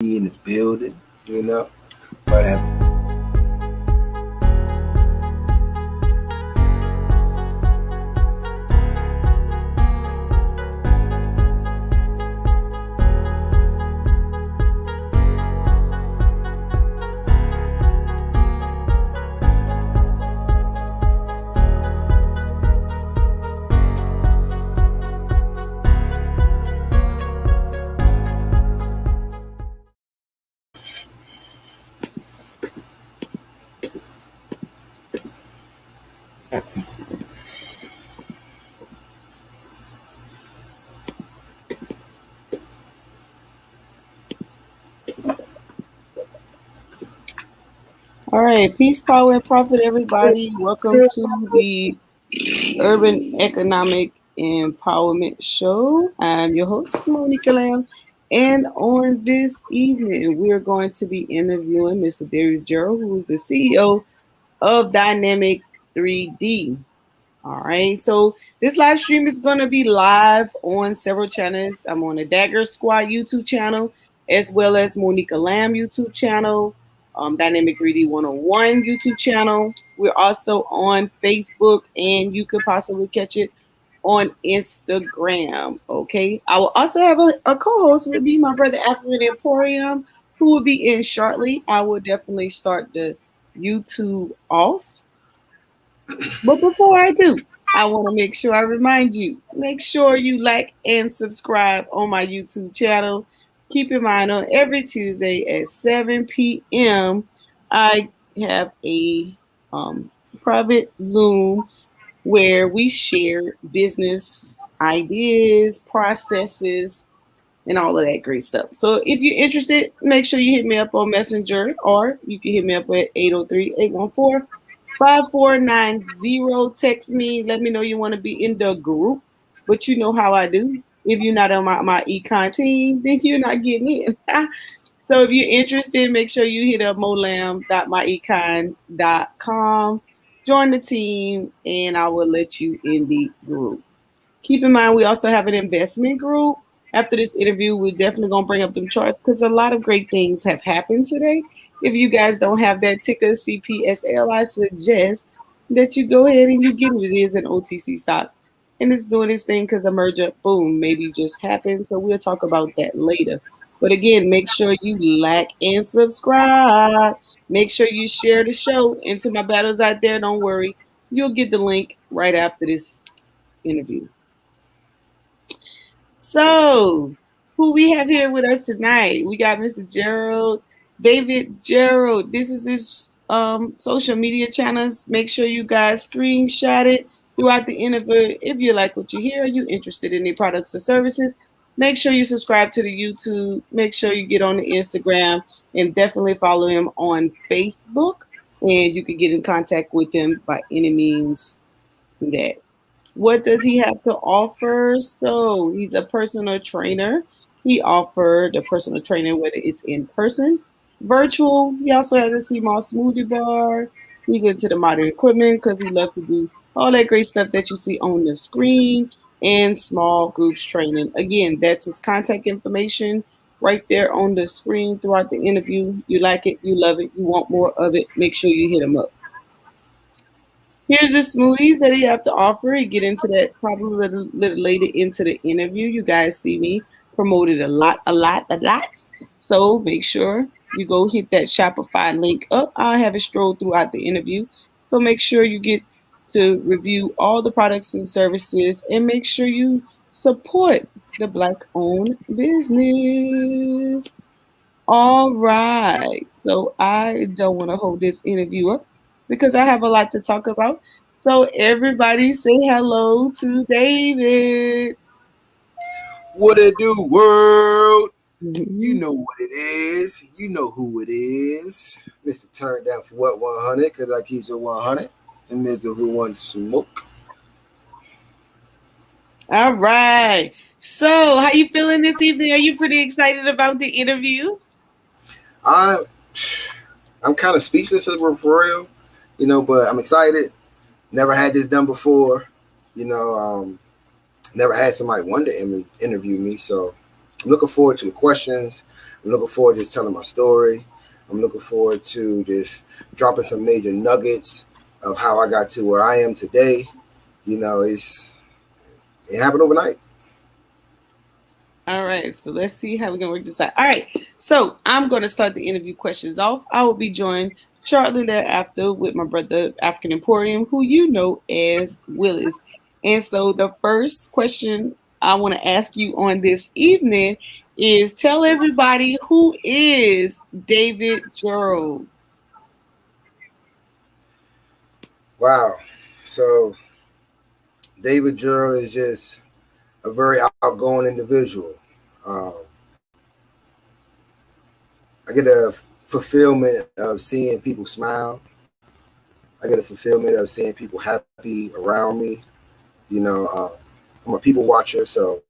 in the building, you know. But All right, peace, power, and profit, everybody. Welcome to the Urban Economic Empowerment Show. I'm your host, Monica Lamb, and on this evening, we're going to be interviewing Mr. Gerald, who is the CEO of Dynamic 3D. All right. So this live stream is going to be live on several channels. I'm on the Dagger Squad YouTube channel, as well as Monica Lamb YouTube channel, Dynamic 3D 101 YouTube channel. We're also on Facebook, and you could possibly catch it on Instagram. Okay. I will also have a co-host with me, my brother African Emporium, who will be in shortly. I will definitely start the YouTube off. But before I do, I want to make sure I remind you, make sure you like and subscribe on my YouTube channel. Keep in mind, on every Tuesday at 7 p.m., I have a private Zoom where we share business ideas, processes, and all of that great stuff. So if you're interested, make sure you hit me up on Messenger, or you can hit me up at 803-814-5490. Text me. Let me know you want to be in the group. But you know how I do. If you're not on my econ team, then you're not getting in. So if you're interested, make sure you hit up molam.myecon.com. Join the team, and I will let you in the group. Keep in mind, we also have an investment group. After this interview, we're definitely going to bring up them charts because a lot of great things have happened today. If you guys don't have that ticker CPSL, I suggest that you go ahead and you get it. It is an OTC stock. And it's doing this thing because a merger, boom, maybe just happened. So we'll talk about that later. But again, make sure you like and subscribe. Make sure you share the show. And to my battles out there, don't worry. You'll get the link right after this interview. So, who we have here with us tonight? We got Mr. Gerald, David Gerald. This is his social media channels. Make sure you guys screenshot it throughout the interview. If you like what you hear, you're interested in the products or services, make sure you subscribe to the YouTube. Make sure you get on the Instagram and definitely follow him on Facebook. And you can get in contact with him by any means through that. What does he have to offer? So he's a personal trainer. He offered a personal training, whether it's in person, virtual. He also has a small smoothie bar. He's into the modern equipment because he loves to do all that great stuff that you see on the screen, and small groups training. Again, that's his contact information right there on the screen throughout the interview. You like it, you love it, you want more of it, make sure you hit him up. Here's the smoothies that he have to offer. He get into that probably a little later into the interview. You guys see me promoted a lot. So make sure you go hit that Shopify link up. I'll have it stroll throughout the interview. So make sure you get to review all the products and services, and make sure you support the Black-owned business. All right. So I don't want to hold this interview up because I have a lot to talk about. So everybody say hello to David. what it do, world? Mm-hmm. You know what it is. You know who it is. Mr. Turned Down for what 100? Because I keeps it 100. And Mr. Who Wants Smoke. All right. So how you feeling this evening? Are you pretty excited about the interview? I'm kind of speechless for real, but I'm excited. Never had this done before, never had somebody want to interview me. So I'm looking forward to the questions. I'm looking forward to just telling my story. I'm looking forward to just dropping some major nuggets of how I got to where I am today. It happened overnight. All right, so let's see how we're gonna work this out. All right, so I'm gonna start the interview questions off. I will be joined shortly thereafter with my brother African Emporium, who you know as Willis. And so the first question I want to ask you on this evening is tell everybody who is David Gerald. Wow. So David Gerald is just a very outgoing individual. Um, I get a fulfillment of seeing people smile. I get a fulfillment of seeing people happy around me. You know, I'm a people watcher, so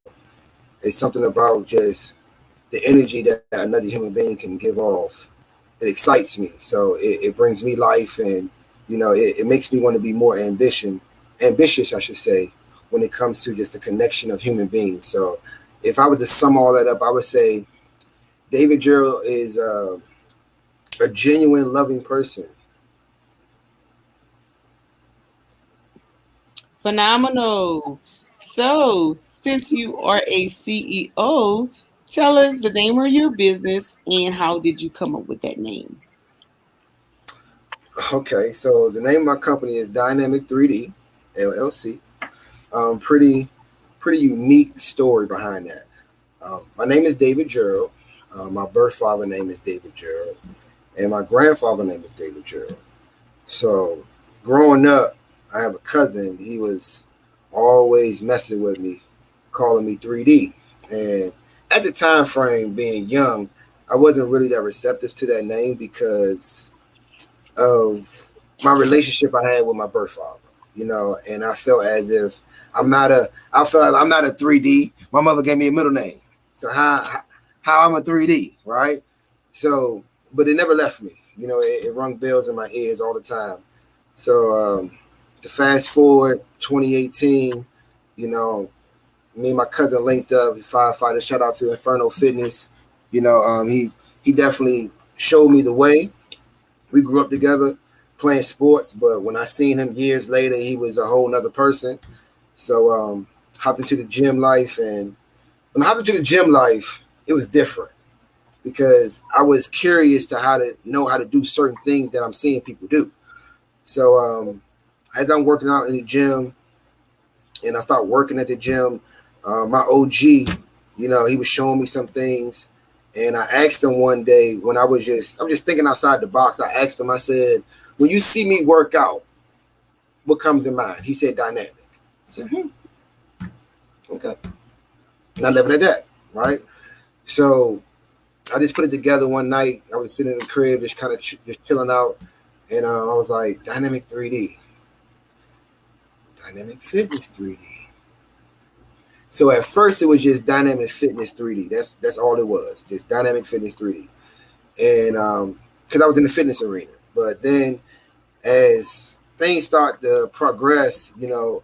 it's something about just the energy that another human being can give off. It excites me, so it brings me life, and it makes me want to be more ambitious, I should say, when it comes to just the connection of human beings. So, if I were to sum all that up, I would say David Gerald is a genuine, loving person. Phenomenal. So, since you are a CEO, tell us the name of your business and how did you come up with that name? Okay, so the name of my company is Dynamic3D LLC. Pretty unique story behind that. My name is David Gerald. My birth father name is David Gerald, and my grandfather name is David Gerald. So, growing up, I have a cousin. He was always messing with me, calling me 3D. And at the time frame, being young, I wasn't really that receptive to that name because of my relationship I had with my birth father. And I felt as if I felt like I'm not a 3D. My mother gave me a middle name. So how I'm a 3D, right? So, but it never left me. It rung bells in my ears all the time. So, to fast forward 2018, me and my cousin linked up. Firefighter, shout out to Inferno Fitness. He definitely showed me the way. We grew up together playing sports, but when I seen him years later, he was a whole nother person. So hopped into the gym life, and when I hopped into the gym life, it was different because I was curious to how to do certain things that I'm seeing people do. So as I'm working out in the gym, and I start working at the gym, my OG, he was showing me some things, and I asked him one day when I'm just thinking outside the box. I asked him, I said, when you see me work out, what comes in mind? He said dynamic. I said, okay. And I left it at that, right? So I just put it together one night. I was sitting in the crib, just kind of just chilling out, and I was like, Dynamic 3D, Dynamic Fitness 3D. So at first it was just Dynamic Fitness 3D. That's all it was, just Dynamic Fitness 3D. And because I was in the fitness arena, but then as things start to progress,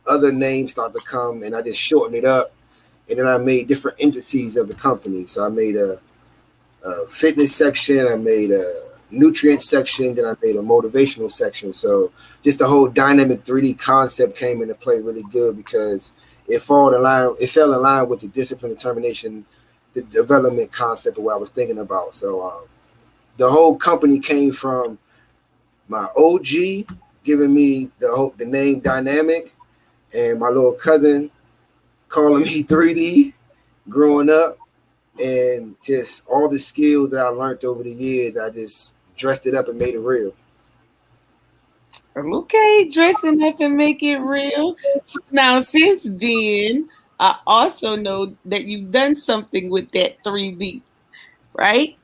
other names start to come, and I just shortened it up, and then I made different entities of the company. So I made a fitness section, I made a nutrient section, then I made a motivational section. So just the whole Dynamic 3D concept came into play really good because it fell in line with the discipline, determination, the development concept of what I was thinking about. So the whole company came from my OG giving me the name Dynamic, and my little cousin calling me 3D growing up, and just all the skills that I learned over the years. I just dressed it up and made it real. Okay, dressing up and make it real. So now, since then, I also know that you've done something with that 3D, right?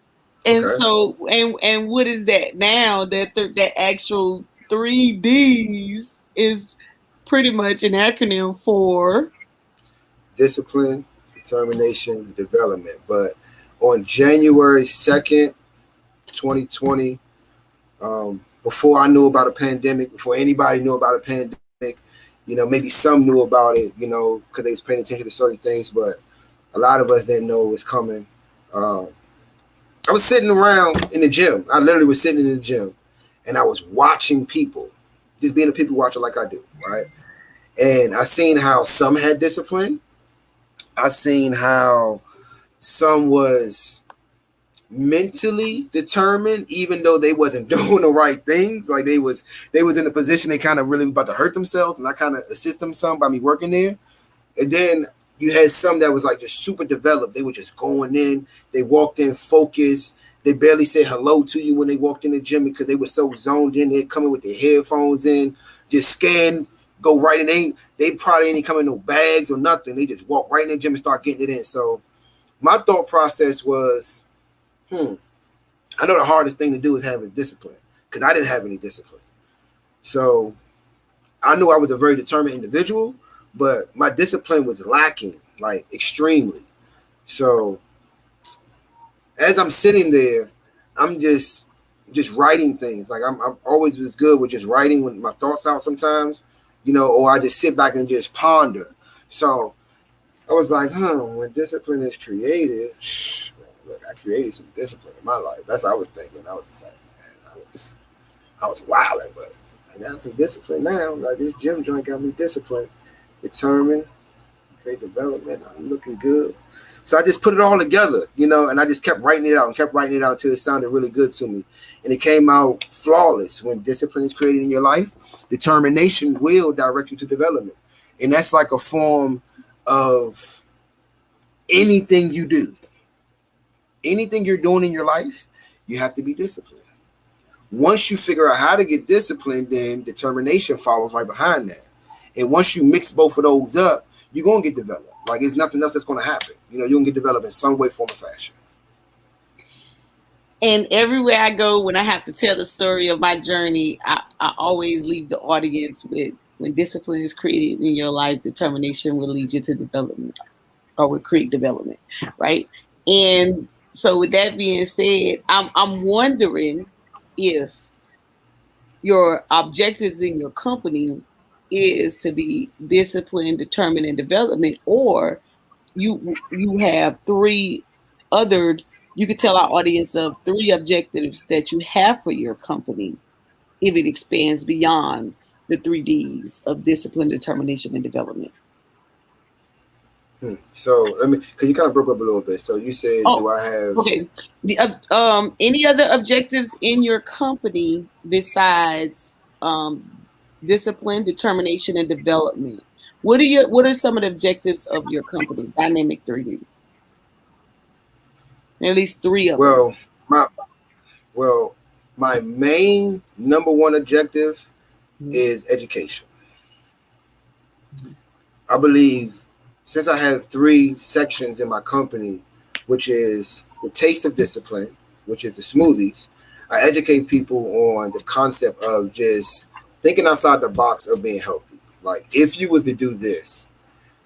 And Okay. so, and what is that now? That actual 3Ds is pretty much an acronym for. Discipline, determination, development. But on January 2nd, 2020, before I knew about a pandemic, before anybody knew about a pandemic, maybe some knew about it, because they was paying attention to certain things, but a lot of us didn't know it was coming. Um, I was sitting around in the gym. I literally was sitting in the gym, and I was watching people, just being a people watcher like I do, right? And I seen how some had discipline. I seen how some was mentally determined, even though they wasn't doing the right things. Like they was in a position they kind of really about to hurt themselves, and I kind of assist them some by me working there. And then you had some that was like just super developed. They were just going in. They walked in focused. They barely said hello to you when they walked in the gym because they were so zoned in. They're coming with their headphones in, just scan, go right in. They probably ain't coming no bags or nothing. They just walk right in the gym and start getting it in. So my thought process was, I know the hardest thing to do is have is discipline, because I didn't have any discipline. So I knew I was a very determined individual, but my discipline was lacking, like extremely. So as I'm sitting there, I'm just writing things. Like I'm always was good with just writing when my thoughts out sometimes, or I just sit back and just ponder. So I was like, when discipline is created, look, I created some discipline in my life. That's what I was thinking. I was just like, man, I was wilding, but I got some discipline now. Like this gym joint got me disciplined, determined, okay, development. I'm looking good. So I just put it all together, and I just kept writing it out until it sounded really good to me. And it came out flawless. When discipline is created in your life, determination will direct you to development. And that's like a form of anything you do. Anything you're doing in your life, you have to be disciplined. Once you figure out how to get disciplined, then determination follows right behind that. And once you mix both of those up, you're going to get developed. Like, it's nothing else that's going to happen. You're going to get developed in some way, form, or fashion. And everywhere I go, when I have to tell the story of my journey, I always leave the audience with, when discipline is created in your life, determination will lead you to development, or will create development, right? And so with that being said, I'm wondering if your objectives in your company is to be disciplined, determined, and development, or you have three other, you could tell our audience of three objectives that you have for your company if it expands beyond the 3 Ds of discipline, determination, and development. So because you kind of broke up a little bit. So you said, do I have? Okay. Any other objectives in your company besides discipline, determination, and development? What are some of the objectives of your company, Dynamic3D? At least three of them. My main number one objective is education. I believe, since I have 3 sections in my company, which is the taste of discipline, which is the smoothies, I educate people on the concept of just thinking outside the box of being healthy. Like, if you were to do this,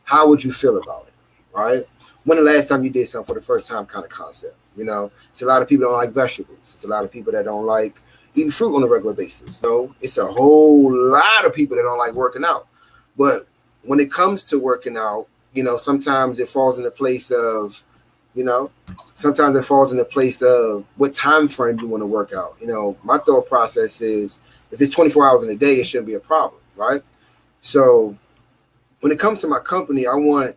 how would you feel about it, right? When the last time you did something for the first time kind of concept, It's a lot of people don't like vegetables. It's a lot of people that don't like eating fruit on a regular basis. It's a whole lot of people that don't like working out. But when it comes to working out, sometimes it falls in the place of, what time frame you want to work out. My thought process is, if it's 24 hours in a day, it shouldn't be a problem, right? So when it comes to my company, I want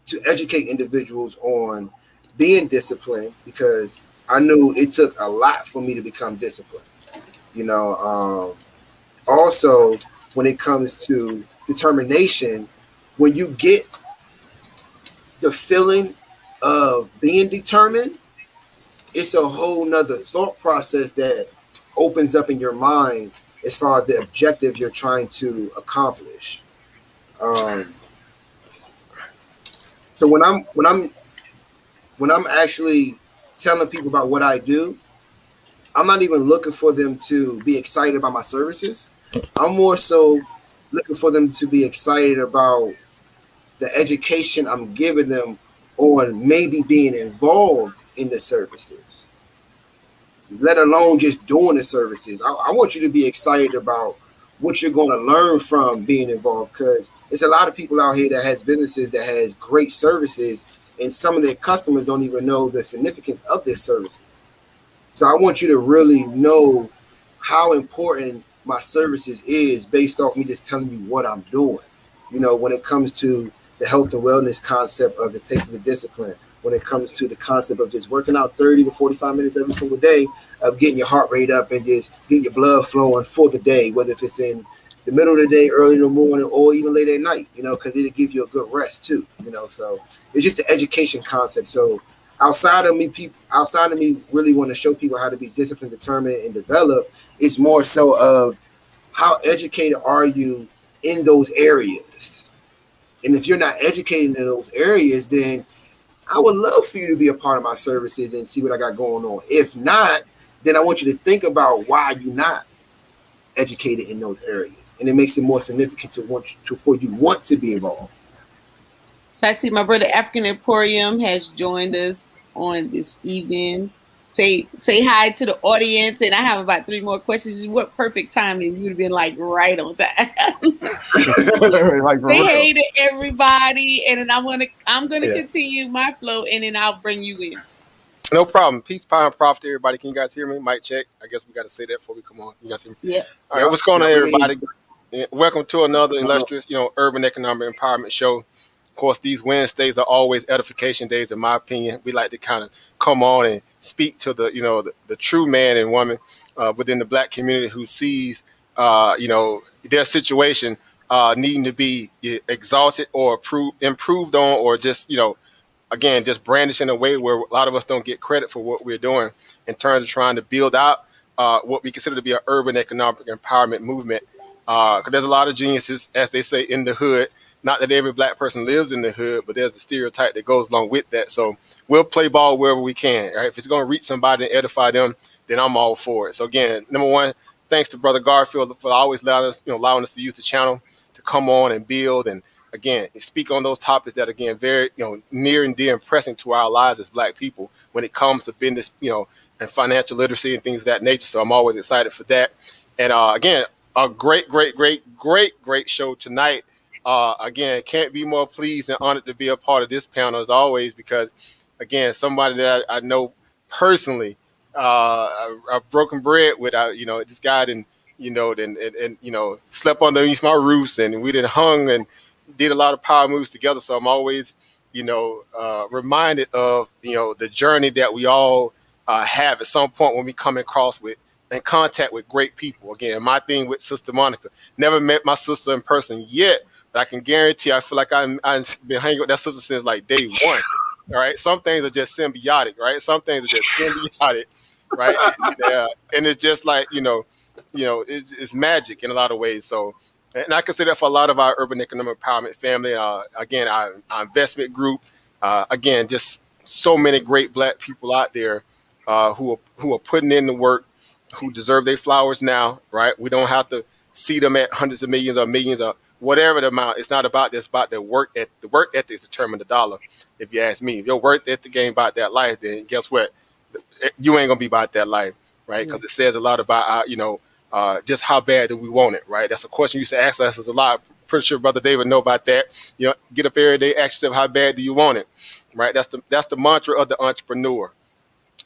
to educate individuals on being disciplined, because I knew it took a lot for me to become disciplined. Also, when it comes to determination, when you get the feeling of being determined, it's a whole nother thought process that opens up in your mind as far as the objectives you're trying to accomplish. So when I'm actually telling people about what I do, I'm not even looking for them to be excited about my services. I'm more so looking for them to be excited about the education I'm giving them on maybe being involved in the services, let alone just doing the services. I want you to be excited about what you're going to learn from being involved, because there's a lot of people out here that has businesses that has great services, and some of their customers don't even know the significance of their services. So I want you to really know how important my services is based off me just telling you what I'm doing. When it comes to the health and wellness concept of the taste of the discipline, when it comes to the concept of just working out 30 to 45 minutes every single day, of getting your heart rate up and just getting your blood flowing for the day, whether if it's in the middle of the day, early in the morning, or even late at night, because it'll give you a good rest too, So it's just an education concept. So outside of me really want to show people how to be disciplined, determined, and develop, it's more so of how educated are you in those areas. And if you're not educated in those areas, then I would love for you to be a part of my services and see what I got going on. If not, then I want you to think about why you're not educated in those areas, and it makes it more significant for you want to be involved. So I see my brother African Emporium has joined us on this evening. Say hi to the audience, and I have about 3 more questions. What perfect timing! You'd have been like right on time. Say hey to everybody, and then I'm gonna continue my flow, and then I'll bring you in. No problem. Peace, power, and profit to everybody. Can you guys hear me? Mic check. I guess we got to say that before we come on. You guys hear me? Yeah. All right. What's going on, everybody? Welcome to another illustrious, urban economic empowerment show. Of course, these Wednesdays are always edification days, in my opinion. We like to kind of come on and speak to the true man and woman within the Black community who sees, their situation needing to be exalted or improved on, or just, again, just brandish in a way where a lot of us don't get credit for what we're doing in terms of trying to build out what we consider to be an urban economic empowerment movement. Because there's a lot of geniuses, as they say, in the hood. Not that every Black person lives in the hood, but there's a stereotype that goes along with that. So we'll play ball wherever we can. Right? If it's going to reach somebody and edify them, then I'm all for it. So again, number one, thanks to Brother Garfield for always allowing us to use the channel to come on and build and, again, speak on those topics that, again, very, near and dear and pressing to our lives as Black people when it comes to business, and financial literacy and things of that nature. So I'm always excited for that. And again, a great show tonight. Again, can't be more pleased and honored to be a part of this panel as always, because, again, somebody that I know personally, I've broken bread with, this guy and slept underneath my roofs, and we done hung and did a lot of power moves together. So I'm always, reminded of, the journey that we all have at some point when we come in contact with great people. Again, my thing with Sister Monica, never met my sister in person yet, but I can guarantee I feel like I've been hanging with that sister since like day one. All right. Some things are just symbiotic, right? Some things are just symbiotic, right? And it's just like, it's magic in a lot of ways. So, and I consider that for a lot of our urban economic empowerment family. Again, our investment group, again, just so many great Black people out there who are putting in the work, who deserve their flowers now, right? We don't have to see them at hundreds of millions or millions or whatever the amount. It's not about this, about the work ethic. The work ethics determine the dollar, if you ask me. If your work ethic ain't about that life, then guess what? You ain't gonna be about that life, right? Because it says a lot about just how bad do we want it, right? That's a question you used to ask us a lot. Pretty sure Brother David know about that. Get up every day, ask yourself, how bad do you want it, right? That's the mantra of the entrepreneur.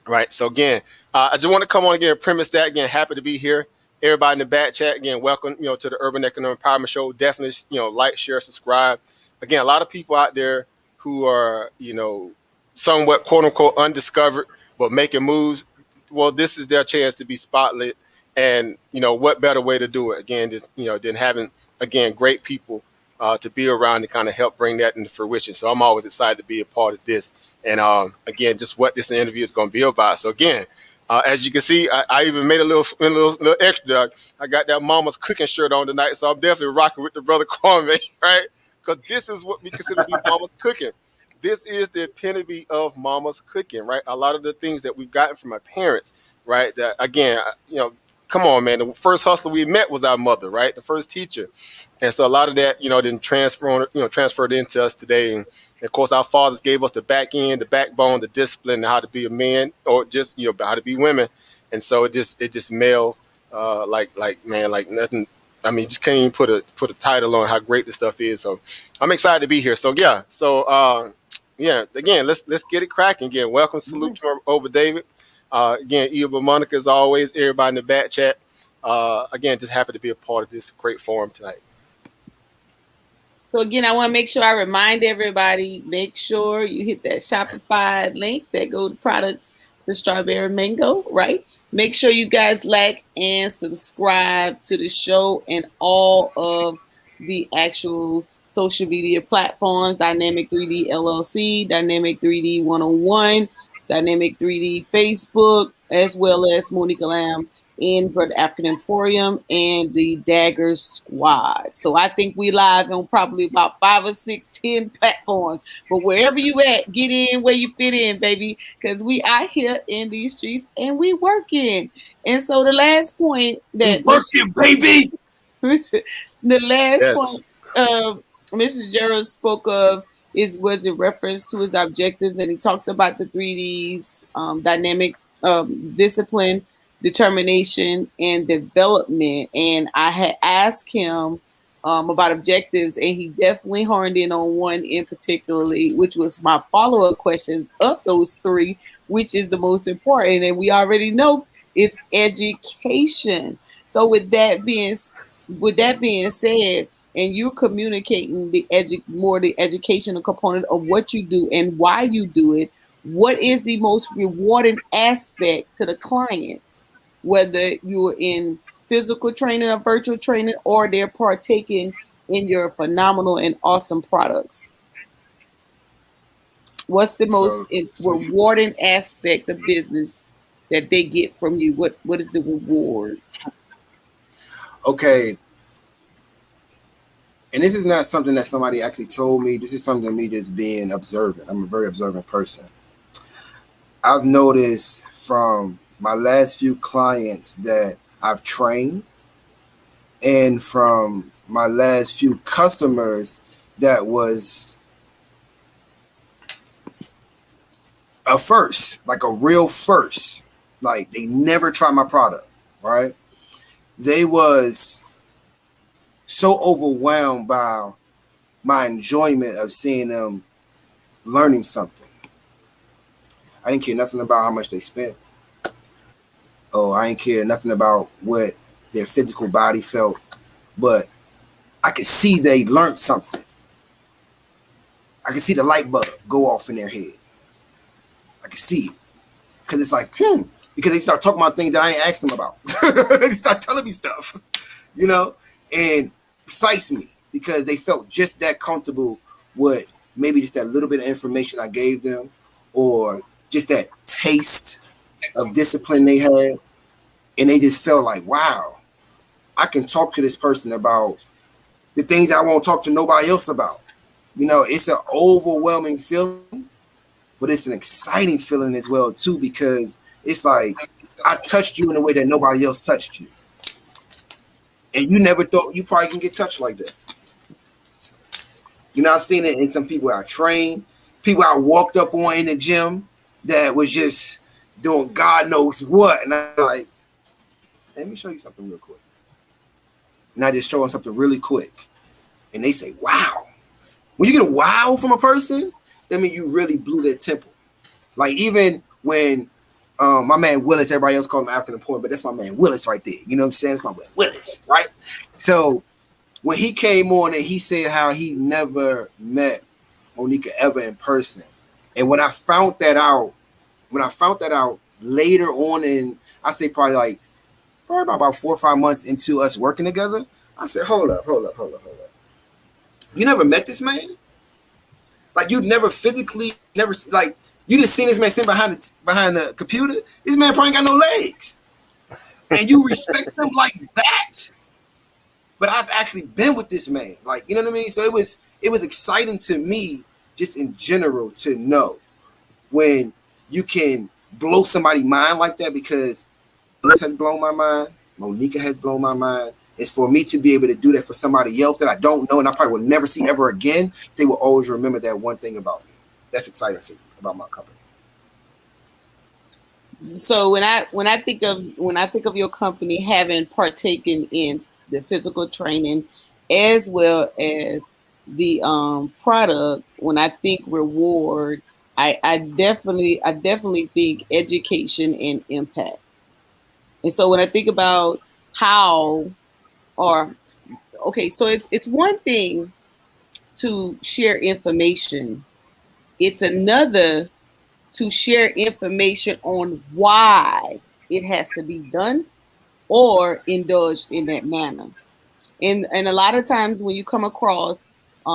Right. So again, I just want to come on again and premise that again. Happy to be here. Everybody in the back chat again, welcome, to the Urban Economic Empowerment Show. Definitely, like, share, subscribe. Again, a lot of people out there who are, somewhat quote unquote undiscovered, but making moves. Well, this is their chance to be spotlit. And, what better way to do it? Again, just, than having, again, great people to be around to kind of help bring that into fruition. So I'm always excited to be a part of this. And again, just what this interview is going to be about. So again, as you can see, I even made a little extra. I got that Mama's Cooking shirt on tonight, so I'm definitely rocking with the brother Kwame, right? Because this is what we consider to be Mama's Cooking. This is the epitome of Mama's Cooking, right? A lot of the things that we've gotten from our parents, right? That again, come on, man. The first hustle we met was our mother, right? The first teacher. And so a lot of that, then transferred into us today. And of course, our fathers gave us the back end, the backbone, the discipline, how to be a man, or just, how to be women. And so it just male, like nothing. I mean, just can't even put a title on how great this stuff is. So I'm excited to be here. So yeah. So again, let's get it cracking again. Welcome, salute to over David. Again, Eva, Monica, as always, everybody in the back chat. Again, just happy to be a part of this great forum tonight. So again, I want to make sure I remind everybody, make sure you hit that Shopify link that go to products for strawberry mango, right? Make sure you guys like and subscribe to the show and all of the actual social media platforms, Dynamic 3D LLC, Dynamic 3D 101, Dynamic 3D Facebook, as well as Monica Lamb in for the African Emporium and the Dagger Squad. So I think we live on probably about 5 or 6, 10 platforms. But wherever you at, get in where you fit in, baby, because we out here in these streets and we working. And so the last point that working, baby. The last Yes. point Mr. Gerald spoke of was in reference to his objectives, and he talked about the 3Ds, dynamic discipline, determination, and development. And I had asked him about objectives, and he definitely honed in on one in particularly, which was my follow-up questions of those three, which is the most important. And we already know it's education. So with that being said, and you're communicating the educational component of what you do and why you do it, what is the most rewarding aspect to the clients, whether you're in physical training or virtual training, or they're partaking in your phenomenal and awesome products? What's the most rewarding aspect of business that they get from you? What is the reward? Okay. And this is not something that somebody actually told me. This is something me just being observant. I'm a very observant person. I've noticed from my last few clients that I've trained, and from my last few customers that was a first, like a real first. Like they never tried my product, right? They was so overwhelmed by my enjoyment of seeing them learning something. I didn't care nothing about how much they spent. Oh, I didn't care nothing about what their physical body felt, but I could see they learned something. I could see the light bulb go off in their head. I could see it. Because it's like, because they start talking about things that I ain't asked them about. They start telling me stuff, you know, and excites me because they felt just that comfortable with maybe just that little bit of information I gave them, or just that taste of discipline they had. And they just felt like, wow, I can talk to this person about the things I won't talk to nobody else about. You know, it's an overwhelming feeling, but it's an exciting feeling as well, too, because it's like I touched you in a way that nobody else touched you. And you never thought you probably can get touched like that. You know, I've seen it in some people I trained, people I walked up on in the gym that was just doing God knows what. And I'm like, let me show you something real quick. And I just show them something really quick. And they say, wow. When you get a wow from a person, that means you really blew their temple. Like even when my man Willis, everybody else call him African Emporium, but that's my man Willis right there. You know what I'm saying? It's my man Willis, right? So when he came on and he said how he never met Monica ever in person. And when I found that out later on in, I say probably about 4 or 5 months into us working together, I said, hold up. You never met this man? Like you never physically, like you just seen this man sitting behind the computer. This man probably got no legs. And you respect him like that? But I've actually been with this man. Like, you know what I mean? So it was exciting to me just in general to know when you can blow somebody's mind like that, because Liz has blown my mind. Monica has blown my mind. It's for me to be able to do that for somebody else that I don't know and I probably will never see ever again. They will always remember that one thing about me. That's exciting to me about my company. So when I think of your company having partaken in the physical training as well as the product, when I think reward, I definitely think education and impact. And so when I think about how, or okay, so it's one thing to share information. It's another to share information on why it has to be done or indulged in that manner. And a lot of times when you come across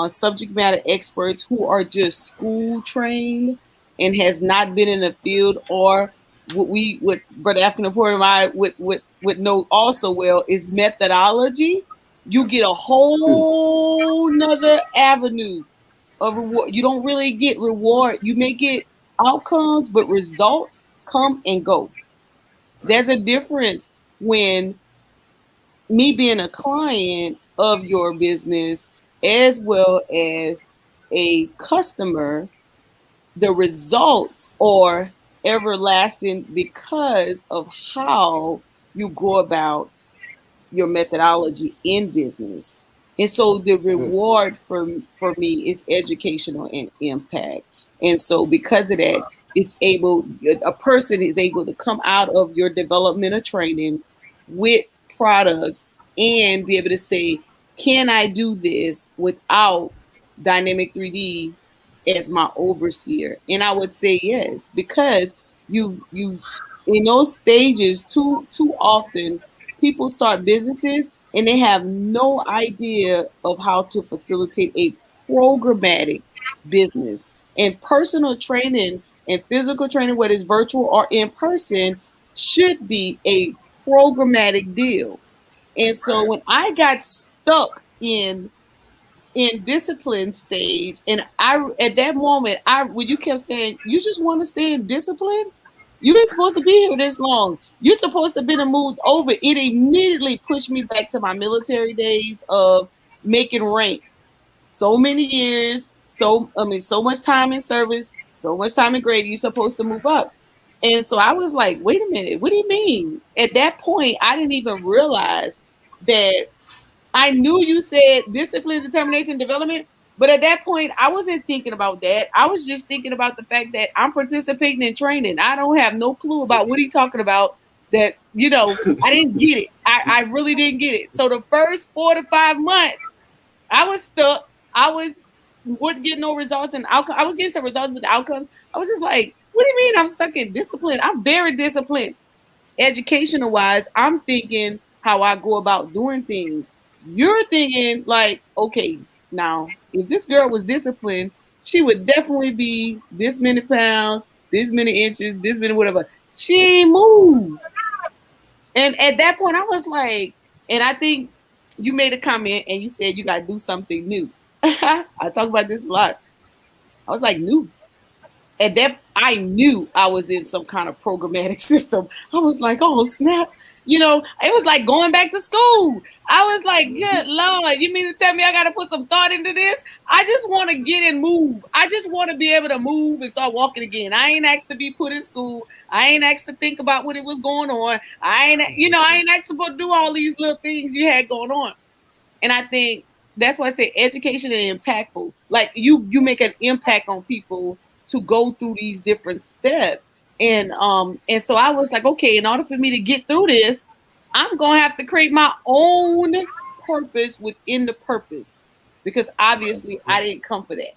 subject matter experts who are just school trained and has not been in the field, or what Brother African Report and I would know also well is methodology, you get a whole nother avenue of reward. You don't really get reward. You may get outcomes, but results come and go. There's a difference when me being a client of your business as well as a customer, the results are everlasting because of how you go about your methodology in business. And so the reward for me is educational and impact. And so because of that, a person is able to come out of your development or training with products and be able to say, can I do this without Dynamic 3D as my overseer? And I would say yes, because you in those stages too often people start businesses and they have no idea of how to facilitate a programmatic business. And personal training and physical training, whether it's virtual or in person, should be a programmatic deal. And so when I got stuck in discipline stage, and I at that moment, I when you kept saying you just want to stay in discipline, you ain't supposed to be here this long. You're supposed to be moved over. It immediately pushed me back to my military days of making rank. So many years, so much time in service, so much time in grade. You're supposed to move up. And so I was like, wait a minute, what do you mean? At that point, I didn't even realize that I knew you said discipline, determination, development, but at that point, I wasn't thinking about that. I was just thinking about the fact that I'm participating in training. I don't have no clue about what he's talking about. That I didn't get it. I really didn't get it. So the first 4 to 5 months, I was stuck. Wouldn't get no results and outcome. I was getting some results, but the outcomes, I was just like, what do you mean I'm stuck in discipline? I'm very disciplined. Educational wise, I'm thinking how I go about doing things. You're thinking like, okay, now if this girl was disciplined, she would definitely be this many pounds, this many inches, this many whatever. She ain't moved. And at that point, I was like, and I think you made a comment and you said you got to do something new. I talk about this a lot. I was like, new. And that I knew I was in some kind of programmatic system. I was like, oh snap. It was like going back to school. I was like, good Lord, you mean to tell me I got to put some thought into this? I just want to get and move. I just want to be able to move and start walking again. I ain't asked to be put in school. I ain't asked to think about what it was going on. I ain't asked to do all these little things you had going on. And I think that's why I say education and impactful. Like you make an impact on people to go through these different steps. And so I was like, okay, in order for me to get through this, I'm gonna have to create my own purpose within the purpose, because obviously I didn't come for that.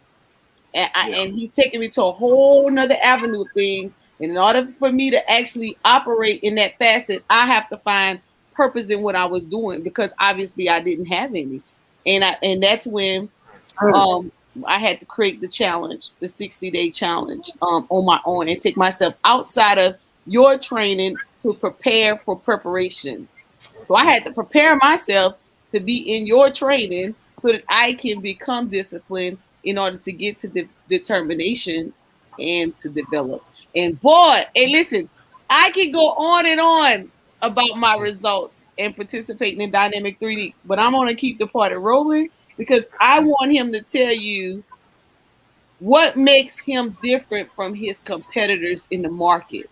And he's taking me to a whole nother avenue of things. And in order for me to actually operate in that facet, I have to find purpose in what I was doing, because obviously I didn't have any. And that's when I had to create the challenge, the 60-day challenge on my own, and take myself outside of your training to prepare for preparation. So I had to prepare myself to be in your training so that I can become disciplined in order to get to the determination and to develop. And boy, hey, listen, I can go on and on about my results and participating in Dynamic 3D, but I'm going to keep the party rolling because I want him to tell you what makes him different from his competitors in the market.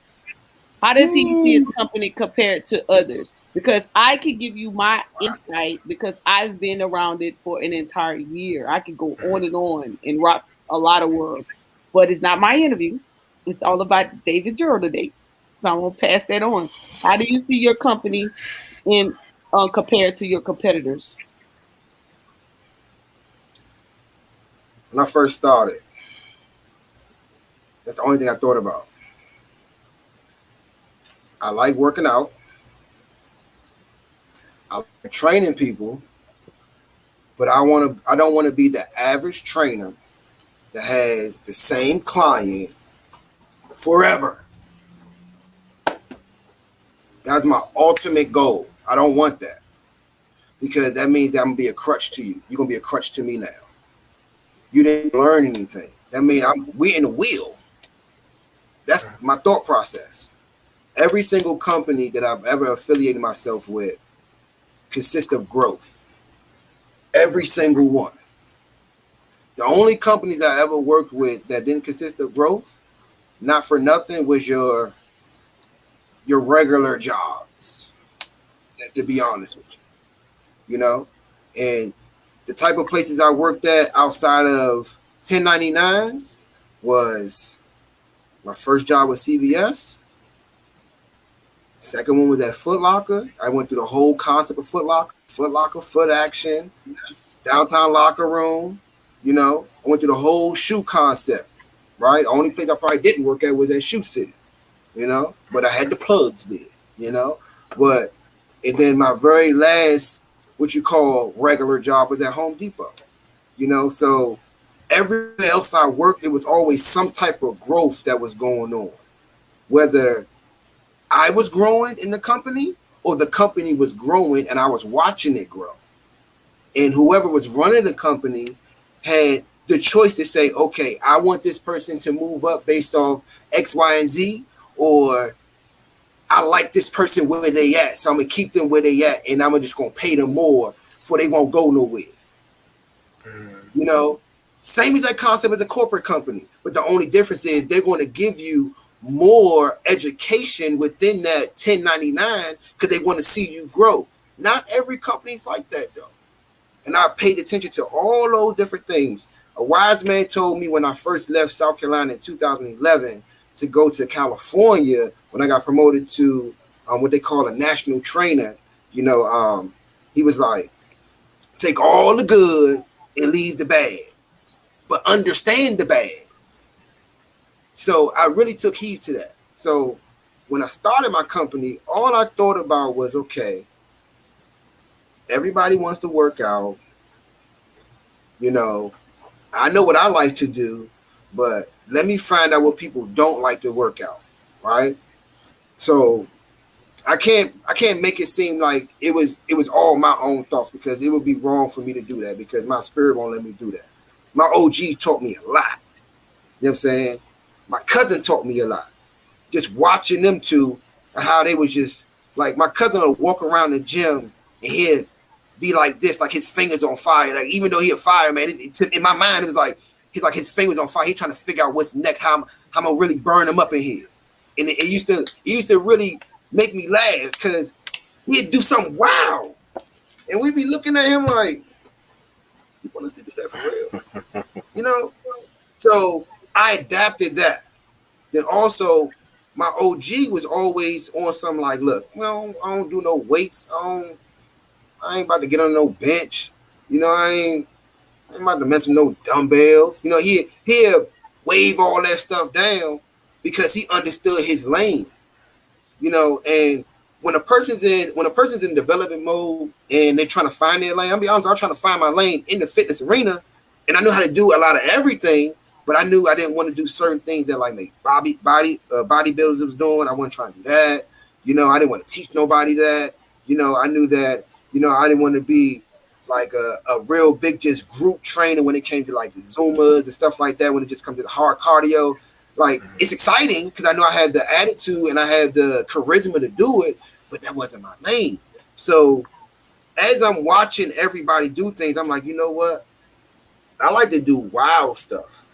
How does he see his company compared to others? Because I can give you my insight because I've been around it for an entire year. I could go on and rock a lot of worlds. but it's not my interview. It's all about David Gerald today. So I'm gonna pass that on. How do you see your company in compared to your competitors? When I first started, that's the only thing I thought about. I like working out. I like training people, but I don't want to be the average trainer that has the same client forever. That's my ultimate goal. I don't want that, because that means that I'm gonna be a crutch to you. You're gonna be a crutch to me now. You didn't learn anything. That means we in the wheel. That's my thought process. Every single company that I've ever affiliated myself with consists of growth. Every single one. The only companies I ever worked with that didn't consist of growth, not for nothing, was your regular jobs, to be honest with you. You know? And the type of places I worked at outside of 1099s was my first job with CVS. Second one was at Foot Locker. I went through the whole concept of Foot Locker, foot action, downtown locker room. You know, I went through the whole shoe concept, right? The only place I probably didn't work at was at Shoe City, you know, but I had the plugs there, you know. But, and then my very last, what you call regular job, was at Home Depot, you know. So everywhere else I worked, it was always some type of growth that was going on, whether I was growing in the company or the company was growing and I was watching it grow. And whoever was running the company had the choice to say, okay, I want this person to move up based off X, Y, and Z, or I like this person where they at, so I'm going to keep them where they at, and I'm just going to pay them more for they won't go nowhere. You know, same as that concept as a corporate company, but the only difference is they're going to give you more education within that 1099 because they want to see you grow. Not every company's like that, though. And I paid attention to all those different things. A wise man told me when I first left South Carolina in 2011 to go to California when I got promoted to what they call a national trainer. You know, he was like, take all the good and leave the bad, but understand the bad. So I really took heed to that. So when I started my company, all I thought about was, okay, everybody wants to work out. You know, I know what I like to do, but let me find out what people don't like to work out, right? So I can't make it seem like it was all my own thoughts, because it would be wrong for me to do that, because my spirit won't let me do that. My OG taught me a lot. You know what I'm saying? My cousin taught me a lot. Just watching them two, how they was just like, my cousin would walk around the gym and he'd be like this, like his fingers on fire. Like, even though he a fireman, in my mind it was like his fingers on fire. He trying to figure out what's next, how I'm gonna really burn him up in here. And it used to really make me laugh, because he'd do something wild, and we'd be looking at him like, you want us to do that for real? You know? So I adapted that. Then also, my OG was always on something like, look, well, I don't do no weights. I ain't about to get on no bench. You know, I ain't about to mess with no dumbbells. You know, he'll wave all that stuff down because he understood his lane. You know, and when a person's in development mode and they're trying to find their lane, I'll be honest, I'm trying to find my lane in the fitness arena, and I knew how to do a lot of everything, but I knew I didn't want to do certain things that like make bodybuilders was doing. I wasn't trying to do that. You know, I didn't want to teach nobody that. You know, I knew that, you know, I didn't want to be like a real big just group trainer when it came to like the Zumas and stuff like that, when it just comes to the hard cardio. Like, it's exciting because I know I have the attitude and I have the charisma to do it, but that wasn't my lane. So as I'm watching everybody do things, I'm like, you know what? I like to do wild stuff.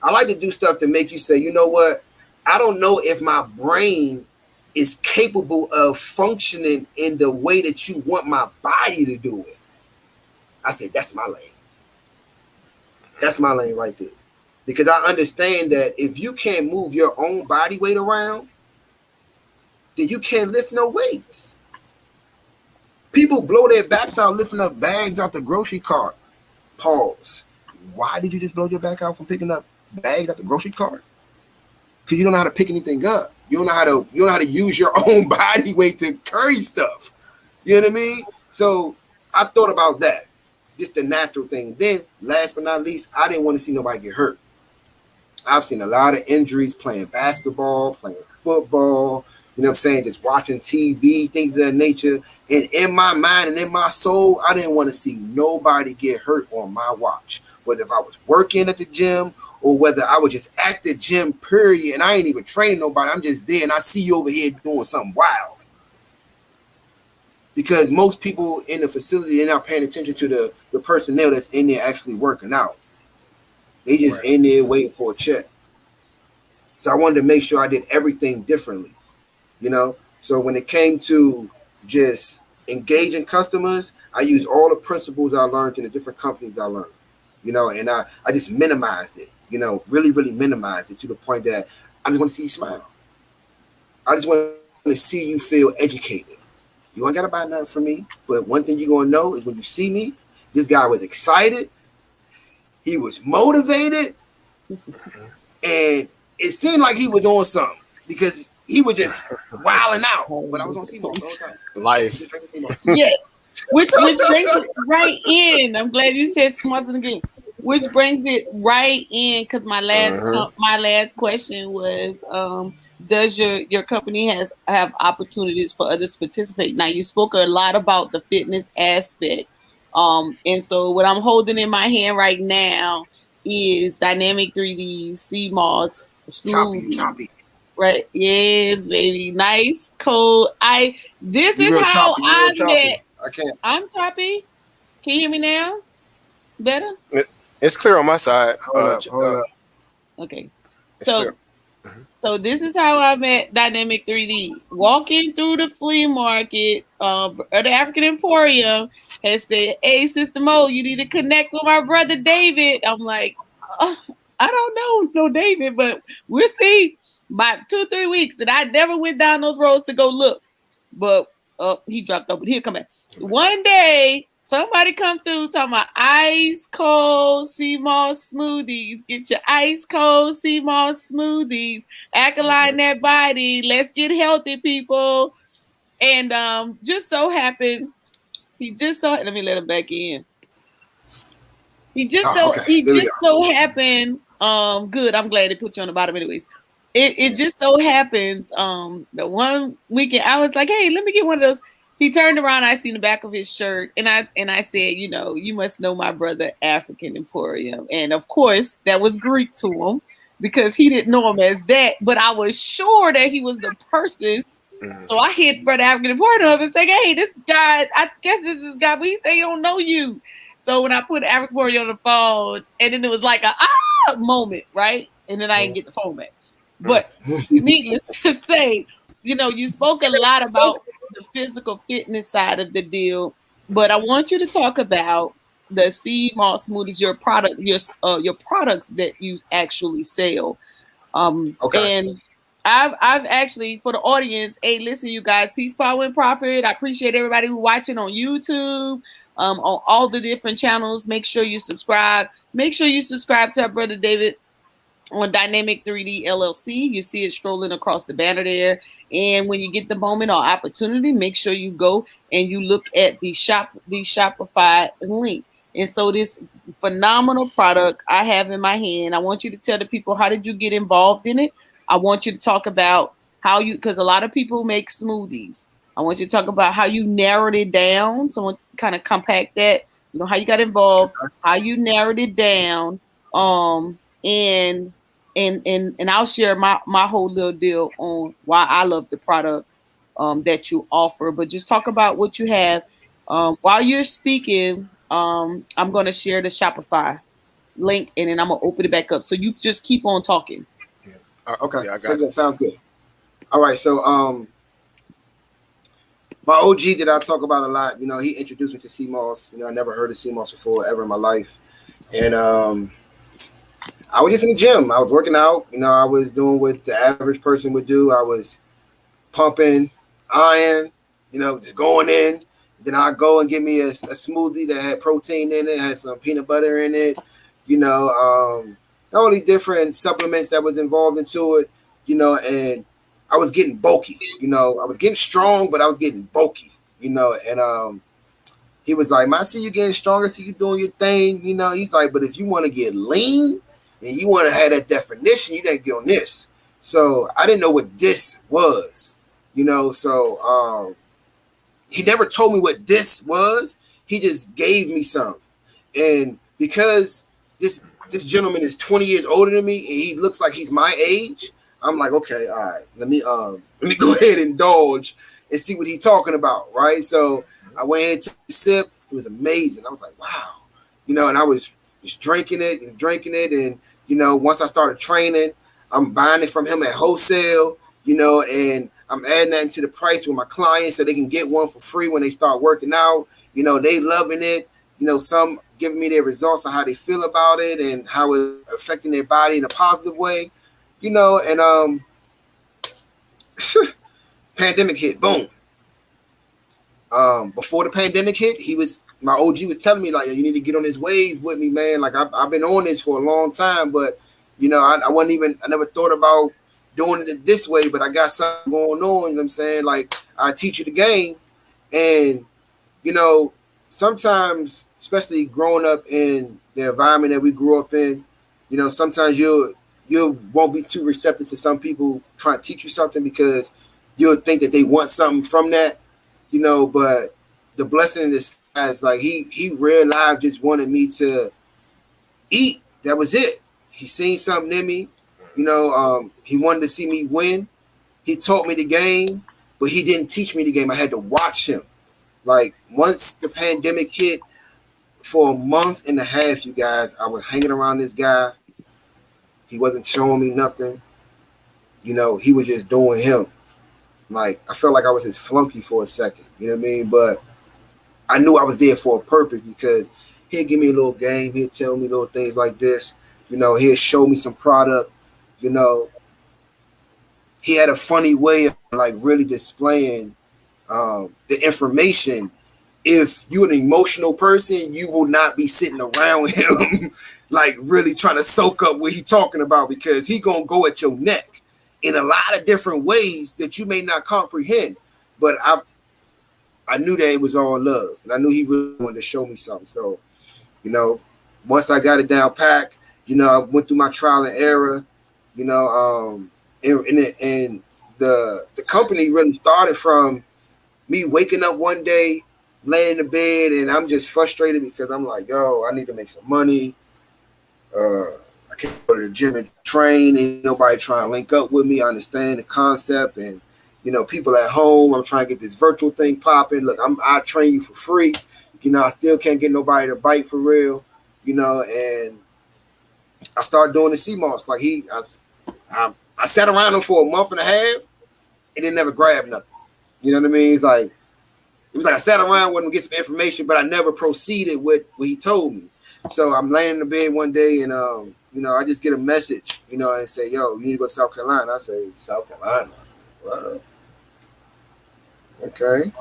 I like to do stuff to make you say, you know what? I don't know if my brain is capable of functioning in the way that you want my body to do it. I said, that's my lane. That's my lane right there. because I understand that if you can't move your own body weight around, then you can't lift no weights. People blow their backs out lifting up bags out the grocery cart. Pause. Why did you just blow your back out from picking up bags out the grocery cart? Because you don't know how to pick anything up. You don't know how to use your own body weight to carry stuff. You know what I mean? So I thought about that. Just the natural thing. Then, last but not least, I didn't want to see nobody get hurt. I've seen a lot of injuries playing basketball, playing football, you know what I'm saying, just watching TV, things of that nature. And in my mind and in my soul, I didn't want to see nobody get hurt on my watch. Whether if I was working at the gym or whether I was just at the gym, period, and I ain't even training nobody. I'm just there and I see you over here doing something wild. Because most people in the facility, they're not paying attention to the personnel that's in there actually working out. They just in there waiting for a check. So I wanted to make sure I did everything differently, you know? So when it came to just engaging customers, I used all the principles I learned in the different companies I learned, you know, and I just minimized it, you know, really, really minimized it to the point that I just want to see you smile. I just want to see you feel educated. You ain't got to buy nothing from me, but one thing you're going to know is when you see me, this guy was excited. He was motivated, and it seemed like he was on something because he was just wilding out. But I was on CMOS all the time. Life. Yes. Which brings it right in. I'm glad you said CMOS again. Which brings it right in because my last question was, does your company have opportunities for others to participate? Now you spoke a lot about the fitness aspect. And so what I'm holding in my hand right now is Dynamic3D CMOS smoothie. Choppy. Right? Yes, baby. Nice, cold. This is how I met. I can't. I'm choppy. Can you hear me now? Better? It's clear on my side. Hold up. Okay. So this is how I met Dynamic3D. Walking through the flea market, or the African Emporium, has said, "Hey, Sister Mo, you need to connect with my brother David." I'm like, I don't know David, but we'll see. About 2-3 weeks, and I never went down those roads to go look. But he dropped over. He'll come back. One day, somebody come through talking about ice cold CMOS smoothies. Get your ice cold CMOS smoothies. Alkaline that body. Let's get healthy, people. And just so happened, let me let him back in. He just so happened. Good. I'm glad they put you on the bottom, anyways. It just so happens. The one weekend I was like, "Hey, let me get one of those." He turned around. I seen the back of his shirt, and I said, "You know, you must know my brother African Emporium." And of course, that was Greek to him because he didn't know him as that. But I was sure that he was the person. So I hit brother African Emporium up and said, "Hey, this guy. I guess this is this guy, but he say he don't know you." So when I put African Emporium on the phone, and then it was like a moment, right? And then I didn't get the phone back. But needless to say, you know, you spoke a lot about the physical fitness side of the deal, but I want you to talk about the CMOS smoothies, your products that you actually sell. Okay. And I've actually, for the audience, hey, listen, you guys, peace, power, and profit. I appreciate everybody who's watching on YouTube, on all the different channels. Make sure you subscribe. Make sure you subscribe to our brother David on Dynamic3DLLC. You see it scrolling across the banner there. And when you get the moment or opportunity, make sure you go and you look at the Shopify link. And so this phenomenal product I have in my hand, I want you to tell the people, how did you get involved in it? I want you to talk about how because a lot of people make smoothies. I want you to talk about how you narrowed it down. So I want to kind of compact that, you know, how you got involved, how you narrowed it down. And I'll share my whole little deal on why I love the product that you offer. But just talk about what you have. While you're speaking, I'm going to share the Shopify link, and then I'm going to open it back up. So you just keep on talking. Okay, yeah, sounds good. All right, so my OG that I talk about a lot, you know, he introduced me to CMOS. You know, I never heard of CMOS before ever in my life. And I was just in the gym. I was working out. I was doing what the average person would do. I was pumping iron, just going in. Then I go and get me a smoothie that had protein in it, had some peanut butter in it, all these different supplements that was involved into it, and I was getting bulky, I was getting strong, but I was getting bulky, and he was like, I see you getting stronger, see you doing your thing, he's like, but if you want to get lean and you want to have that definition, you didn't get on this. So I didn't know what this was, so he never told me what this was. He just gave me some. And because this gentleman is 20 years older than me and he looks like he's my age, I'm like, okay, all right, let me go ahead and indulge and see what he's talking about, right? So I went ahead and took a sip. It was amazing. I was like, wow, and I was just drinking it, and once I started training, I'm buying it from him at wholesale, and I'm adding that into the price with my clients so they can get one for free when they start working out. They loving it. Some giving me their results on how they feel about it and how it's affecting their body in a positive way. And pandemic hit, boom. Before the pandemic hit, my OG was telling me, like, you need to get on this wave with me, man. Like, I've been on this for a long time, but I never thought about doing it this way, but I got something going on, you know what I'm saying? Like, I teach you the game, and sometimes, especially growing up in the environment that we grew up in, sometimes you won't be too receptive to some people trying to teach you something because you'll think that they want something from that, but the blessing in this guy is like he real life just wanted me to eat. That was it. He seen something in me, he wanted to see me win. He taught me the game, but he didn't teach me the game. I had to watch him. Like, once the pandemic hit, for a month and a half, you guys, I was hanging around this guy. He wasn't showing me nothing. He was just doing him. Like, I felt like I was his flunky for a second. You know what I mean? But I knew I was there for a purpose because he'd give me a little game. He'd tell me little things like this. He'd show me some product. He had a funny way of, like, really displaying the information. If you're an emotional person, you will not be sitting around him like really trying to soak up what he's talking about, because he gonna go at your neck in a lot of different ways that you may not comprehend. But I knew that it was all love, and I knew he really wanted to show me something. So, once I got it down packed, I went through my trial and error, and the company really started from me waking up one day, laying in the bed, and I'm just frustrated because I'm like, yo, I need to make some money. I can't go to the gym and train, and nobody trying to link up with me. I understand the concept, and people at home. I'm trying to get this virtual thing popping. Look, I train you for free. I still can't get nobody to bite for real. And I started doing the CMOS. Like, I sat around him for a month and a half, and then never grabbed nothing. You know what I mean? It was like I sat around with him to get some information, but I never proceeded with what he told me. So I'm laying in the bed one day, and I just get a message, and say, yo, you need to go to South Carolina. I say, South Carolina? Well, okay.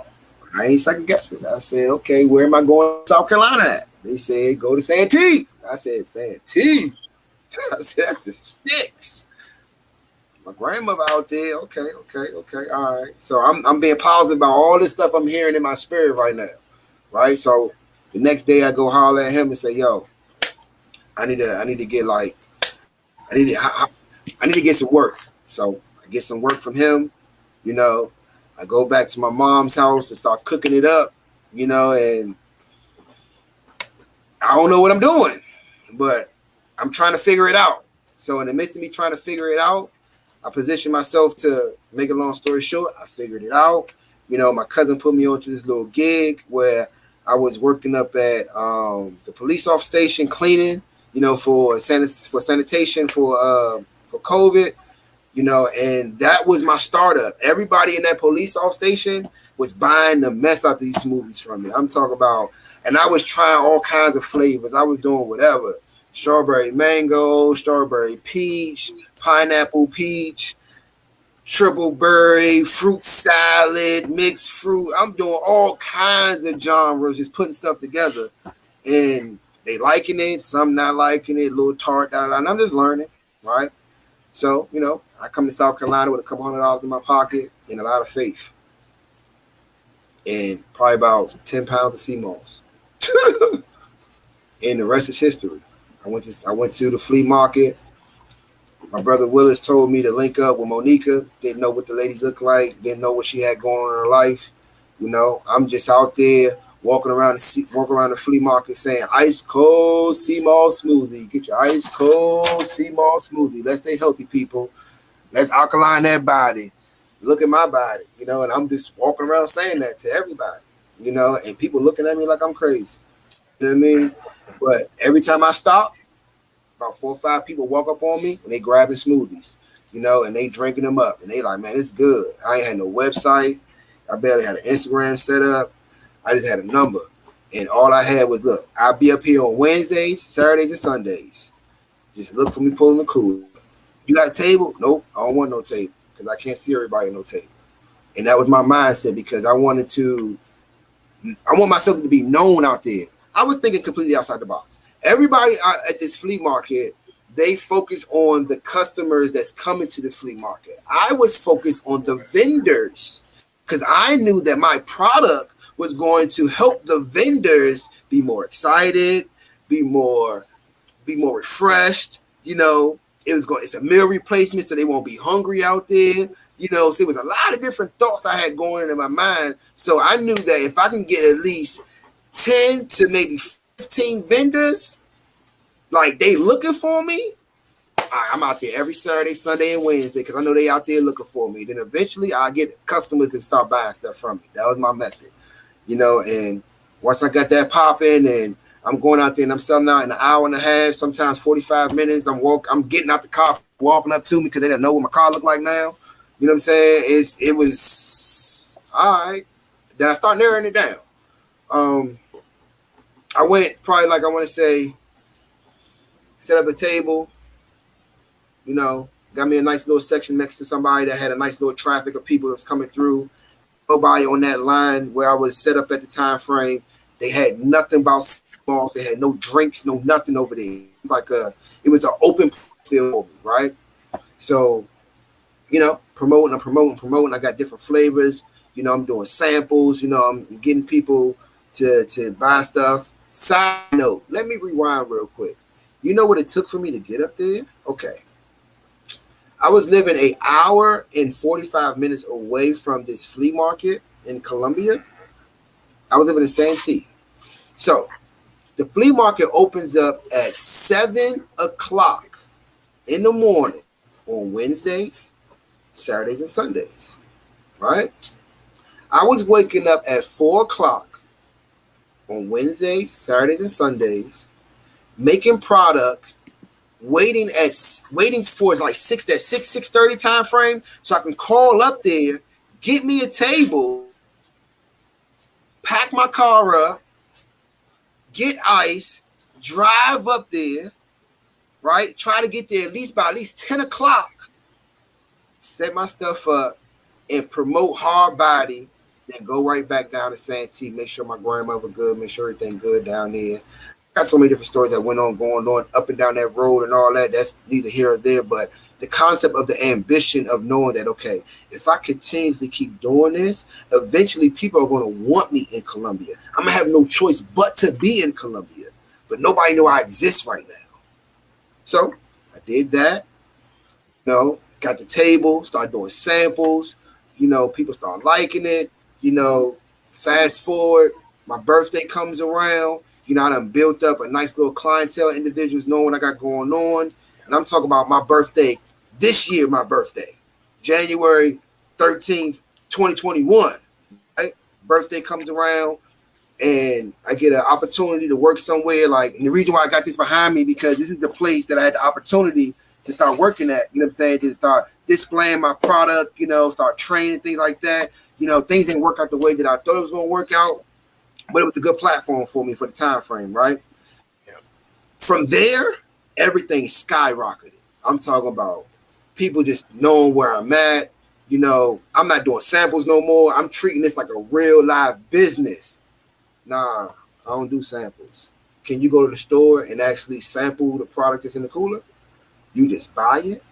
I ain't second guessing. I said, okay, where am I going to South Carolina at? They said, go to Santee. I said, Santee? I said, that's the sticks. My grandmother out there. Okay. All right. So I'm being positive about all this stuff I'm hearing in my spirit right now. Right. So the next day I go holler at him and say, yo, I need to get I need to get some work. So I get some work from him. I go back to my mom's house and start cooking it up, and I don't know what I'm doing, but I'm trying to figure it out. So in the midst of me trying to figure it out, I positioned myself to make a long story short. I figured it out. My cousin put me onto this little gig where I was working up at the police off station cleaning, for sanitation for COVID, and that was my startup. Everybody in that police off station was buying the mess out of these smoothies from me. I'm talking about, and I was trying all kinds of flavors. I was doing whatever strawberry mango, strawberry peach, pineapple peach, triple berry, fruit salad, mixed fruit. I'm doing all kinds of genres, just putting stuff together. And they liking it, some not liking it, a little tart, and I'm just learning, right? So, I come to South Carolina with a couple $100 in my pocket and a lot of faith. And probably about 10 pounds of sea moss. And the rest is history. I went to the flea market. My brother Willis told me to link up with Monica. Didn't know what the lady looked like. Didn't know what she had going on in her life. I'm just out there walking around the flea market saying, ice cold sea moss smoothie. Get your ice cold sea moss smoothie. Let's stay healthy, people. Let's alkaline that body. Look at my body, and I'm just walking around saying that to everybody, and people looking at me like I'm crazy. You know what I mean? But every time I stop, about 4 or 5 people walk up on me and they grabbing smoothies, and they drinking them up. And they like, man, it's good. I ain't had no website. I barely had an Instagram set up. I just had a number. And all I had was, look, I'll be up here on Wednesdays, Saturdays, and Sundays. Just look for me pulling the cooler. You got a table? Nope, I don't want no table because I can't see everybody at no table. And that was my mindset because I want myself to be known out there. I was thinking completely outside the box. Everybody at this flea market, they focus on the customers that's coming to the flea market. I was focused on the vendors because I knew that my product was going to help the vendors be more excited, be more refreshed. It's a meal replacement, so they won't be hungry out there. So it was a lot of different thoughts I had going in my mind. So I knew that if I can get at least 10 to maybe 15 vendors, like they looking for me, I'm out there every Saturday, Sunday, and Wednesday because I know they out there looking for me. Then eventually I get customers that start buying stuff from me. That was my method, and once I got that popping and I'm going out there and I'm selling out in an hour and a half, sometimes 45 minutes. I'm getting out the car, walking up to me because they didn't know what my car looked like now. You know what I'm saying? It was all right. Then I start narrowing it down. I went probably like I want to say, set up a table, got me a nice little section next to somebody that had a nice little traffic of people that's coming through. Nobody on that line where I was set up at the time frame. They had nothing about balls. They had no drinks, no nothing over there. It's like it was an open field, right? So, promoting. I got different flavors. I'm doing samples. I'm getting people to buy stuff. Side note, let me rewind real quick. You know what it took for me to get up there? Okay. I was living an hour and 45 minutes away from this flea market in Columbia. I was living in Santee. So the flea market opens up at 7 o'clock in the morning on Wednesdays, Saturdays, and Sundays, right? I was waking up at 4 o'clock on Wednesdays, Saturdays, and Sundays, making product, waiting for like 6:30 time frame so I can call up there, get me a table, pack my car up, get ice, drive up there, right? Try to get there by at least 10 o'clock, set my stuff up, and promote hard body, then go right back down to Santee, make sure my grandmother good, make sure everything good down there. Got so many different stories that went on, going on up and down that road and all that. That's neither here or there, but the concept of the ambition of knowing that, okay, if I continuously keep doing this, eventually people are going to want me in Columbia. I'm going to have no choice but to be in Columbia, but nobody know I exist right now. So I did that, got the table, started doing samples, people start liking it, fast forward, my birthday comes around, I done built up a nice little clientele, individuals knowing what I got going on. And I'm talking about my birthday, this year, my birthday, January 13th, 2021, right? Birthday comes around and I get an opportunity to work somewhere. And the reason why I got this behind me, because this is the place that I had the opportunity to start working at, to start displaying my product, start training, things like that. Things didn't work out the way that I thought it was going to work out, but it was a good platform for me for the time frame, right? Yeah. From there, everything skyrocketed. I'm talking about people just knowing where I'm at. You know, I'm not doing samples no more. I'm treating this like a real live business. Nah, I don't do samples. Can you go to the store and actually sample the product that's in the cooler? You just buy it,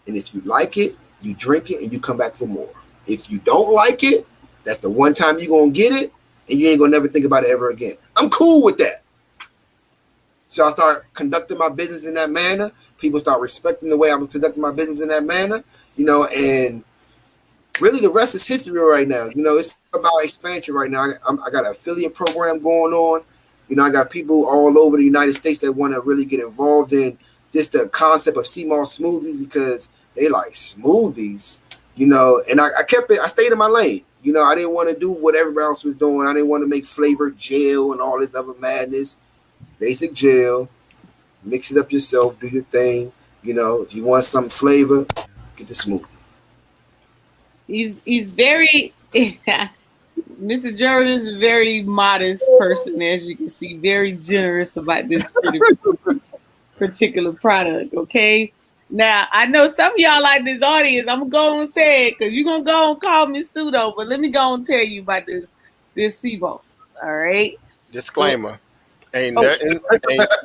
and if you like it, you drink it, and you come back for more. If you don't like it, that's the one time you're going to get it, and you ain't going to never think about it ever again. I'm cool with that. So I start conducting my business in that manner. People start respecting the way I was conducting my business in that manner, you know, and really the rest is history right now. You know, it's about expansion right now. I got an affiliate program going on. You know, I got people all over the United States that want to really get involved in just the concept of sea moss smoothies because they like smoothies, you know, and I kept it, I stayed in my lane. You know, I didn't want to do what everybody else was doing. I didn't want to make flavored gel and all this other madness. Basic gel, mix it up yourself, do your thing. You know, if you want some flavor, get the smoothie. He's very Mr. Gerald is a very modest person, as you can see, very generous about this particular product. Okay. Now I know some of y'all like this audience. I'm gonna go and say it because you're gonna go and call me pseudo, but let me go and tell you about this sea moss. All right. Disclaimer. So,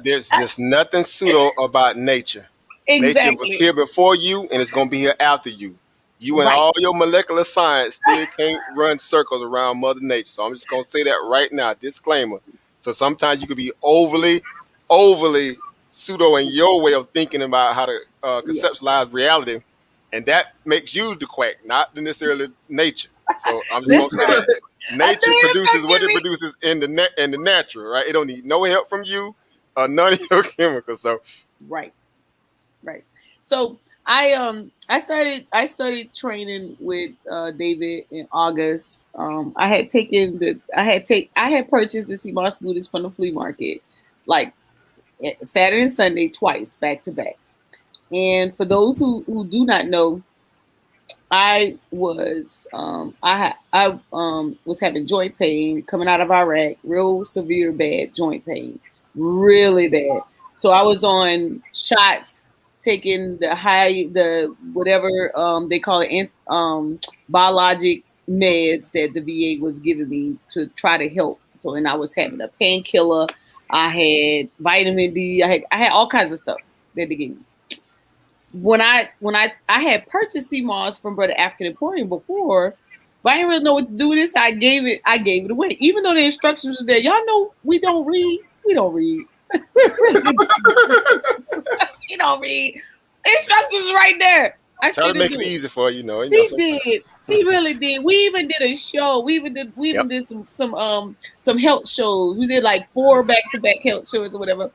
There's just nothing pseudo about nature. Exactly. Nature was here before you and it's going to be here after you. You and all your molecular science still can't run circles around Mother Nature. So I'm just going to say that right now. Disclaimer. So sometimes you could be overly pseudo in your way of thinking about how to conceptualize reality. And that makes you the quack, not necessarily nature. So I'm just going to say that. Nature produces what it produces in the natural, right? It don't need no help from you or none of your chemicals. So right. So I started training with David in August. I had purchased the sea moss smoothies from the flea market, like Saturday and Sunday twice back to back. And for those who do not know, I was having joint pain coming out of Iraq, real severe bad joint pain, really bad. So I was on shots, taking the whatever they call it, biologic meds that the VA was giving me to try to help. So, and I was having a painkiller, I had vitamin D, I had all kinds of stuff that they gave me. When I had purchased sea moss from Brother African Emporium before, but I didn't really know what to do with this. I gave it away, even though the instructions were there. Y'all know we don't read. We don't read. You don't read. Instructions right there. I try to make it easy for you, know. He did. He really did. We even did a show. We even did some health shows. We did like 4 back-to-back health shows or whatever.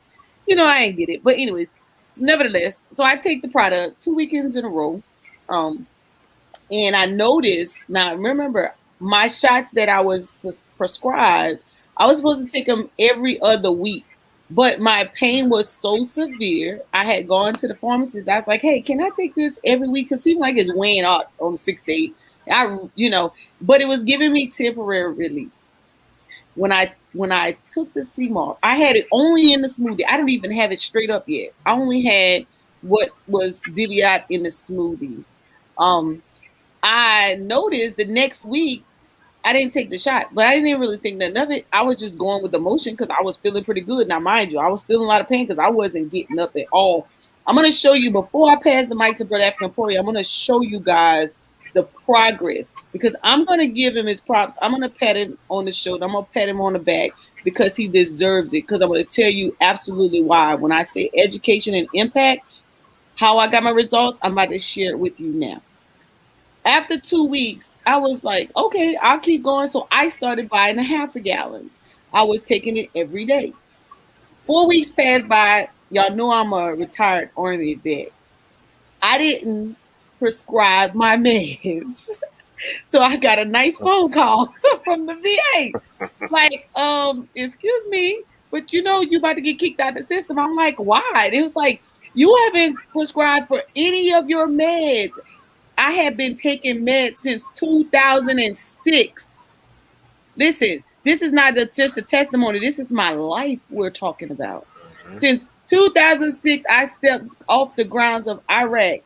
You know, I ain't get it. But anyways, nevertheless, so I take the product 2 weekends in a row. And I noticed, now remember, my shots that I was prescribed, I was supposed to take them every other week. But my pain was so severe, I had gone to the pharmacist. I was like, hey, can I take this every week? Because it seemed like it's weighing out on the 6th day. But it was giving me temporary relief. When I took the sea moss, I had it only in the smoothie. I didn't even have it straight up yet. I only had what was divvied out in the smoothie. I noticed the next week, I didn't take the shot, but I didn't really think nothing of it. I was just going with the motion because I was feeling pretty good. Now, mind you, I was feeling a lot of pain because I wasn't getting up at all. I'm going to show you, before I pass the mic to Brother African Emporium, I'm going to show you guys the progress because I'm going to give him his props. I'm going to pat him on the shoulder. I'm going to pat him on the back because he deserves it, because I'm going to tell you absolutely why. When I say education and impact, how I got my results, I'm about to share it with you now. After 2 weeks, I was like, okay, I'll keep going. So I started buying the half a gallons. I was taking it every day. 4 weeks passed by. Y'all know I'm a retired Army vet. I didn't prescribe my meds. So I got a nice phone call from the VA. Like, excuse me, but you about to get kicked out of the system. I'm like, why? It was like, you haven't prescribed for any of your meds. I have been taking meds since 2006. Listen, this is not just a testimony. This is my life we're talking about. Since 2006, I stepped off the grounds of Iraq.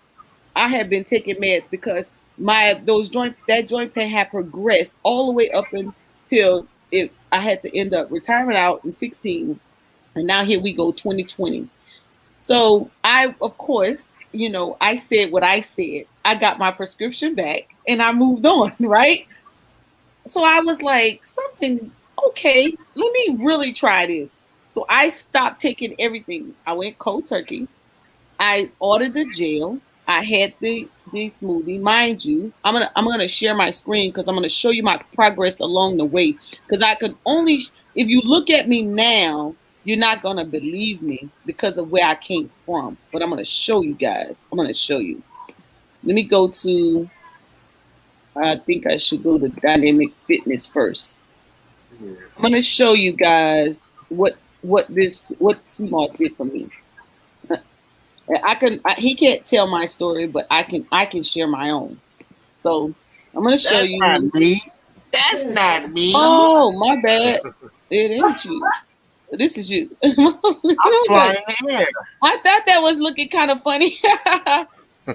I have been taking meds because that joint pain had progressed all the way up until I had to end up retiring out in 16, and now here we go 2020. So I, of course, I said what I said. I got my prescription back and I moved on, right? So I was like, okay, let me really try this. So I stopped taking everything. I went cold turkey. I ordered the gel. I had the smoothie. Mind you, I'm gonna share my screen because I'm gonna show you my progress along the way. Because I could only, if you look at me now, you're not gonna believe me because of where I came from. But I'm gonna show you guys. I'm gonna show you. Let me go to. I think I should go to Dynamic Fitness first. Yeah. I'm gonna show you guys what CMOS did for me. He can't tell my story, but I can share my own. So I'm gonna show you. That's not me. That's not me. Oh, my bad. It ain't you. This is you. I'm flying in the air. I thought that was looking kind of funny.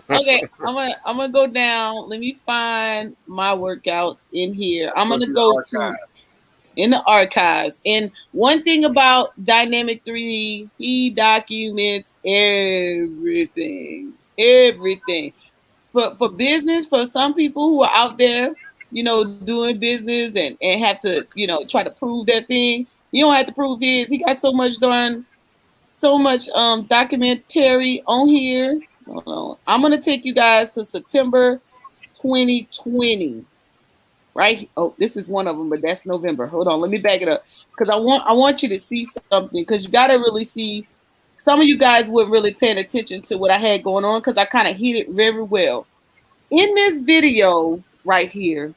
Okay, I'm gonna go down. Let me find my workouts in here. I'm gonna go to in the archives. And one thing about Dynamic 3D, he documents everything. Everything. For business, for some people who are out there, doing business and have to, try to prove that thing. You don't have to prove his. He got so much documentary on here. Hold on. I'm gonna take you guys to September 2020. Right? Oh, this is one of them, but that's November. Hold on, let me back it up because I want you to see something because you got to really see. Some of you guys weren't really paying attention to what I had going on because I kind of hid it very well. In this video right here,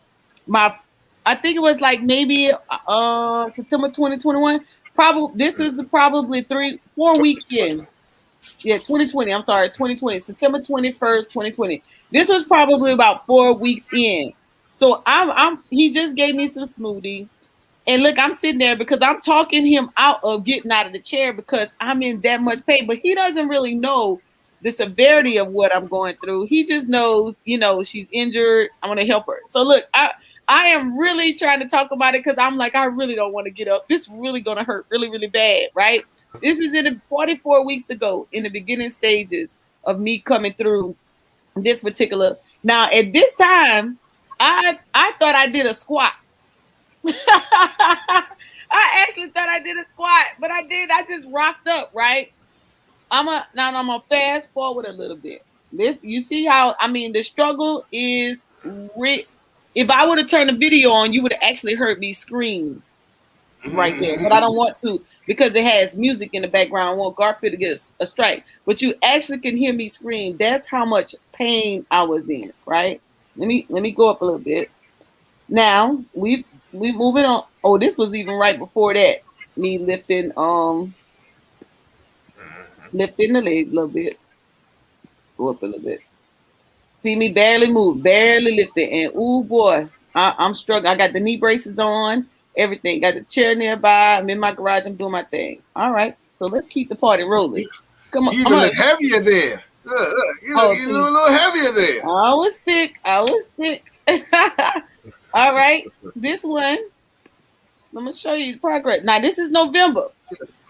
I think it was like maybe September 2021. This is probably 4 weeks in. Yeah, 2020. I'm sorry, 2020. September 21st, 2020. This was probably about 4 weeks in. So he just gave me some smoothie. And look, I'm sitting there because I'm talking him out of getting out of the chair because I'm in that much pain. But he doesn't really know the severity of what I'm going through. He just knows, she's injured. I want to help her. So look, I am really trying to talk about it because I'm like, I really don't want to get up. This is really going to hurt really, really bad, right? This is 44 weeks ago in the beginning stages of me coming through this particular. Now, at this time, I thought I did a squat. I actually thought I did a squat, but I did. I just rocked up, right? I'm gonna fast forward a little bit. You see how the struggle is. If I would have turned the video on, you would have actually heard me scream right there. But I don't want to because it has music in the background. I want Garfield to get a strike. But you actually can hear me scream. That's how much pain I was in, right? Let me go up a little bit. Now we moving on. Oh, this was even right before that. Me lifting the leg a little bit. Go up a little bit. See me barely move, barely lift it. And oh boy, I'm struggling. I got the knee braces on, everything. Got the chair nearby. I'm in my garage. I'm doing my thing. All right. So let's keep the party rolling. Come on. You even look heavier there. Look, you look a little heavier there. I was thick. All right. This one, I'm going to show you the progress. Now, this is November.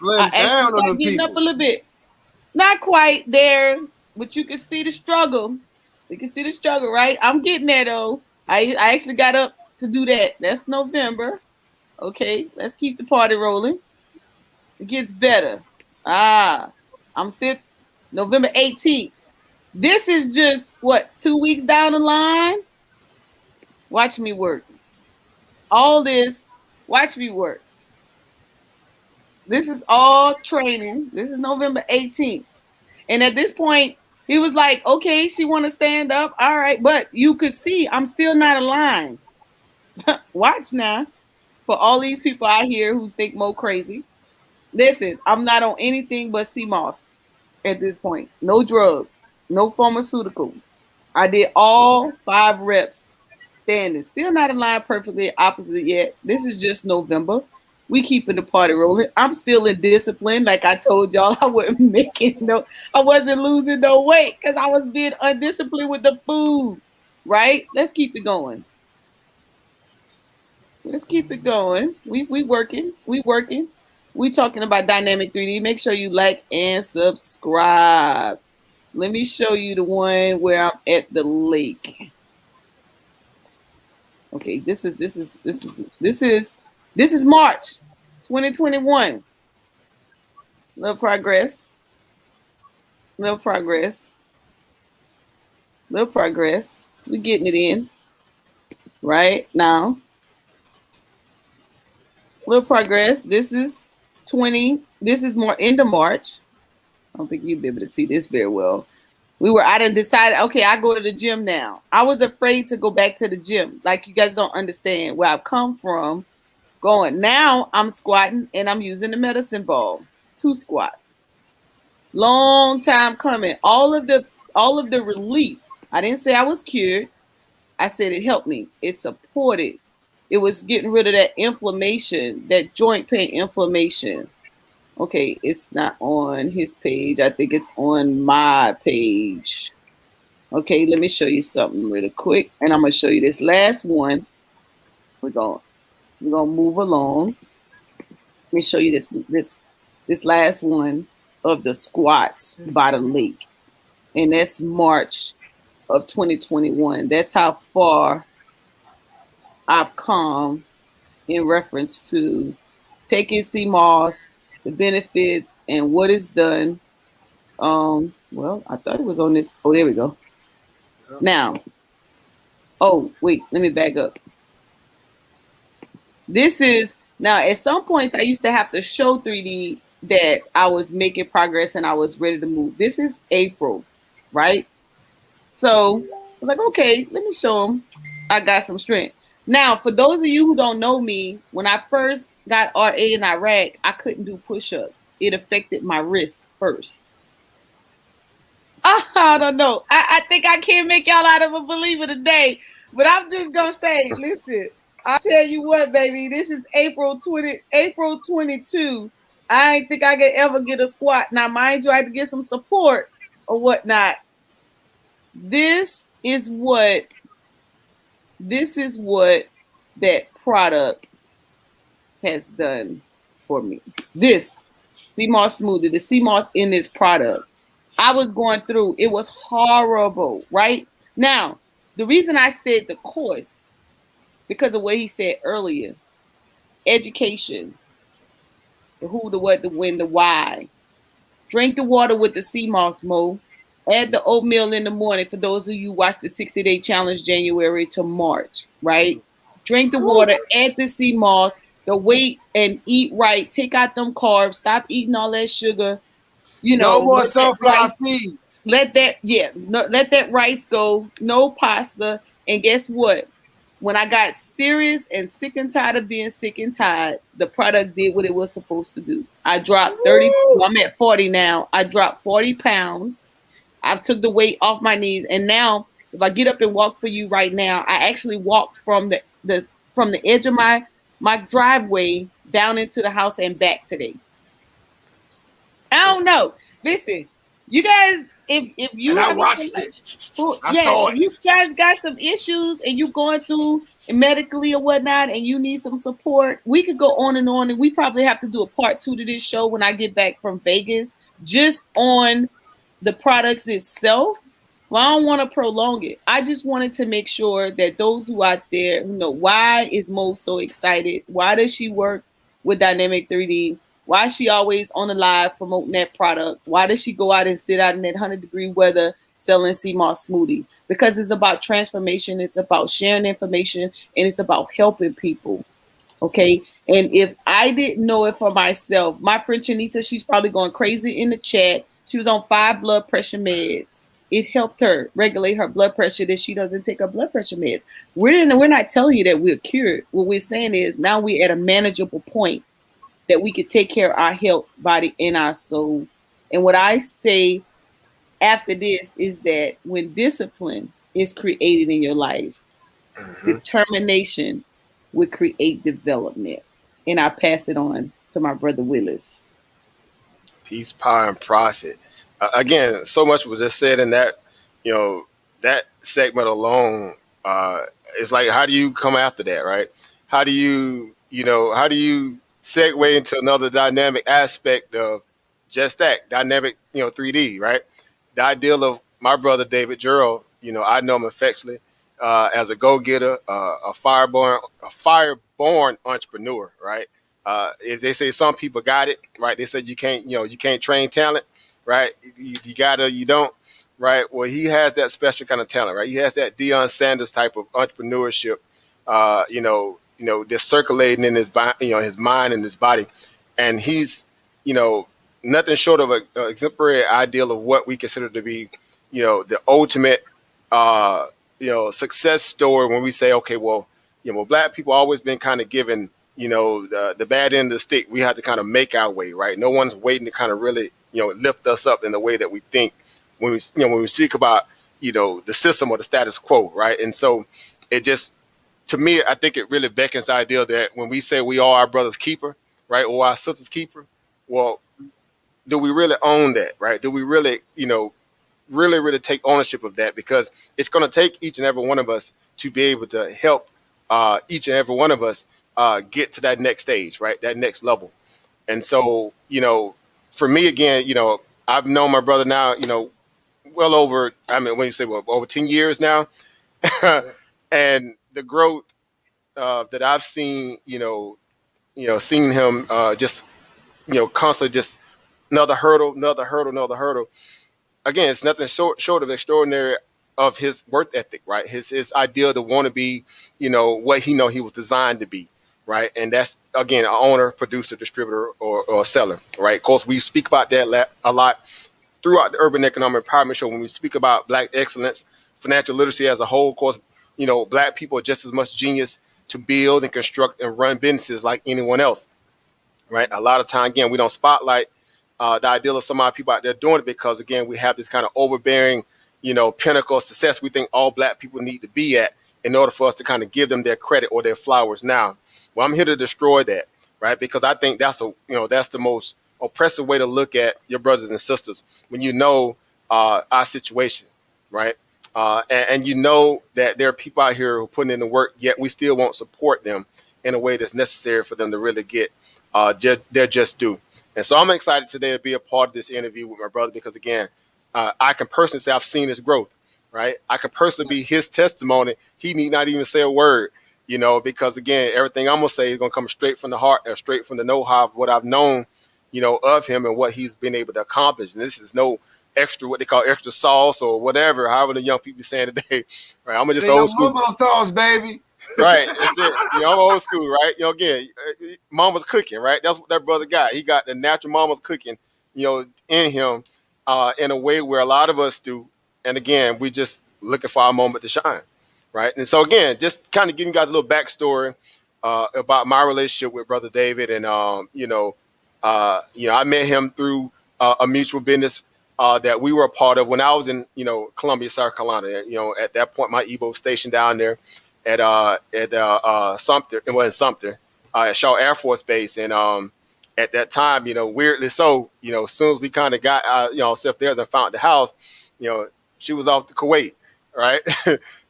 I actually started getting up a little bit. Not quite there, but you can see the struggle. You can see the struggle, right? I'm getting there, though. I actually got up to do that. That's November. Okay, let's keep the party rolling. It gets better. I'm still November 18th. This is just, 2 weeks down the line? Watch me work. All this, watch me work. This is all training. This is November 18th. And at this point, he was like, okay, she want to stand up. All right. But you could see I'm still not aligned. Watch now. For all these people out here who think more crazy. Listen, I'm not on anything but CMOS at this point. No drugs. No pharmaceutical. I did all 5 reps standing. Still not aligned perfectly opposite yet. This is just November. We keeping the party rolling. I'm still in discipline. Like I told y'all, I wasn't losing no weight because I was being undisciplined with the food. Right? Let's keep it going. Let's keep it going. We working. We working. We talking about Dynamic 3D. Make sure you like and subscribe. Let me show you the one where I'm at the lake. Okay, this is March 2021. Little progress. Little progress. Little progress. We're getting it in. Right now. Little progress. This is 20. This is more end of March. I don't think you'd be able to see this very well. I done decided, okay, I go to the gym now. I was afraid to go back to the gym. Like you guys don't understand where I've come from. Going now, I'm squatting and I'm using the medicine ball to squat. Long time coming. All of the relief. I didn't say I was cured. I said it helped me. It supported. It was getting rid of that inflammation, that joint pain inflammation. Okay, it's not on his page. I think it's on my page. Okay, let me show you something really quick. And I'm going to show you this last one. We're gonna move along. Let me show you this last one of the squats by the lake. And that's March of 2021. That's how far I've come in reference to taking CMOS, the benefits, and what is done. Well, I thought it was on this. Oh, there we go. Now, oh, wait, let me back up. This is, now at some points I used to have to show 3D that I was making progress and I was ready to move. This is April, right? So I was like, okay, let me show them I got some strength. Now, for those of you who don't know me, when I first got RA in Iraq, I couldn't do push-ups. It affected my wrist first. I don't know. I think I can't make y'all out of a believer today, but I'm just going to say, listen, I'll tell you what, baby, this is April 22. I ain't think I could ever get a squat. Now, mind you, I had to get some support or whatnot. This is what that product has done for me. This CMOS smoothie, the CMOS in this product. I was going through, it was horrible, right? Now, the reason I stayed the course, because of what he said earlier, education, the who, the what, the when, the why. Drink the water with the CMOS, Mo. Add the oatmeal in the morning for those of you who watch the 60-day challenge January to March, right? Drink the water, add the CMOS, the weight, and eat right. Take out them carbs. Stop eating all that sugar. You know, no more sunflower seeds. Let that rice go. No pasta. And guess what? When I got serious and sick and tired of being sick and tired, the product did what it was supposed to do. I dropped 30. Well, I'm at 40 now. I dropped 40 pounds. I've took the weight off my knees, and now if I get up and walk for you right now, I actually walked from the edge of my driveway down into the house and back today. I don't know. Listen, you guys, if you and I watched it, if you guys got some issues and you going through medically or whatnot, and you need some support, we could go on, and we probably have to do a part 2 to this show when I get back from Vegas, just on the products itself. Well, I don't want to prolong it. I just wanted to make sure that those who out there who know, why is Mo so excited? Why does she work with Dynamic 3D? Why is she always on the live promoting that product? Why does she go out and sit out in that 100-degree weather selling CMOS smoothie? Because it's about transformation. It's about sharing information, and it's about helping people. Okay. And if I didn't know it for myself, my friend Chanisa, she's probably going crazy in the chat. She was on 5 blood pressure meds. It helped her regulate her blood pressure that she doesn't take her blood pressure meds. We're not telling you that we're cured. What we're saying is now we're at a manageable point that we could take care of our health, body, and our soul. And what I say after this is that when discipline is created in your life, determination will create development. and I pass it on to my brother Willis. Peace, power, and profit. Again, so much was just said in that, that segment alone. It's like, how do you come after that, right? How do how do you segue into another dynamic aspect of just that dynamic, 3D, right? The ideal of my brother David Gerald, I know him affectionately as a go-getter, a fireborn entrepreneur, right? As they say, some people got it, right? They said you can't train talent, right? You gotta, you don't, right? Well, he has that special kind of talent, right? He has that Deion Sanders type of entrepreneurship, just circulating in his, his mind and his body, and he's, nothing short of an exemplary ideal of what we consider to be, the ultimate, success story. When we say, okay, well, Black people always been kind of given, the bad end of the stick. We have to kind of make our way, right? No one's waiting to kind of really, lift us up in the way that we think when we speak about, the system or the status quo, right? And so it just, to me, I think it really beckons the idea that when we say we are our brother's keeper, right, or our sister's keeper, well, do we really own that, right? Do we really, really take ownership of that? Because it's going to take each and every one of us to be able to help each and every one of us get to that next stage, right? That next level. And so, for me, again, I've known my brother now, well over, when you say, well, over 10 years now. And the growth that I've seen, seeing him just, constantly just another hurdle. Again, it's nothing short of extraordinary of his work ethic, right? His idea to want to be, what he was designed to be, right? And that's, again, an owner, producer, distributor, or seller, right? Of course, we speak about that a lot throughout the Urban Economic Empowerment Show. When we speak about Black excellence, financial literacy as a whole, of course, Black people are just as much genius to build and construct and run businesses like anyone else, right? A lot of time, again, we don't spotlight the ideal of some of our people out there doing it because, again, we have this kind of overbearing, pinnacle of success we think all Black people need to be at in order for us to kind of give them their credit or their flowers now. Well, I'm here to destroy that, right? Because I think that's that's the most oppressive way to look at your brothers and sisters when our situation, right? And that there are people out here who are putting in the work, yet we still won't support them in a way that's necessary for them to really get their just due. And so I'm excited today to be a part of this interview with my brother because, again, I can personally say I've seen his growth, right? I can personally be his testimony. He need not even say a word, because, again, everything I'm going to say is going to come straight from the heart or straight from the know-how of what I've known, of him and what he's been able to accomplish. And this is no extra, what they call extra sauce or whatever, however the young people saying today, right? I'm just old school. Sauce, baby. Right, that's it. I'm old school, right? Again, mama's cooking, right? That's what that brother got. He got the natural mama's cooking, in him, in a way where a lot of us do. And again, we just looking for our moment to shine, right? And so again, just kind of giving you guys a little backstory about my relationship with Brother David, and I met him through a mutual business that we were a part of when I was in, Columbia, South Carolina. At that point, my Evo station down there at Sumter, it wasn't Sumter, at Shaw Air Force Base. And at that time, weirdly so, as soon as we kind of got, ourselves there and found the house, she was off to Kuwait, right?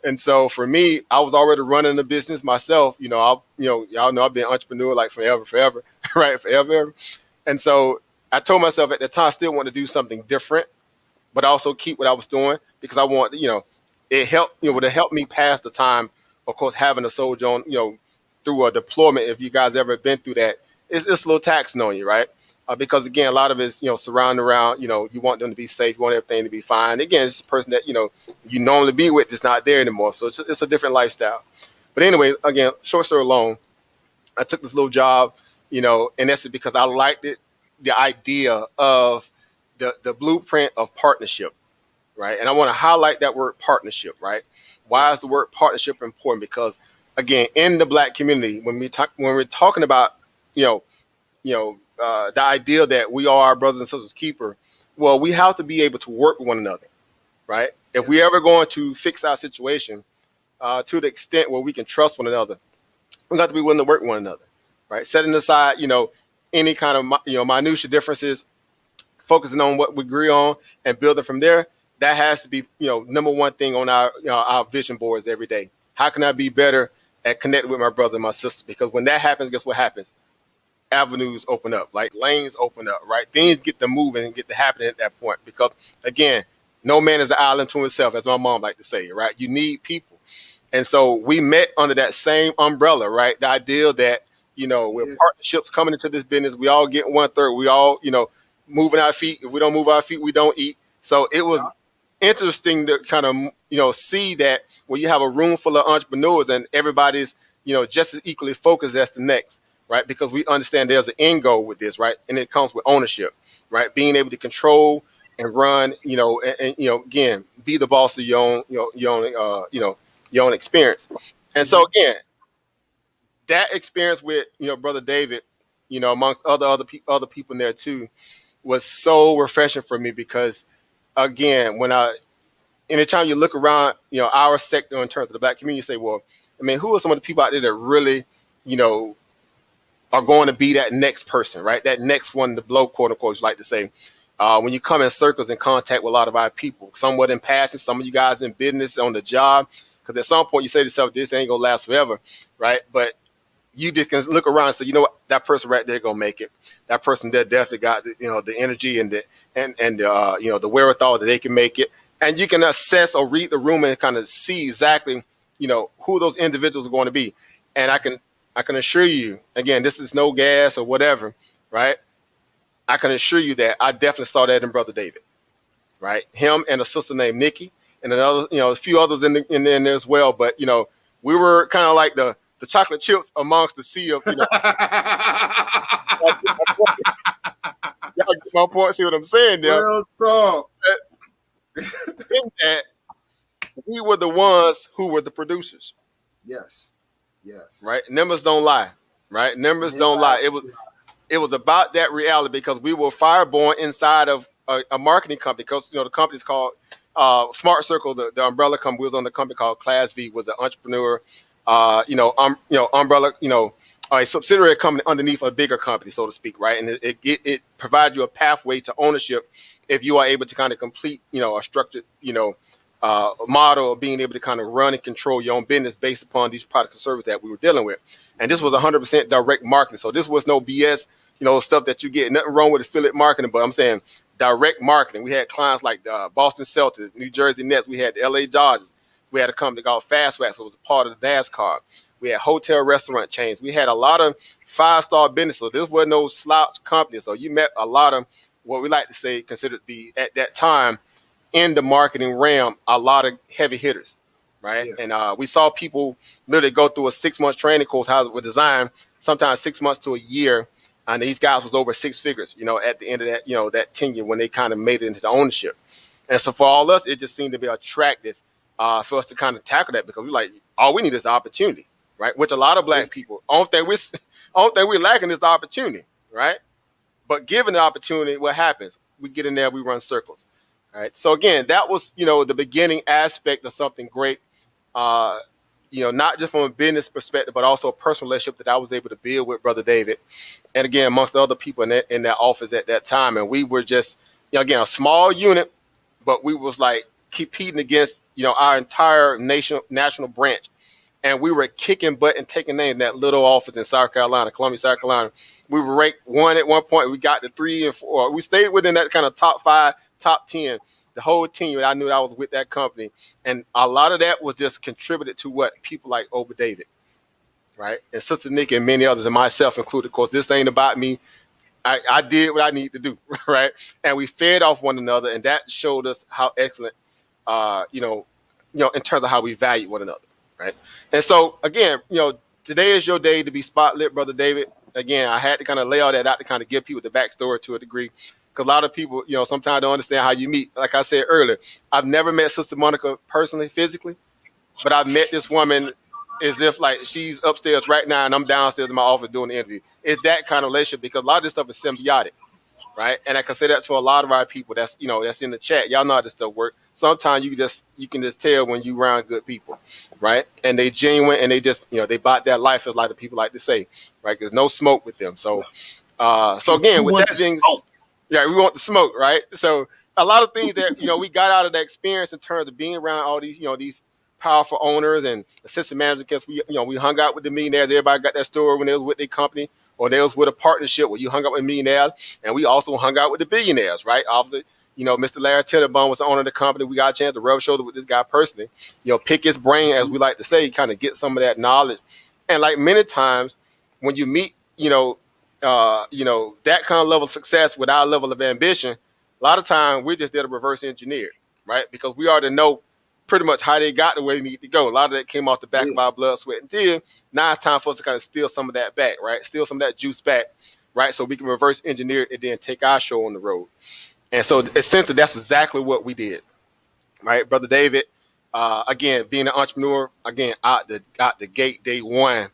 And so for me, I was already running the business myself. Y'all know I've been an entrepreneur like forever, right? Forever. And so I told myself at the time I still want to do something different, but also keep what I was doing because I want, it helped, would have helped me pass the time, of course, having a sojourn, through a deployment. If you guys ever been through that, it's a little taxing on you, right? Because again, a lot of it's, surrounding around, you want them to be safe, you want everything to be fine. Again, it's a person that, you normally be with is not there anymore. So it's a different lifestyle. But anyway, again, short story long, I took this little job, and that's because I liked it, the idea of the blueprint of partnership, right? And I want to highlight that word partnership, right? Why is the word partnership important? Because again, in the Black community, when we're talking about, the idea that we are our brothers and sisters keeper, well, we have to be able to work with one another, right? If we ever going to fix our situation to the extent where we can trust one another, we got to be willing to work with one another. right? Setting aside, any kind of, minutia differences, focusing on what we agree on and building from there. That has to be, number one thing on our vision boards every day. How can I be better at connecting with my brother and my sister? Because when that happens, guess what happens? Avenues open up, like lanes open up, right? Things get to moving and get to happening at that point. Because again, no man is an island to himself, as my mom liked to say, right? You need people. And so we met under that same umbrella, right? The idea that, with partnerships coming into this business, we all get 1/3. We all, moving our feet. If we don't move our feet, we don't eat. So it was interesting to kind of, see that when you have a room full of entrepreneurs and everybody's, just as equally focused as the next, right? Because we understand there's an end goal with this, right? And it comes with ownership, right? Being able to control and run, and again, be the boss of your own experience. And so again, that experience with, Brother David, amongst other people in there too, was so refreshing for me because again, anytime you look around, our sector in terms of the Black community, you say, well, I mean, who are some of the people out there that really, are going to be that next person, right? That next one to blow, quote unquote, you like to say. When you come in circles and contact with a lot of our people, somewhat in passing, some of you guys in business, on the job, because at some point you say to yourself, this ain't going to last forever, right? But you just can look around and say, you know what, that person right there going to make it. That person there definitely got the energy and the wherewithal that they can make it. And you can assess or read the room and kind of see exactly, who those individuals are going to be. And I can assure you, again, this is no gas or whatever, right? I can assure you that I definitely saw that in Brother David, right? Him and a sister named Nikki and another, a few others in there as well. But, we were kind of like the chocolate chips amongst the sea of, y'all get my point, see what I'm saying there? Real talk. In that, we were the ones who were the producers. Yes. Right? Numbers don't lie, right? Numbers don't lie. It was about that reality because we were fireborn inside of a marketing company because, the company's called Smart Circle, the umbrella company was on the company called Class V, was an entrepreneur, umbrella, a subsidiary company underneath a bigger company, so to speak, right? And it provides you a pathway to ownership if you are able to kind of complete, a structured, model of being able to kind of run and control your own business based upon these products and services that we were dealing with. And this was 100% direct marketing. So this was no BS, stuff that you get. Nothing wrong with affiliate marketing, but I'm saying direct marketing. We had clients like the Boston Celtics, New Jersey Nets. We had the LA Dodgers. We had a company called Fast Wax, which was a part of the NASCAR. We had hotel restaurant chains. We had a lot of 5-star business. So this wasn't no slouch company. So you met a lot of what we like to say considered to be at that time in the marketing realm, a lot of heavy hitters, right? Yeah. And we saw people literally go through a 6-month training course, how it was designed, sometimes 6 months to a year. And these guys was over 6 figures, at the end of that, that tenure when they kind of made it into the ownership. And so for all of us, it just seemed to be attractive for us to kind of tackle that because we're like, all we need is opportunity, right? Which a lot of Black people, only thing we're lacking is the opportunity, right? But given the opportunity, what happens? We get in there, we run circles. All right. So again, that was, the beginning aspect of something great, not just from a business perspective, but also a personal relationship that I was able to build with Brother David. And again, amongst the other people in that office at that time. And we were just, again, a small unit, but we was like competing against, our entire national branch. And we were kicking butt and taking names in that little office in South Carolina, Columbia, South Carolina. We were ranked 1 at one point. We got to 3 and 4. We stayed within that kind of top 5, top 10. The whole team, I knew I was with that company. And a lot of that was just contributed to what people like Oba David, right? And Sister Nikki and many others, and myself included. Of course, this ain't about me. I did what I need to do, right? And we fed off one another, and that showed us how excellent, in terms of how we value one another. Right. And so, again, today is your day to be spotlit, Brother David. Again, I had to kind of lay all that out to kind of give people the backstory to a degree. Because a lot of people, sometimes don't understand how you meet. Like I said earlier, I've never met Sister Monica personally, physically. But I've met this woman as if like she's upstairs right now and I'm downstairs in my office doing the interview. It's that kind of relationship because a lot of this stuff is symbiotic. Right. And I can say that to a lot of our people that's in the chat. Y'all know how this stuff works. Sometimes you can just tell when you around good people. right? And they genuine, and they just, they bought that life, as like the people like to say, right? There's no smoke with them. So, so again, with that being, yeah, we want the smoke, right? So a lot of things that, we got out of that experience in terms of being around all these, these powerful owners and assistant managers. Because we hung out with the millionaires. Everybody got that story when they was with their company, or they was with a partnership where you hung out with millionaires, and we also hung out with the billionaires, right? Obviously, Mr. Larry Tenenbaum was the owner of the company. We got a chance to rub shoulders with this guy personally, pick his brain, as we like to say, kind of get some of that knowledge. And like many times when you meet, that kind of level of success with our level of ambition, a lot of time we're just there to reverse engineer, right? Because we already know pretty much how they got to where they need to go. A lot of that came off the back of our blood, sweat, and tears. Now it's time for us to kind of steal some of that back, right? Steal some of that juice back, right? So we can reverse engineer it and then take our show on the road. And so essentially that's exactly what we did, right? Brother David, again, being an entrepreneur, again, out the gate, day one,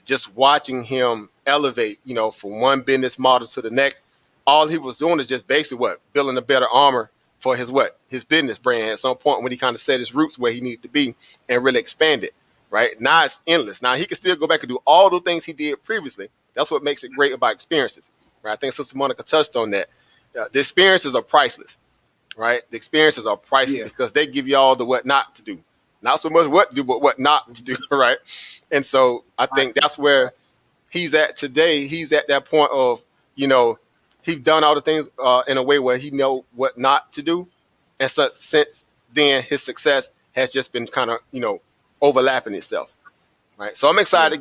just watching him elevate, from one business model to the next. All he was doing is just basically building a better armor for his business brand. At some point when he kind of set his roots where he needed to be and really expand it, right? Now it's endless. Now he can still go back and do all the things he did previously. That's what makes it great about experiences, right? I think Sister Monica touched on that. The experiences are priceless, right? The experiences are priceless because they give you all the what not to do. Not so much what to do, but what not to do, right? And so I think that's where he's at today. He's at that point of, he's done all the things in a way where he know what not to do. And so since then, his success has just been kind of, overlapping itself, right? So I'm excited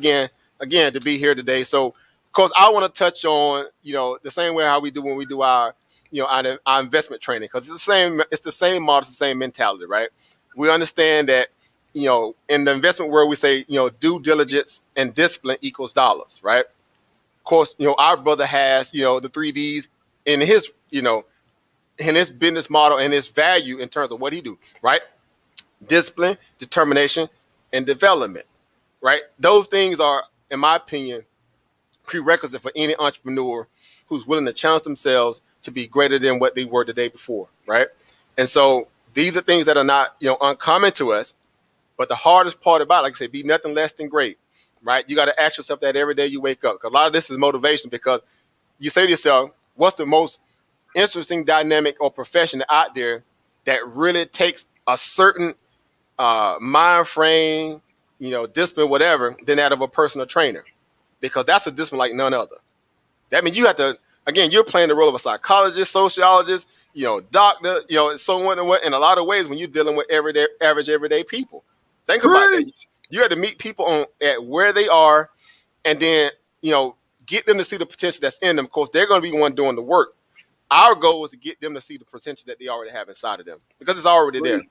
again to be here today. So, of course, I want to touch on, the same way how we do when we do our investment training, because it's the same model, it's the same mentality, right? We understand that, in the investment world, we say, due diligence and discipline equals dollars, right? Of course, our brother has, the 3Ds in his, in his business model and his value in terms of what he do, right? Discipline, determination, and development, right? Those things are, in my opinion, prerequisite for any entrepreneur who's willing to challenge themselves to be greater than what they were the day before, right? And so these are things that are not, uncommon to us, but the hardest part about it, like I said, be nothing less than great, right? You got to ask yourself that every day you wake up. Because a lot of this is motivation, because you say to yourself, what's the most interesting dynamic or profession out there that really takes a certain mind frame, discipline, whatever, than that of a personal trainer? Because that's a discipline like none other. That means you have to, again, you're playing the role of a psychologist, sociologist, doctor, so on and what, in a lot of ways when you're dealing with everyday people. Think about that. You have to meet people at where they are, and then, get them to see the potential that's in them. Of course, they're going to be the one doing the work. Our goal is to get them to see the potential that they already have inside of them, because it's already there.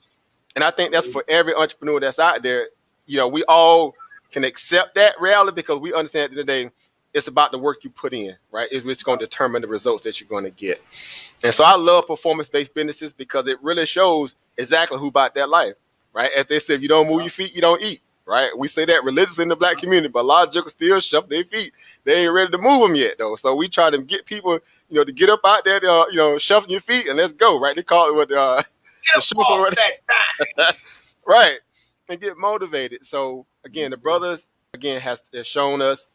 And I think that's for every entrepreneur that's out there. We all can accept that reality, because we understand at the end of the day, it's about the work you put in, right? It's what's going to determine the results that you're going to get. And so I love performance-based businesses, because it really shows exactly who bought that life, right? As they say, if you don't move your feet, you don't eat, right? We say that religiously in the Black community, but a lot of jokers still shuffle their feet. They ain't ready to move them yet, though. So we try to get people, to get up out there, shuffling your feet and let's go, right? They call it what the shuffle, right? Right, and get motivated. So again, the brothers has shown us,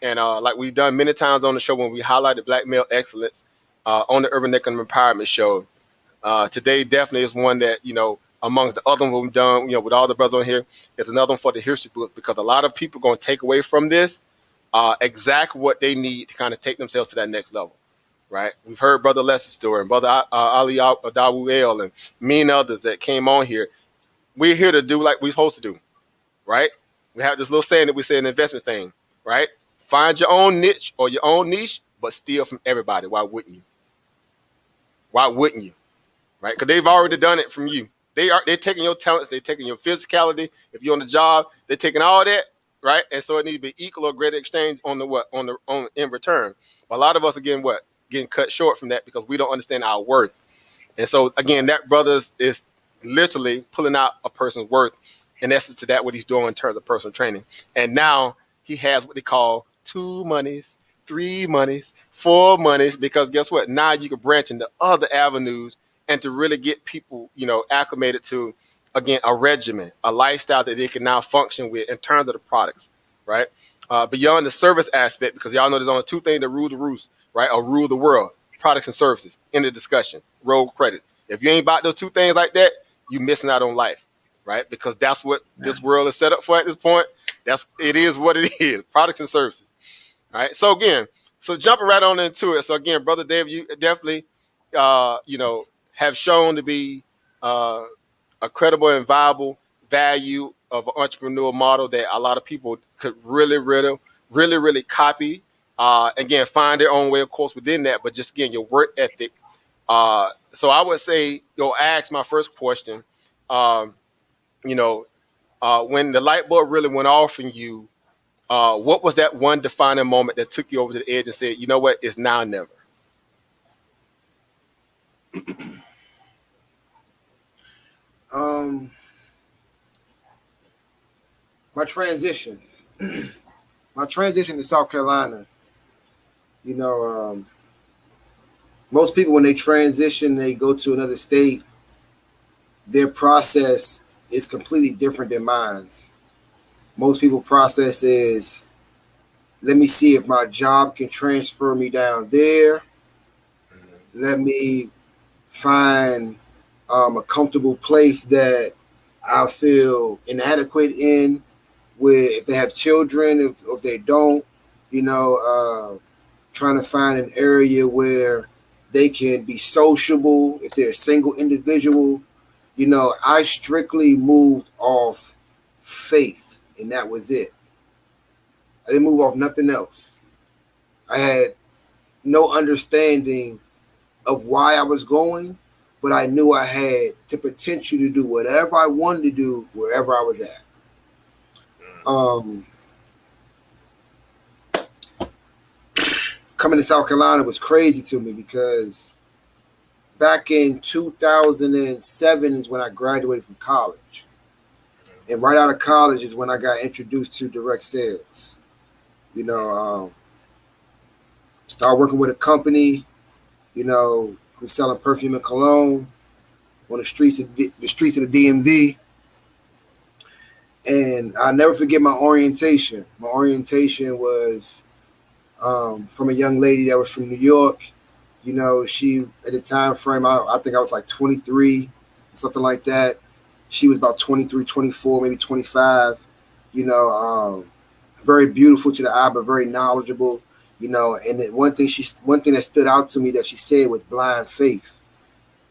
and like we've done many times on the show when we highlighted Black male excellence on the Urban Economic Empowerment Show. Today definitely is one that, among the other ones we've done, with all the brothers on here, is another one for the history book, because a lot of people are going to take away from this exactly what they need to kind of take themselves to that next level, right? We've heard Brother Les's story, and Brother Ali Dawuel, and many others that came on here. We're here to do like we're supposed to do, right? We have this little saying that we say in the investment thing, right? Find your own niche or your own niche, but steal from everybody. Why wouldn't you? Why wouldn't you? Right? Because they've already done it from you. They're taking your talents, they're taking your physicality. If you're on the job, they're taking all that, right? And so it needs to be equal or greater exchange in return. But a lot of us are getting cut short from that, because we don't understand our worth. And so again, that brothers is literally pulling out a person's worth, in essence, to that what he's doing in terms of personal training. And now he has what they call 2 monies, 3 monies, 4 monies, because guess what? Now you can branch into other avenues and to really get people, acclimated to again, a regimen, a lifestyle that they can now function with in terms of the products, right? Beyond the service aspect, because y'all know there's only two things that rule the roost, right? Or rule the world: products and services. In the discussion, roll credit. If you ain't about those two things like that, you missing out on life, right? Because that's what this world is set up for at this point. It is what it is. Products and services. All right. So again, jumping right on into it. So again, Brother David, you definitely, have shown to be a credible and viable value of an entrepreneurial model that a lot of people could really copy. Again, find their own way, of course, within that. But just again, your work ethic. So I would say, ask my first question. When the light bulb really went off in you, what was that one defining moment that took you over to the edge and said, you know what, it's now or never? My transition to South Carolina, most people, when they transition, they go to another state, their process is completely different than mine. Most people's process is, let me see if my job can transfer me down there. Let me find a comfortable place that I feel inadequate in, where if they have children, if they don't, trying to find an area where they can be sociable if they're a single individual. I strictly moved off faith, and that was it. I didn't move off nothing else. I had no understanding of why I was going, but I knew I had the potential to do whatever I wanted to do wherever I was at. Coming to South Carolina was crazy to me because back in 2007 is when I graduated from college. And right out of college is when I got introduced to direct sales. Started working with a company, who's selling perfume and cologne on the streets of the DMV. And I'll never forget my orientation. My orientation was from a young lady that was from New York. She, at the time frame, I think I was like 23, something like that. She was about 23, 24, maybe 25. Very beautiful to the eye, but very knowledgeable. And then one thing that stood out to me that she said was blind faith.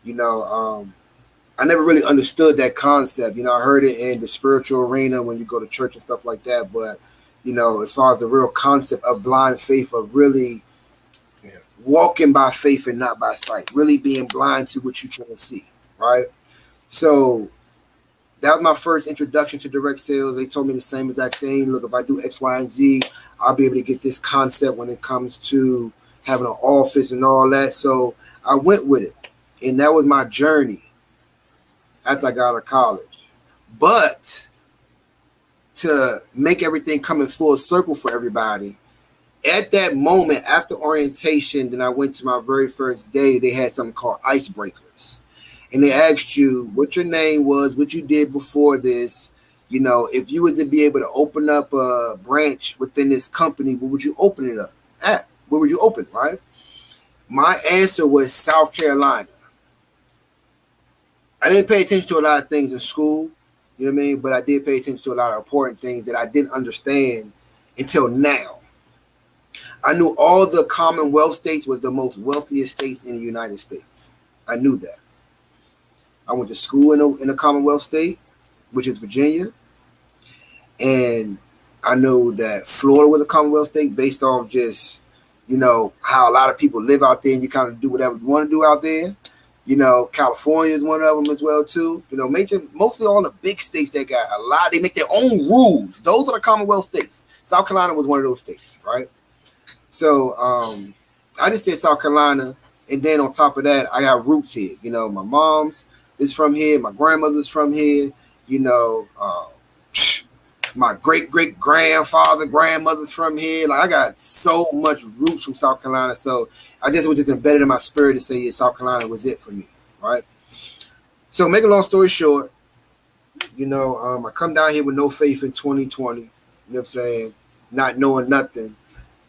I never really understood that concept. I heard it in the spiritual arena when you go to church and stuff like that. But, as far as the real concept of blind faith, of really walking by faith and not by sight, really being blind to what you can't see, right? So that was my first introduction to direct sales. They told me the same exact thing. Look, if I do X, Y, and Z, I'll be able to get this concept when it comes to having an office and all that. So I went with it. And that was my journey after I got out of college. But to make everything come in full circle for everybody, at that moment, after orientation, then I went to my very first day, they had something called icebreakers. And they asked you what your name was, what you did before this. If you were to be able to open up a branch within this company, what would you open it up at? Where would you open, right? My answer was South Carolina. I didn't pay attention to a lot of things in school, but I did pay attention to a lot of important things that I didn't understand until now. I knew all the Commonwealth states was the most wealthiest states in the United States. I knew that. I went to school in a Commonwealth state, which is Virginia. And I know that Florida was a Commonwealth state based on just, how a lot of people live out there and you kind of do whatever you want to do out there. California is one of them as well, too. Mostly all the big states that got a lot, they make their own rules. Those are the Commonwealth states. South Carolina was one of those states, right? So I just said South Carolina. And then on top of that, I got roots here. My mom's is from here. My grandmother's from here. My grandmother's from here. Like, I got so much roots from South Carolina. So I just was just embedded in my spirit to say, yeah, South Carolina was it for me, right? So make a long story short, I come down here with no faith in 2020. You know what I'm saying? Not knowing nothing.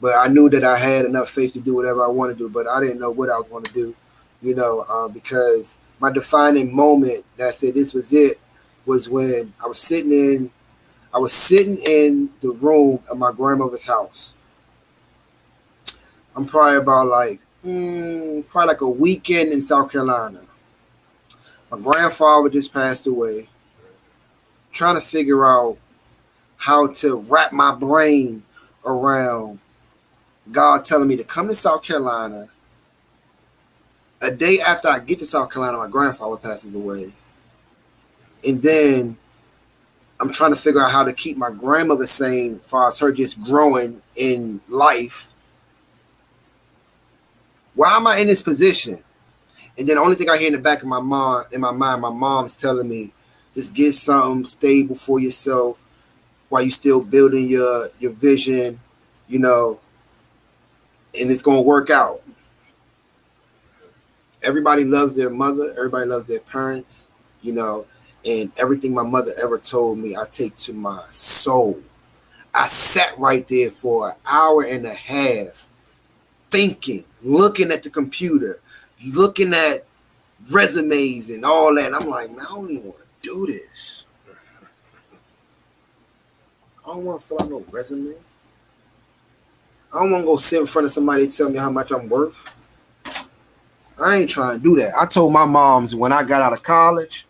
But I knew that I had enough faith to do whatever I want to do, but I didn't know what I was going to do, because my defining moment that said this was it was when I was sitting in the room at my grandmother's house. I'm probably about like a weekend in South Carolina. My grandfather just passed away. Trying to figure out how to wrap my brain around God telling me to come to South Carolina. A day after I get to South Carolina, my grandfather passes away. And then I'm trying to figure out how to keep my grandmother sane as far as her just growing in life. Why am I in this position? And then the only thing I hear in the back of my mind, my mom's telling me, just get something stable for yourself while you're still building your vision, and it's going to work out. Everybody loves their mother. Everybody loves their parents, and everything my mother ever told me, I take to my soul. I sat right there for an hour and a half thinking, looking at the computer, looking at resumes and all that. And I'm like, man, I don't even want to do this. I don't want to fill out no resume. I don't want to go sit in front of somebody and tell me how much I'm worth. I ain't trying to do that. I told my moms when I got out of college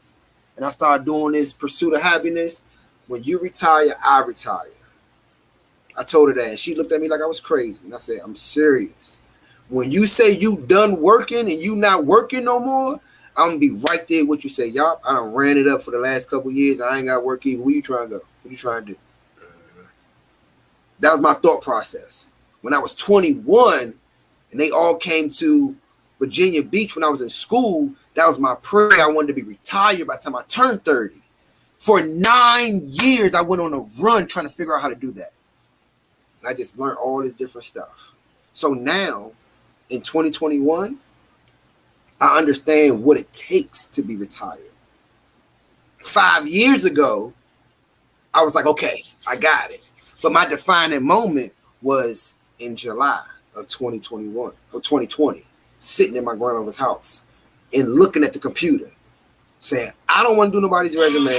and I started doing this pursuit of happiness, when you retire, I retire. I told her that, and she looked at me like I was crazy. And I said, I'm serious. When you say you done working and you not working no more, I'm going to be right there with you. Say, y'all, I done ran it up for the last couple of years. I ain't got work either. Where you trying to go? What you trying to do? That was my thought process. When I was 21 and they all came to Virginia Beach when I was in school, that was my prayer. I wanted to be retired by the time I turned 30. For 9 years, I went on a run trying to figure out how to do that. And I just learned all this different stuff. So now, in 2021, I understand what it takes to be retired. 5 years ago, I was like, okay, I got it. But my defining moment was in July of 2021 or 2020, sitting in my grandmother's house and looking at the computer, saying, I don't want to do nobody's resume.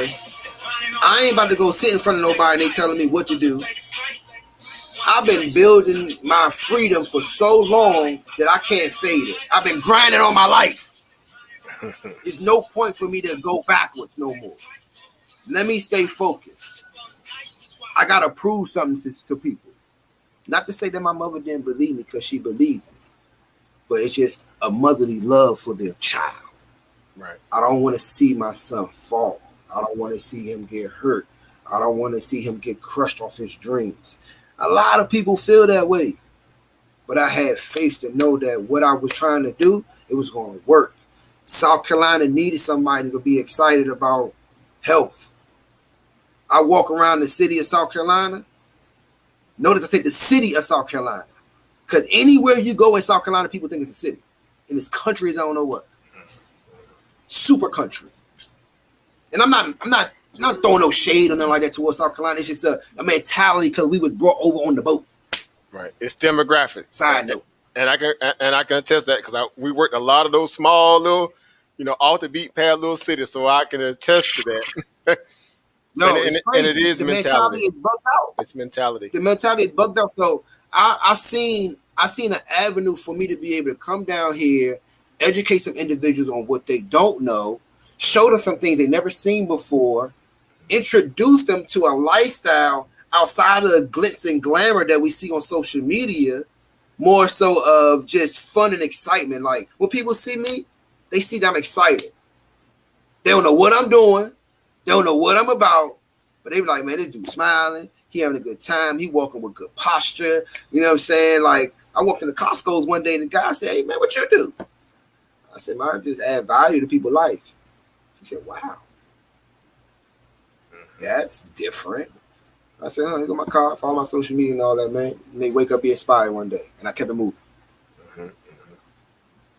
I ain't about to go sit in front of nobody and they telling me what to do. I've been building my freedom for so long that I can't fade it. I've been grinding all my life. There's no point for me to go backwards no more. Let me stay focused. I got to prove something to people. Not to say that my mother didn't believe me, because she believed me. But it's just a motherly love for their child. Right. I don't want to see my son fall. I don't want to see him get hurt. I don't want to see him get crushed off his dreams. A lot of people feel that way. But I had faith to know that what I was trying to do, it was going to work. South Carolina needed somebody to be excited about health. I walk around the city of South Carolina. Notice I said the city of South Carolina. Because anywhere you go in South Carolina, people think it's a city. And this country is I don't know what. Super country. And I'm not throwing no shade or nothing like that towards South Carolina. It's just a mentality because we was brought over on the boat. Right. It's demographic. Side note. And I can attest that because we worked a lot of those small little, off the beat path little cities, so I can attest to that. No, and it is the mentality. Is bugged out. It's mentality. The mentality is bugged out. So I seen an avenue for me to be able to come down here, educate some individuals on what they don't know, show them some things they never seen before, introduce them to a lifestyle outside of the glitz and glamour that we see on social media, more so of just fun and excitement. Like when people see me, they see that I'm excited. They don't know what I'm doing. They don't know what I'm about, but they be like, man, this dude smiling. He having a good time. He walking with good posture. You know what I'm saying? Like I walked into Costco's one day and the guy said, hey man, what you do? I said, man, I just add value to people's life. He said, wow. That's different. I said, here go my car, follow my social media and all that, man. May wake up, be inspired one day. And I kept it moving.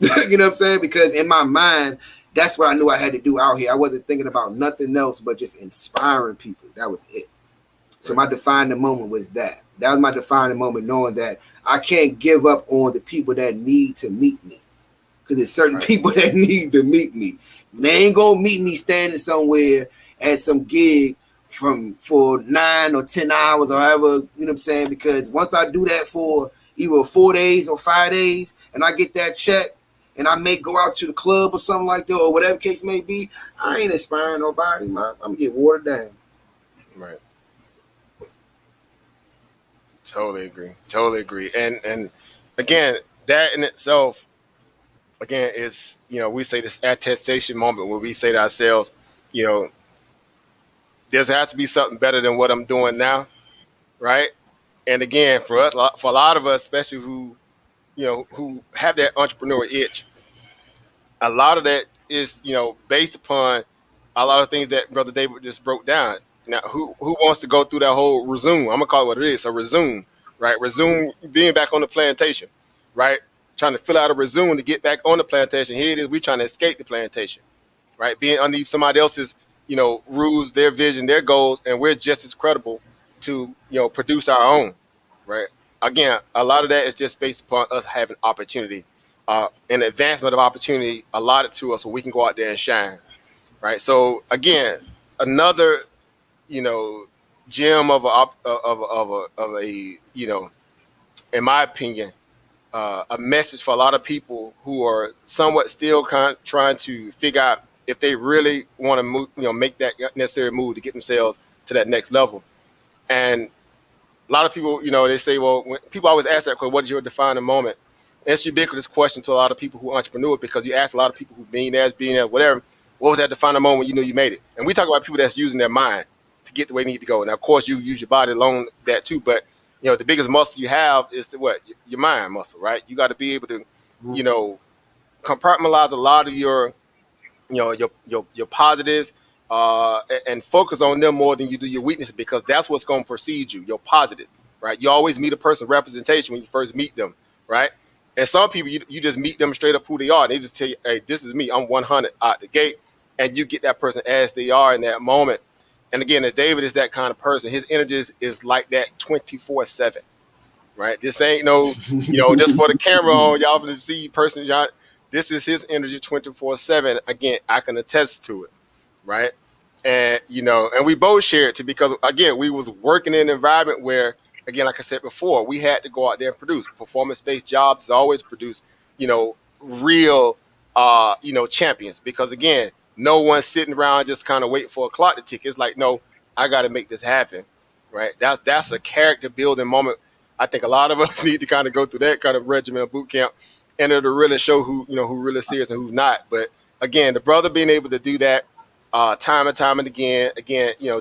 You know what I'm saying? Because in my mind, That's what I knew I had to do out here. I wasn't thinking about nothing else but just inspiring people. That was it. So my defining moment was that. That was my defining moment, knowing that I can't give up on the people that need to meet me. Because there's certain people that need to meet me. They ain't gonna meet me standing somewhere at some gig for 9 or 10 hours or however, you know what I'm saying? Because once I do that for either 4 days or 5 days and I get that check and I may go out to the club or something like that or whatever case may be, I ain't inspiring nobody, man. I'm gonna get watered down. Right. Totally agree. And again, that in itself, again, is, we say this attestation moment where we say to ourselves, there's has to be something better than what I'm doing now, right? And again, for us, for a lot of us, especially who have that entrepreneur itch, a lot of that is, based upon a lot of things that Brother David just broke down. Now, who wants to go through that whole resume? I'm gonna call it what it is, a resume, right? Resume being back on the plantation, right? Trying to fill out a resume to get back on the plantation. Here it is, we trying to escape the plantation, right? Being underneath somebody else's, rules, their vision, their goals, and we're just as credible to, produce our own, right? Again, a lot of that is just based upon us having opportunity, an advancement of opportunity allotted to us so we can go out there and shine, right? So again, another, gem of a in my opinion, a message for a lot of people who are somewhat still trying to figure out if they really want to move, make that necessary move to get themselves to that next level. And a lot of people, they say, well, when people always ask that question, what is your defining moment? It's a ubiquitous question to a lot of people who are entrepreneurs, because you ask a lot of people who've been there, whatever, what was that defining moment when you knew you made it? And we talk about people that's using their mind to get the way they need to go. Now, of course, you use your body along that too, but the biggest muscle you have is your mind muscle, right? You got to be able to, compartmentalize a lot of your positives, and focus on them more than you do your weaknesses, because that's what's going to precede you, your positives, right? You always meet a person representation when you first meet them, right? And some people, you just meet them straight up who they are. They just tell you, hey, this is me. I'm 100 out the gate. And you get that person as they are in that moment. And again, if David is that kind of person, his energy is like that 24/7, right? This ain't no, just for the camera on, y'all for the see person. Y'all, this is his energy 24/7. Again, I can attest to it, right? And, and we both share it too, because again, we was working in an environment where, again, like I said before, we had to go out there and produce. Performance-based jobs always produce, real, champions, because again, no one's sitting around just kind of waiting for a clock to tick. It's like, no, I got to make this happen, right? That's a character building moment. I think a lot of us need to kind of go through that kind of regimen of boot camp, and it'll really show who really serious and who's not. But again, the brother being able to do that time and time and again,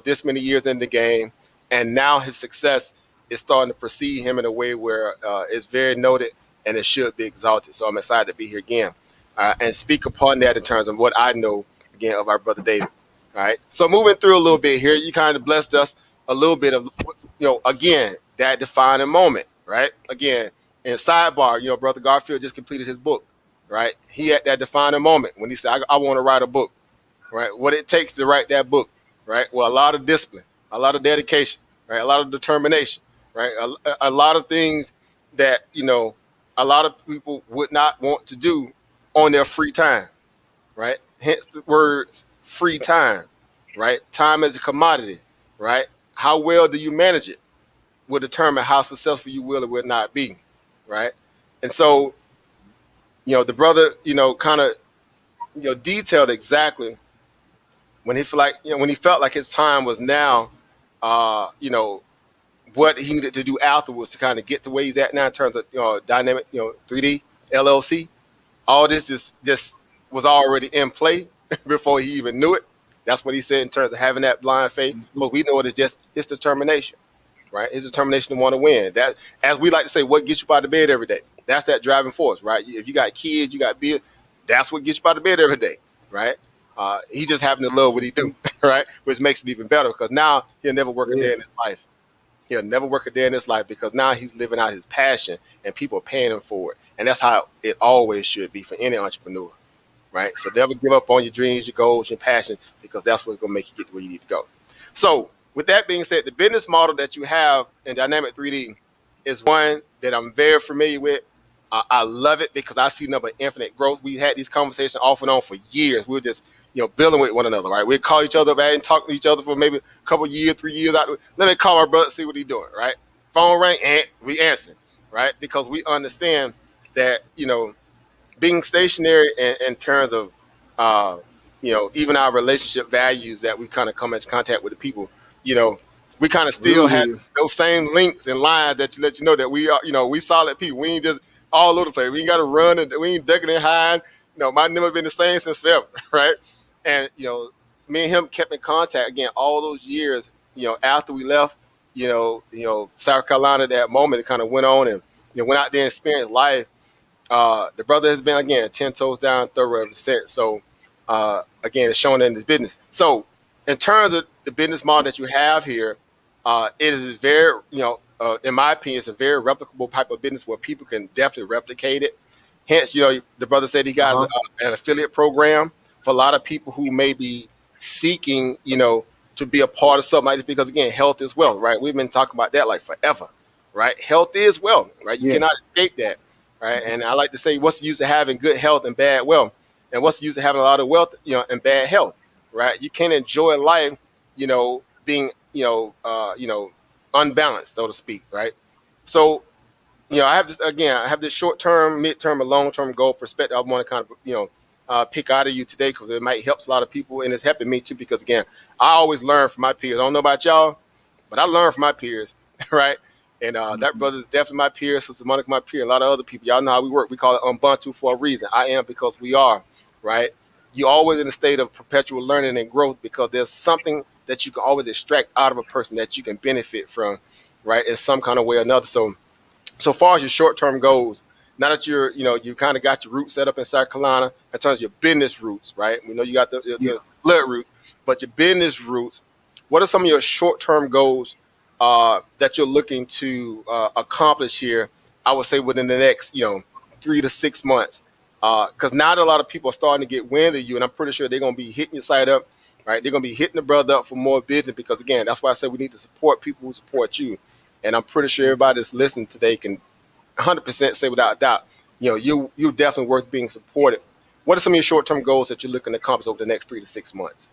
this many years in the game, and now his success is starting to precede him in a way where it's very noted and it should be exalted. So I'm excited to be here again and speak upon that in terms of what I know, again, of our brother David. All right. So moving through a little bit here, you kind of blessed us a little bit of, again, that defining moment, right? Again, in sidebar, Brother Garfield just completed his book, right? He had that defining moment when he said, I want to write a book, right? What it takes to write that book, right? Well, a lot of discipline, a lot of dedication, right? A lot of determination, right? A lot of things that, a lot of people would not want to do on their free time, right? Hence the words free time, right? Time is a commodity, right? How well do you manage it will determine how successful you will or will not be, right? And so, the brother, kind of, detailed exactly when he felt like his time was now, what he needed to do afterwards to kind of get to where he's at now in terms of Dynamic 3D LLC. All this is just was already in play before he even knew it. That's what he said in terms of having that blind faith. But we know it is just his determination, right? His determination to want to win. That, as we like to say, what gets you out of bed every day? That's that driving force, right? If you got kids, you got bills, that's what gets you out of bed every day, right? He just happened to love what he do, right? Which makes it even better, because now he'll never work a day in his life. He'll never work a day in his life, because now he's living out his passion and people are paying him for it. And that's how it always should be for any entrepreneur. right? So never give up on your dreams, your goals, your passion, because that's what's going to make you get to where you need to go. So with that being said, the business model that you have in Dynamic 3D is one that I'm very familiar with. I love it because I see number infinite growth. We had these conversations off and on for years. We were just, building with one another, right? We'd call each other back and talk to each other for maybe a couple of years, 3 years out. Let me call my brother, see what he's doing, right? Phone ring, and we answer, right? Because we understand that, being stationary in terms of, even our relationship values that we kind of come into contact with the people, we kind of still have those same links and lines that let you know that we are, we solid people. We ain't just all over the place. We ain't got to run and we ain't ducking and hiding. My number been the same since forever, right? And, me and him kept in contact again all those years, after we left, South Carolina, that moment, it kind of went on and went out there and experienced life. The brother has been, again, 10 toes down, thorough ever since. So, again, it's showing in his business. So, in terms of the business model that you have here, it is very, in my opinion, it's a very replicable type of business where people can definitely replicate it. Hence, the brother said he got an affiliate program for a lot of people who may be seeking, to be a part of something like this, because again, health is wealth, right? We've been talking about that like forever, right? Health is wealth, right? You cannot escape that, right? And I like to say, what's the use of having good health and bad wealth? And what's the use of having a lot of wealth, and bad health, right? You can't enjoy life, being, unbalanced, so to speak, right? So, I have this short-term, mid-term, and long-term goal perspective I want to kind of, pick out of you today, because it might help a lot of people, and it's helping me too, because again, I always learn from my peers. I don't know about y'all, but I learn from my peers, right? And that brother is definitely my peer, Sister Monica my peer, a lot of other people. Y'all know how we work. We call it Ubuntu for a reason. I am because we are, right? You're always in a state of perpetual learning and growth, because there's something that you can always extract out of a person that you can benefit from, right, in some kind of way or another. So far as your short-term goals, now that you're, you kind of got your roots set up in South Carolina in terms of your business roots, right? We know you got the blood roots, but your business roots, what are some of your short-term goals that you're looking to accomplish here, I would say within the next, 3 to 6 months? Because now that a lot of people are starting to get wind of you, and I'm pretty sure they're going to be hitting your site up, right? They're going to be hitting the brother up for more business, because again, that's why I said we need to support people who support you. And I'm pretty sure everybody that's listening today can 100% say without a doubt, you're definitely worth being supported. What are some of your short-term goals that you're looking to accomplish over the next 3 to 6 months?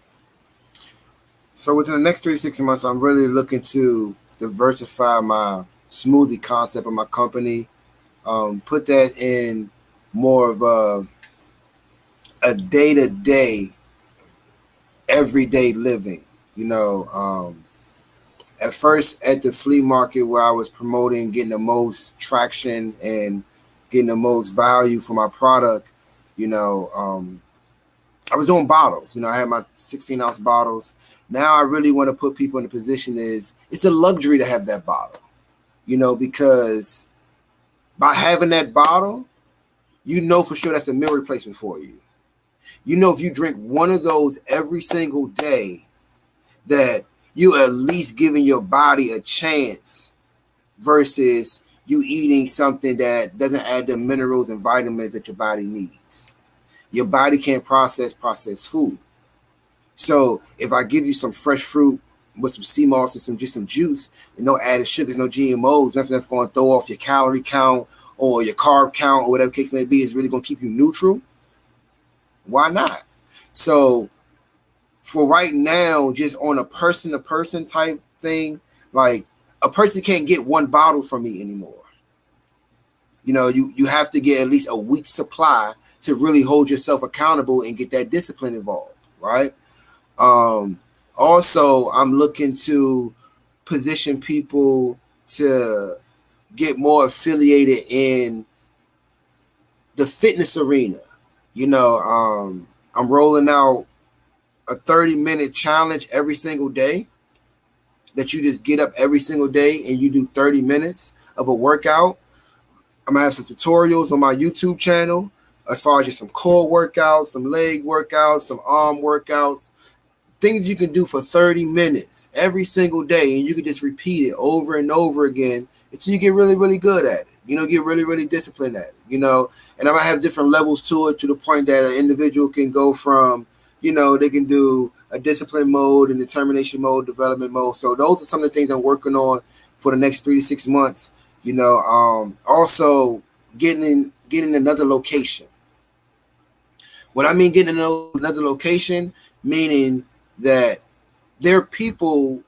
So within the next 3 to 6 months, I'm really looking to diversify my smoothie concept of my company, put that in more of a day-to-day, everyday living. At first at the flea market, where I was promoting getting the most traction and getting the most value for my product, I was doing bottles. I had my 16-ounce bottles. Now I really want to put people in a position it's a luxury to have that bottle, because by having that bottle, for sure that's a meal replacement for you. If you drink one of those every single day, that you at least giving your body a chance versus you eating something that doesn't add the minerals and vitamins that your body needs. Your body can't process processed food. So if I give you some fresh fruit with some sea moss and some juice, and no added sugars, no GMOs, nothing that's going to throw off your calorie count or your carb count or whatever case may be, is really going to keep you neutral, why not? So for right now, just on a person-to-person type thing, like a person can't get one bottle from me anymore. You have to get at least a week's supply to really hold yourself accountable and get that discipline involved, right? Also, I'm looking to position people to get more affiliated in the fitness arena. I'm rolling out a 30-minute challenge every single day, that you just get up every single day and you do 30 minutes of a workout. I'm gonna have some tutorials on my YouTube channel as far as just some core workouts, some leg workouts, some arm workouts, things you can do for 30 minutes every single day, and you can just repeat it over and over again until you get really, really good at it. Get really, really disciplined at it. And I might have different levels to it, to the point that an individual can go from, they can do a discipline mode and determination mode, development mode. So those are some of the things I'm working on for the next 3 to 6 months. Also getting another location. What I mean getting another location, meaning that there are people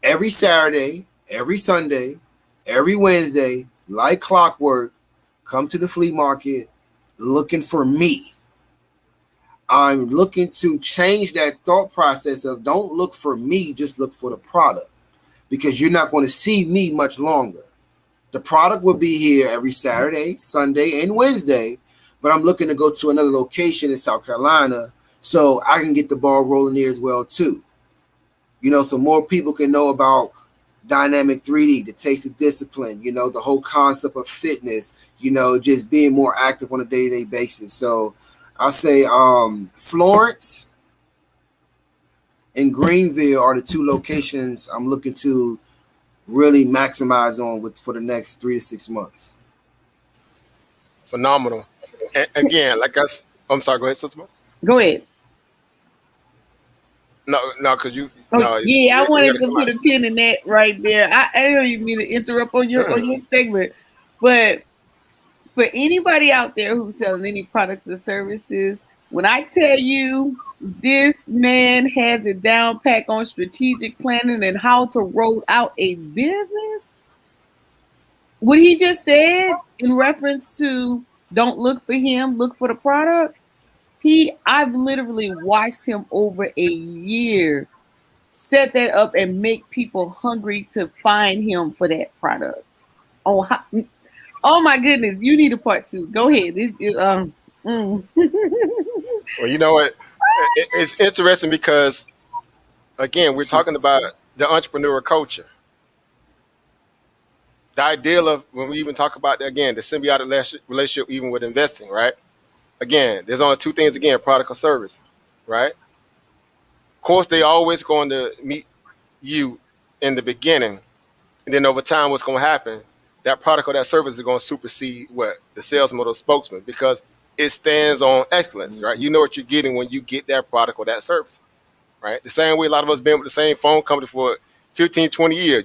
every Saturday, every Sunday, every Wednesday, like clockwork, come to the flea market looking for me. I'm looking to change that thought process of don't look for me, just look for the product, because you're not going to see me much longer. The product will be here every Saturday, Sunday, and Wednesday, but I'm looking to go to another location in South Carolina so I can get the ball rolling there as well too. So more people can know about Dynamic 3D, the taste of discipline, the whole concept of fitness, just being more active on a day-to-day basis. So I'll say Florence and Greenville are the two locations I'm looking to really maximize on for the next 3 to 6 months. Phenomenal. And again, I'm sorry, go ahead, Sister. Go ahead. No, because you. Oh, no, yeah, I wanted to put a pin in that right there. I don't even mean to interrupt on your segment, but for anybody out there who's selling any products or services, when I tell you this man has it down pack on strategic planning and how to roll out a business, what he just said in reference to don't look for him, look for the product. I've literally watched him over a year set that up and make people hungry to find him for that product. Oh my goodness, you need a part 2. Go ahead. Well, you know what? It's interesting because, again, we're talking about the entrepreneur culture. The ideal of, when we even talk about, again, the symbiotic relationship, even with investing, right? Again, there's only 2 things, again, product or service, right? Of course, they always going to meet you in the beginning. And then over time, what's going to happen, that product or that service is going to supersede what? The salesman or spokesman, because it stands on excellence, right? You know what you're getting when you get that product or that service, right? The same way a lot of us been with the same phone company for 15, 20 years.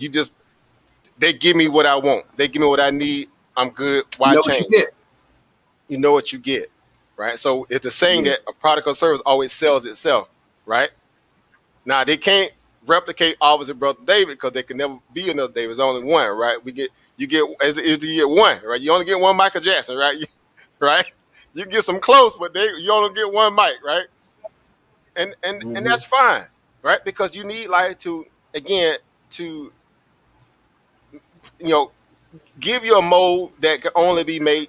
They give me what I want. They give me what I need. I'm good. Why change? You know what you get, right? So it's the saying that a product or service always sells itself, right? Now, they can't replicate opposite Brother David because there can never be another David. There's only one, right? You get one, right? You only get one Michael Jackson, right? Right? You can get some close, but you only get one mic, right? And that's fine, right? Because you need to give you a mold that can only be made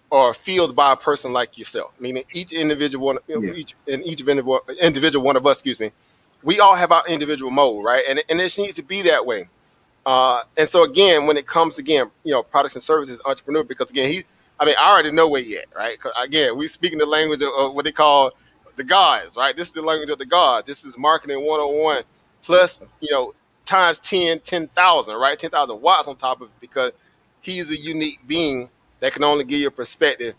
or filled by a person like yourself. Meaning each individual one, each individual one of us, we all have our individual mold, right? And it needs to be that way. And so again, when it comes products and services, entrepreneur, because again, I already know where he at, right? Because again, we speaking the language of what they call the gods, right? This is the language of the gods. This is marketing 101 plus, times 10,000, right? 10,000 watts on top of it, because he's a unique being that can only give you a perspective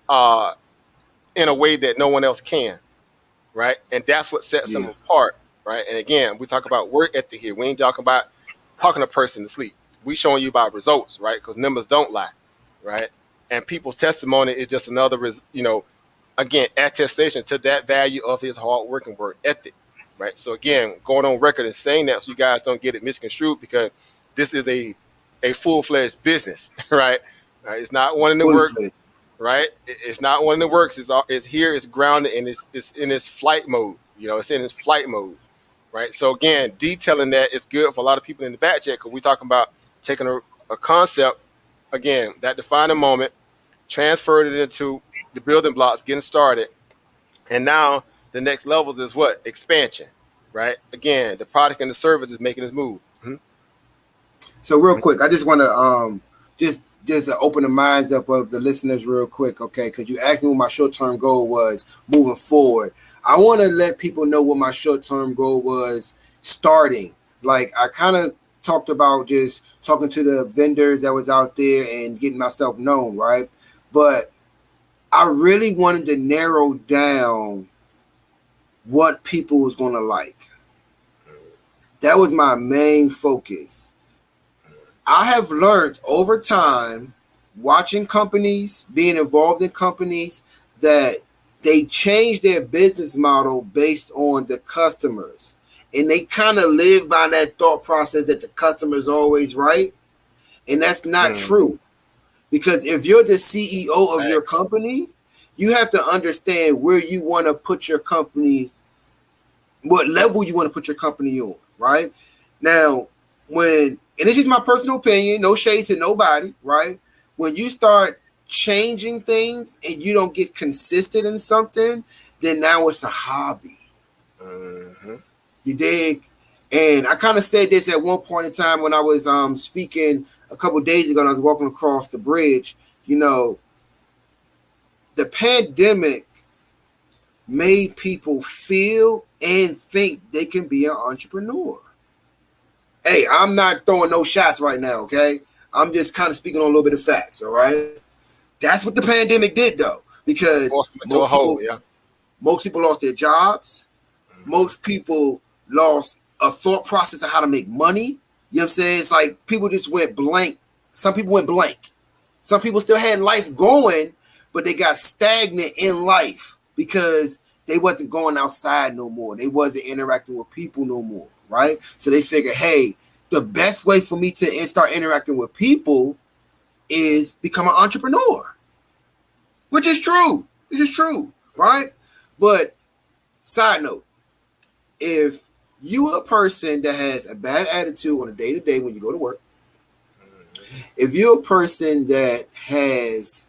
in a way that no one else can, right? And that's what sets him apart, right? And again, we talk about work ethic here. We ain't talking about talking a person to sleep. We showing you about results, right? Because numbers don't lie, right? And people's testimony is just another, again, attestation to that value of his hard working work ethic, right? So again, going on record and saying that so you guys don't get it misconstrued, because this is a full-fledged business, right? It's not one in the works, right? It's not one in the works. It's here, it's grounded, and it's in its flight mode. It's in its flight mode, right? So again, detailing that is good for a lot of people in the back check, because we're talking about taking a concept, again, that defining moment, transferred it into the building blocks, getting started, and now the next levels is what? Expansion, right? Again, the product and the service is making this move. So real quick, I just want to just to open the minds up of the listeners real quick, okay? Because you asked me what my short-term goal was moving forward. I want to let people know what my short-term goal was starting. I kind of talked about just talking to the vendors that was out there and getting myself known, right? But I really wanted to narrow down what people was going to like. That was my main focus. I have learned over time, watching companies, being involved in companies, that they change their business model based on the customers. And they kind of live by that thought process that the customer is always right. And that's not true. Because if you're the CEO of your company, you have to understand where you want to put your company, what level you want to put your company on, right? Now, and this is my personal opinion, no shade to nobody, right? When you start changing things and you don't get consistent in something, then now it's a hobby. Mm-hmm. You dig? And I kind of said this at one point in time when I was speaking a couple of days ago and I was walking across the bridge. You know, the pandemic made people feel and think they can be an entrepreneur. Hey, I'm not throwing no shots right now, okay? I'm just kind of speaking on a little bit of facts, all right? That's what the pandemic did, though, because most people lost their jobs. Most people lost a thought process of how to make money. You know what I'm saying? It's like people just went blank. Some people went blank. Some people still had life going, but they got stagnant in life because they wasn't going outside no more. They wasn't interacting with people no more, right? So they figured, hey, the best way for me to start interacting with people is become an entrepreneur, which is true. This is true, right? But side note, if you are a person that has a bad attitude on a day-to-day when you go to work, if you're a person that has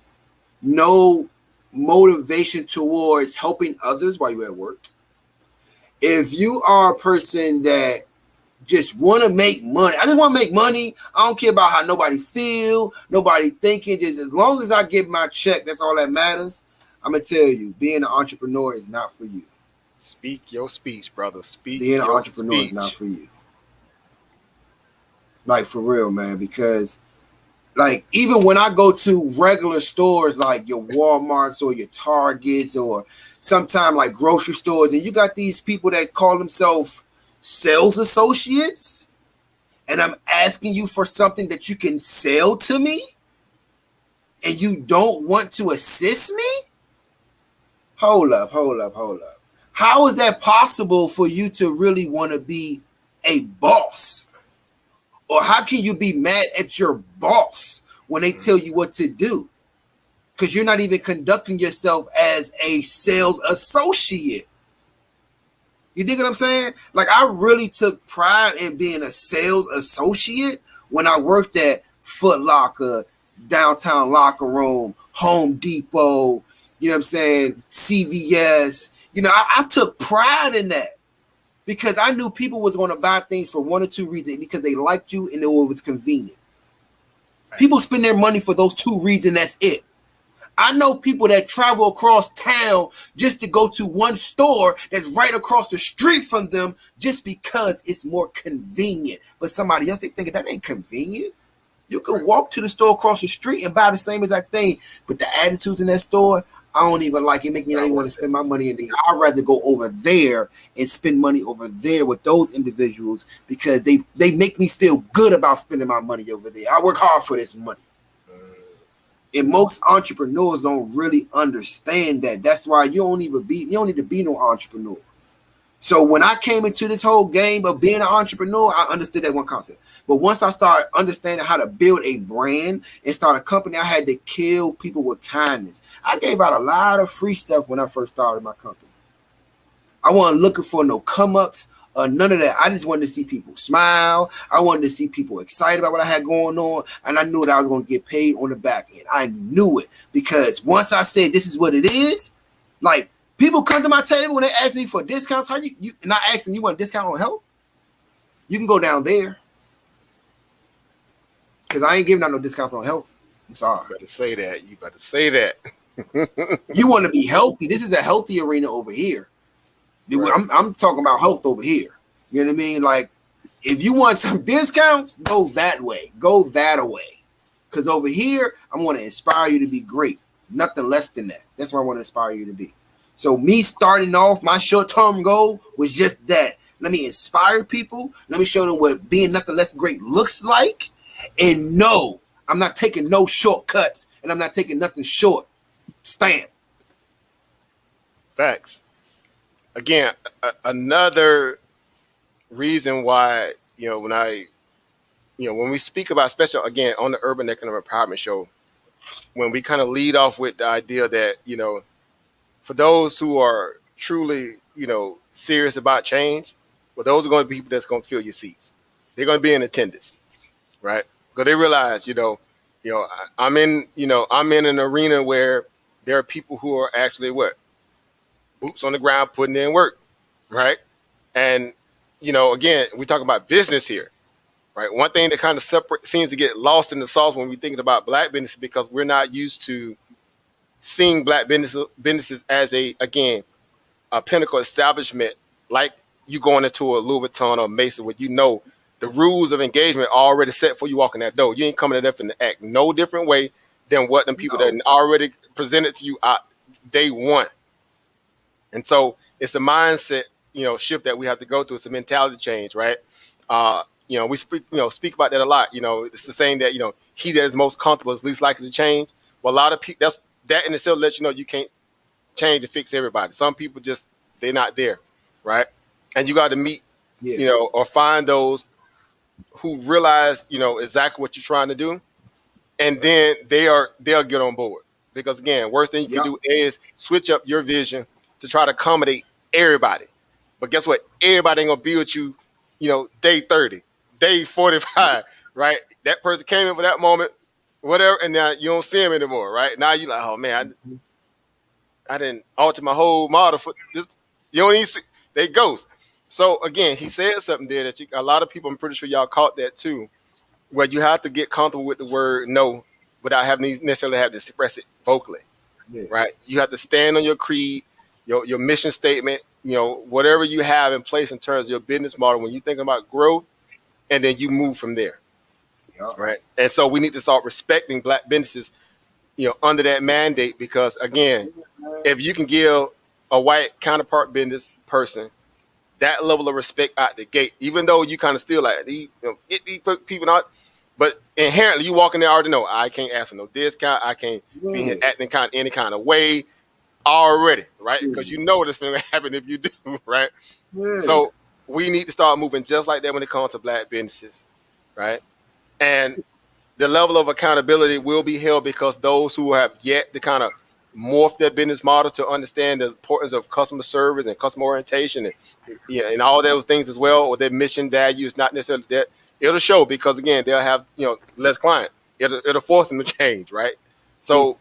no motivation towards helping others while you're at work, if you are a person that just want to make money, I just want to make money. I don't care about how nobody feel, nobody thinking. Just as long as I get my check, that's all that matters. I'm going to tell you, being an entrepreneur is not for you. Speak your speech, brother. Being an entrepreneur is not for you. Like, for real, man, because like, even when I go to regular stores like your Walmarts or your Targets or sometimes like grocery stores, and you got these people that call themselves sales associates, and I'm asking you for something that you can sell to me, and you don't want to assist me? Hold up. How is that possible for you to really want to be a boss? Or how can you be mad at your boss when they tell you what to do? Because you're not even conducting yourself as a sales associate. You dig what I'm saying? Like, I really took pride in being a sales associate when I worked at Foot Locker, Downtown Locker Room, Home Depot, you know what I'm saying, CVS. You know, I took pride in that because I knew people was going to buy things for one or two reasons, because they liked you and it was convenient. People spend their money for those two reasons. That's it. I know people that travel across town just to go to one store that's right across the street from them just because it's more convenient. But somebody else, they thinking that ain't convenient. You can walk to the store across the street and buy the same exact thing, but the attitudes in that store, I don't even like it. Make me not even want to spend my money in there. I'd rather go over there and spend money over there with those individuals because they make me feel good about spending my money over there. I work hard for this money. And most entrepreneurs don't really understand that. That's why you don't need to be no entrepreneur. So when I came into this whole game of being an entrepreneur, I understood that one concept. But once I started understanding how to build a brand and start a company, I had to kill people with kindness. I gave out a lot of free stuff when I first started my company. I wasn't looking for no come-ups or none of that. I just wanted to see people smile. I wanted to see people excited about what I had going on. And I knew that I was going to get paid on the back end. I knew it because once I said this is what it is, like, people come to my table when they ask me for discounts. How you and I ask them, you want a discount on health? You can go down there. Because I ain't giving out no discounts on health. I'm sorry. You better say that. You better say that. You want to be healthy. This is a healthy arena over here. Right. I'm talking about health over here. You know what I mean? Like, If you want some discounts, go that way. Go that way. Because over here, I want to inspire you to be great. Nothing less than that. That's what I want to inspire you to be. So me starting off, my short-term goal was just that. Let me inspire people. Let me show them what being nothing less than great looks like. And no, I'm not taking no shortcuts. And I'm not taking nothing short. Stand. Facts. Again, another reason why, when we speak about, especially again on the Urban Economic Empowerment Show, when we kind of lead off with the idea that, for those who are truly, serious about change, well, those are going to be people that's going to fill your seats. They're going to be in attendance, right? Because they realize, I'm in an arena where there are people who are actually boots on the ground, putting in work, right? And, again, we're talking about business here, right? One thing that kind of seems to get lost in the sauce when we're thinking about Black business, because we're not used to seeing Black businesses as a pinnacle establishment, like you going into a Louis Vuitton or Mason, where the rules of engagement are already set for you walking that door. You ain't coming to them to act no different way than what them people that already presented to you day one. And so it's a mindset, shift that we have to go through. It's a mentality change, right? We speak about that a lot. It's the saying that, he that is most comfortable is least likely to change. Well, a lot of people, that in itself lets you know you can't change and fix everybody. Some people they're not there, right? And you got to meet, or find those who realize, exactly what you're trying to do, and then they'll get on board. Because again, worst thing you can do is switch up your vision to try to accommodate everybody. But guess what? Everybody ain't gonna be with you, day 30, day 45, right? That person came in for that moment, whatever, and now you don't see him anymore, right? Now you're like, oh man, I didn't alter my whole model for this. You don't even see, they ghost. So again, he said something there that a lot of people, I'm pretty sure y'all caught that too, where you have to get comfortable with the word no without necessarily having to express it vocally, right? You have to stand on your creed, your mission statement, whatever you have in place in terms of your business model when you're thinking about growth, and then you move from there, right? And so we need to start respecting Black businesses, under that mandate, because again, if you can give a white counterpart business person that level of respect out the gate, even though you kind of still like these people out, but inherently you walk in there already know I can't ask for no discount, I can't be here acting any kind of way already, right? Because this thing will happen if you do, right? So we need to start moving just like that when it comes to Black businesses, right? And the level of accountability will be held because those who have yet to kind of morph their business model to understand the importance of customer service and customer orientation and all those things as well, or their mission value is not necessarily that, it'll show, because again, they'll have less client. It'll force them to change, right? So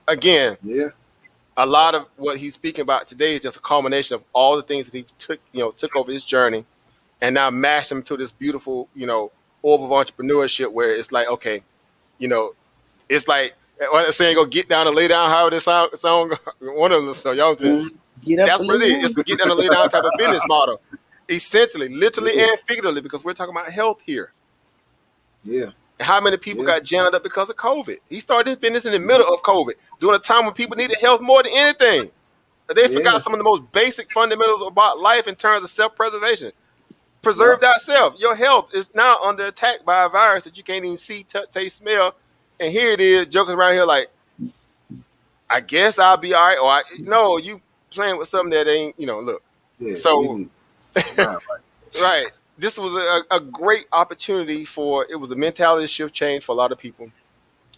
again, a lot of what he's speaking about today is just a culmination of all the things that he took over his journey, and now mashed them to this beautiful orb of entrepreneurship, where it's like, okay, it's like what I'm saying, go get down and lay down, how this song one of them, so y'all that's what it is. It's a get down and lay down type of business model, essentially, literally and figuratively, because we're talking about health here. And how many people got jammed up because of COVID? He started his business in the middle of COVID, during a time when people needed health more than anything. They forgot some of the most basic fundamentals about life in terms of self-preservation. Preserve thyself. Your health is now under attack by a virus that you can't even see, touch, taste, smell. And here it is, jokers around here like, I guess I'll be all right. Or no, you playing with something that ain't, look. Right. This was a great opportunity it was a mentality shift change for a lot of people.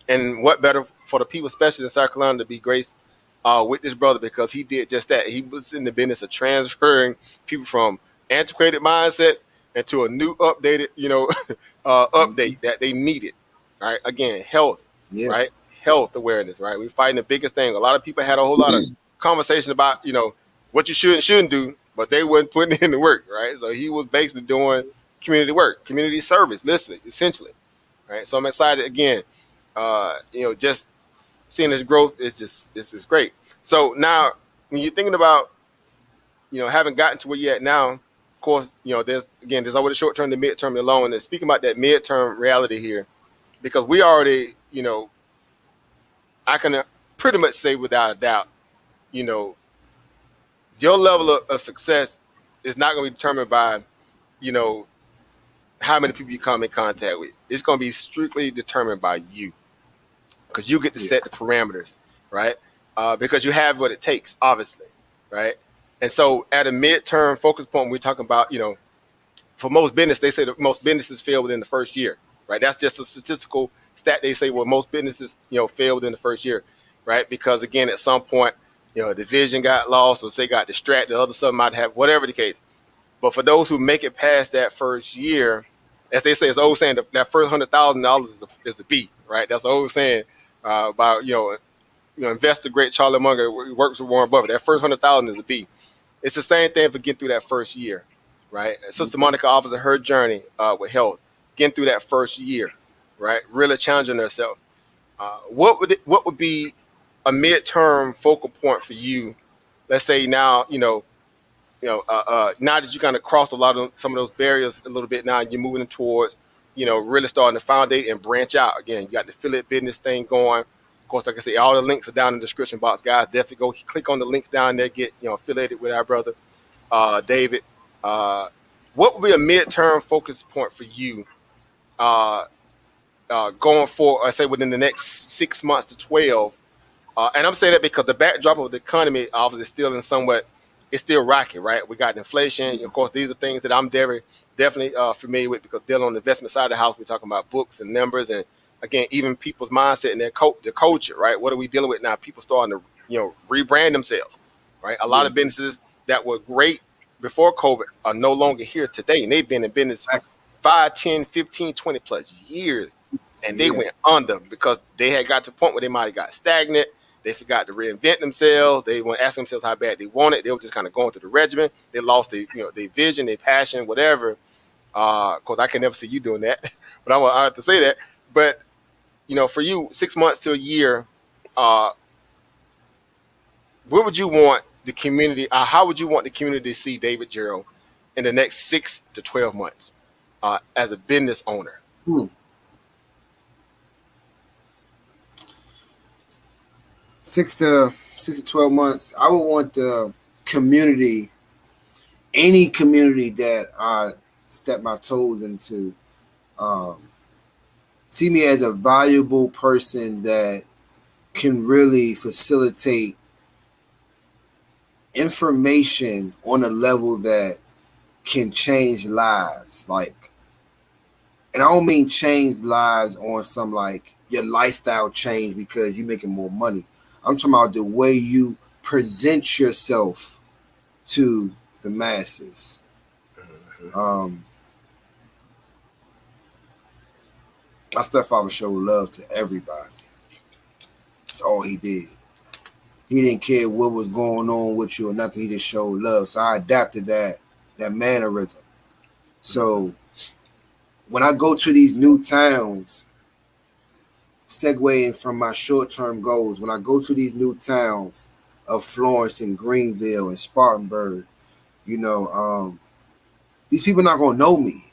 And what better for the people, especially in South Carolina, to be graced with this brother, because he did just that. He was in the business of transferring people from antiquated mindsets into a new updated, update that they needed. Right. Again, health, right? Health awareness, right? We're fighting the biggest thing. A lot of people had a whole lot of conversation about, what you should and shouldn't do, but they wasn't putting in the work, right? So he was basically doing community work, community service, literally, essentially, right? So I'm excited again. Just seeing this growth is great. So now, when you're thinking about, having gotten to where you're at now, of course, there's always the short term, the mid term, the long. And speaking about that mid term reality here, because we already, I can pretty much say without a doubt, your level of success is not going to be determined by, how many people you come in contact with. It's going to be strictly determined by you, because you get to set the parameters, right? Because you have what it takes, obviously, right? And so at a midterm focus point, we're talking about, for most business, they say that most businesses fail within the first year, right? That's just a statistical stat. They say, well, most businesses, fail within the first year, right? Because again, at some point, the vision got lost, or say got distracted, the other stuff might have, whatever the case. But for those who make it past that first year, as they say, it's old saying that first $100,000 is a B, right? That's the old saying about investor great Charlie Munger works with Warren Buffett. That first 100,000 is a B. It's the same thing for getting through that first year, right? Sister Monica offers her journey with health, getting through that first year, right? Really challenging herself. What would be a midterm focal point for you? Let's say now, now that you kind of crossed some of those barriers a little bit, now you're moving towards, really starting to foundate and branch out. Again, you got the affiliate business thing going. Of course, like I say, all the links are down in the description box, guys. Definitely go click on the links down there, get affiliated with our brother David. What would be a midterm focus point for you going forward? I say within the next 6 months to 12. And I'm saying that because the backdrop of the economy obviously is still it's still rocky, right? We got inflation. Of course, these are things that I'm definitely familiar with, because dealing on the investment side of the house, we're talking about books and numbers, and again, even people's mindset and their culture, right? What are we dealing with now? People starting to, rebrand themselves, right? A lot of businesses that were great before COVID are no longer here today. And they've been in business 5, 10, 15, 20 plus years. And they went under because they had got to a point where they might have got stagnant. They forgot to reinvent themselves. They weren't asking themselves how bad they want it. They were just kind of going through the regimen. They lost their vision, their passion, whatever. Of course, I can never see you doing that, but I have to say that. But for you, 6 months to a year, what would you want the community? How would you want the community to see David Gerald in the next 6 to 12 months as a business owner? 6 to 12 months, I would want the community, any community that I step my toes into, see me as a valuable person that can really facilitate information on a level that can change lives. And I don't mean change lives on some your lifestyle change because you're making more money. I'm talking about the way you present yourself to the masses. My stepfather showed love to everybody. That's all he did. He didn't care what was going on with you or nothing. He just showed love. So I adapted that mannerism. So when I go to these new towns, segueing from my short-term goals, when I go to these new towns of Florence and Greenville and Spartanburg, these people are not going to know me.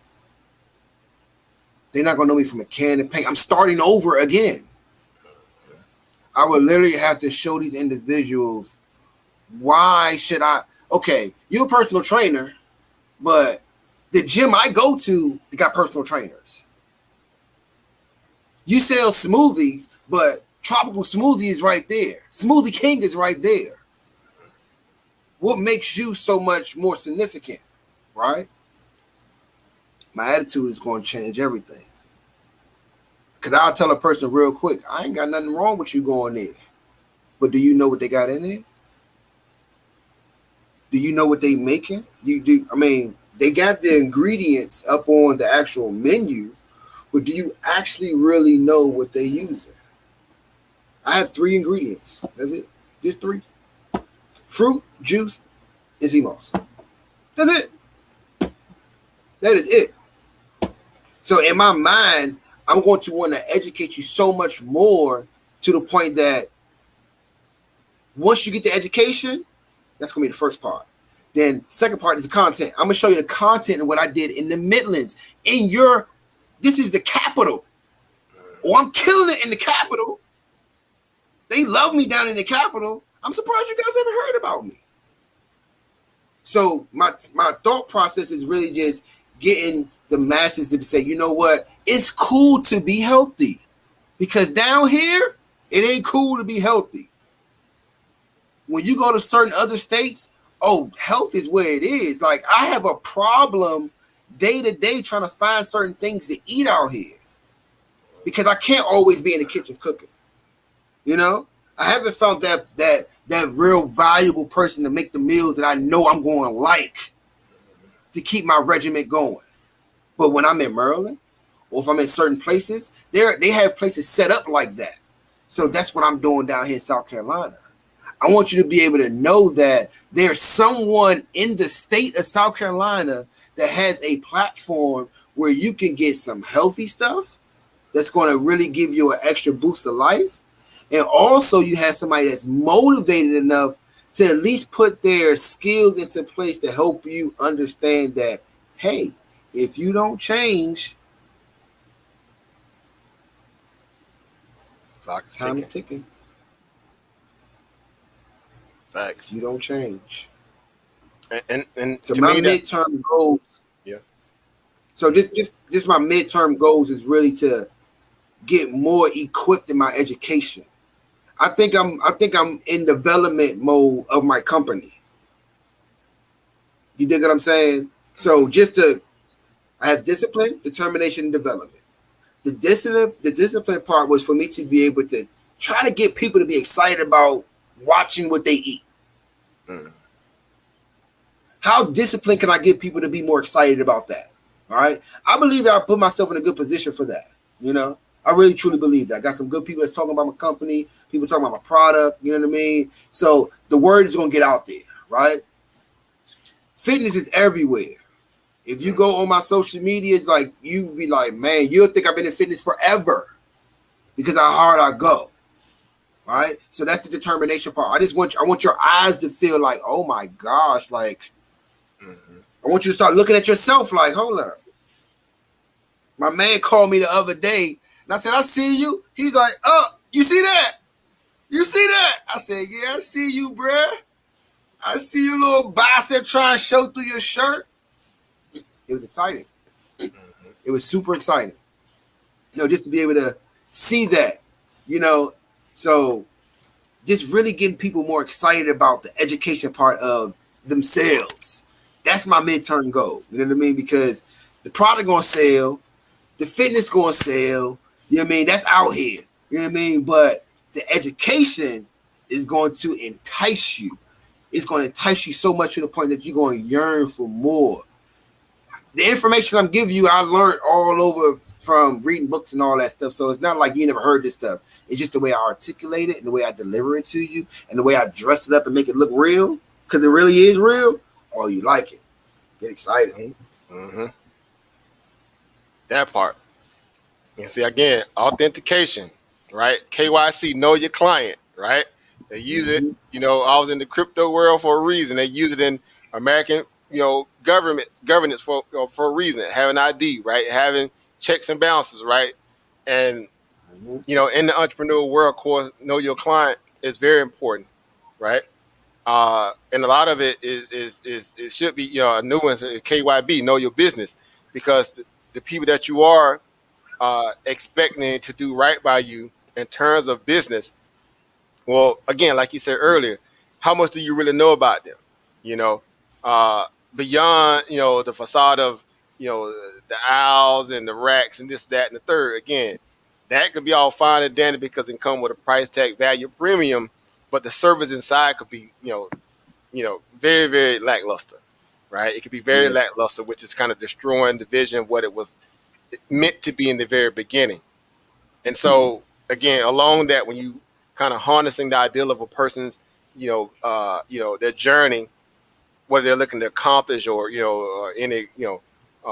They're not going to know me from a can of paint. I'm starting over again. I would literally have to show these individuals, why should I? Okay, you're a personal trainer, but the gym I go to, they got personal trainers. You sell smoothies, but Tropical Smoothie is right there. Smoothie King is right there. What makes you so much more significant, right? My attitude is going to change everything. Because I'll tell a person real quick, I ain't got nothing wrong with you going there. But do you know what they got in there? Do you know what they making? They got the ingredients up on the actual menu, but do you actually really know what they're using? I have 3 ingredients. That's it. Just 3. Fruit, juice, and sea moss. That's it. That is it. So in my mind, I'm going to want to educate you so much more to the point that once you get the education, that's going to be the first part. Then second part is the content. I'm gonna show you the content of what I did in the Midlands. This is the capital. Oh, I'm killing it in the capital. They love me down in the capital. I'm surprised you guys ever heard about me. So my thought process is really just getting the masses to say, you know what? It's cool to be healthy. Because down here, it ain't cool to be healthy. When you go to certain other states, health is where it is. Like, I have a problem day to day trying to find certain things to eat out here. Because I can't always be in the kitchen cooking. You know? I haven't found that real valuable person to make the meals that I know I'm going to like to keep my regiment going. But when I'm in Maryland, or if I'm in certain places, they have places set up like that. So that's what I'm doing down here in South Carolina. I want you to be able to know that there's someone in the state of South Carolina that has a platform where you can get some healthy stuff that's going to really give you an extra boost of life. And also you have somebody that's motivated enough to at least put their skills into place to help you understand that, hey, if you don't change, time is ticking. Facts. You don't change. And so my midterm goals. Yeah. So just my midterm goals is really to get more equipped in my education. I think I'm in development mode of my company. You dig what I'm saying? So I have discipline, determination, and development. The discipline part was for me to be able to try to get people to be excited about watching what they eat. How disciplined can I get people to be more excited about that? All right. I believe that I put myself in a good position for that. You know, I really truly believe that. I got some good people that's talking about my company, people talking about my product, you know what I mean? So the word is going to get out there, right? Fitness is everywhere. If you go on my social media, it's like, you be like, man, you'll think I've been in fitness forever because how hard I go. All right. So that's the determination part. I want your eyes to feel like, oh my gosh, like, I want you to start looking at yourself like, hold up. My man called me the other day and I said, I see you. He's like, oh, you see that? You see that? I said, yeah, I see you, bruh. I see your little bicep trying to show through your shirt. It was exciting. It was super exciting. You know, just to be able to see that, you know. So just really getting people more excited about the education part of themselves. That's my midterm goal. You know what I mean? Because the product gonna sell, the fitness gonna sell, you know what I mean? That's out here. You know what I mean? But the education is going to entice you. It's going to entice you so much to the point that you're going to yearn for more. The information I'm giving you, I learned all over from reading books and all that stuff. So it's not like you never heard this stuff. It's just the way I articulate it and the way I deliver it to you and the way I dress it up and make it look real, because it really is real. Oh, you like it. Get excited. Mm-hmm. That part. And see, again, authentication, right? KYC, know your client, right? They use it, you know, I was in the crypto world for a reason. They use it in American, you know, governance for a reason. Having ID, right? Having checks and balances, right? And, you know, in the entrepreneurial world, of course, know your client is very important, right? And a lot of it is it should be, you know, a new one, KYB, know your business, because the people that you are expecting to do right by you in terms of business. Well, again, like you said earlier, how much do you really know about them? You know, beyond, you know, the facade of, you know, the aisles and the racks and this, that, and the third. Again, that could be all fine and dandy because it come with a price tag value premium, but the service inside could be, you know, very, very lackluster, right? It could be very lackluster, which is kind of destroying the vision of what it was meant to be in the very beginning. And so, again, along that, when you kind of harnessing the ideal of a person's, you know, their journey, what they're looking to accomplish, or, you know, or any, you know,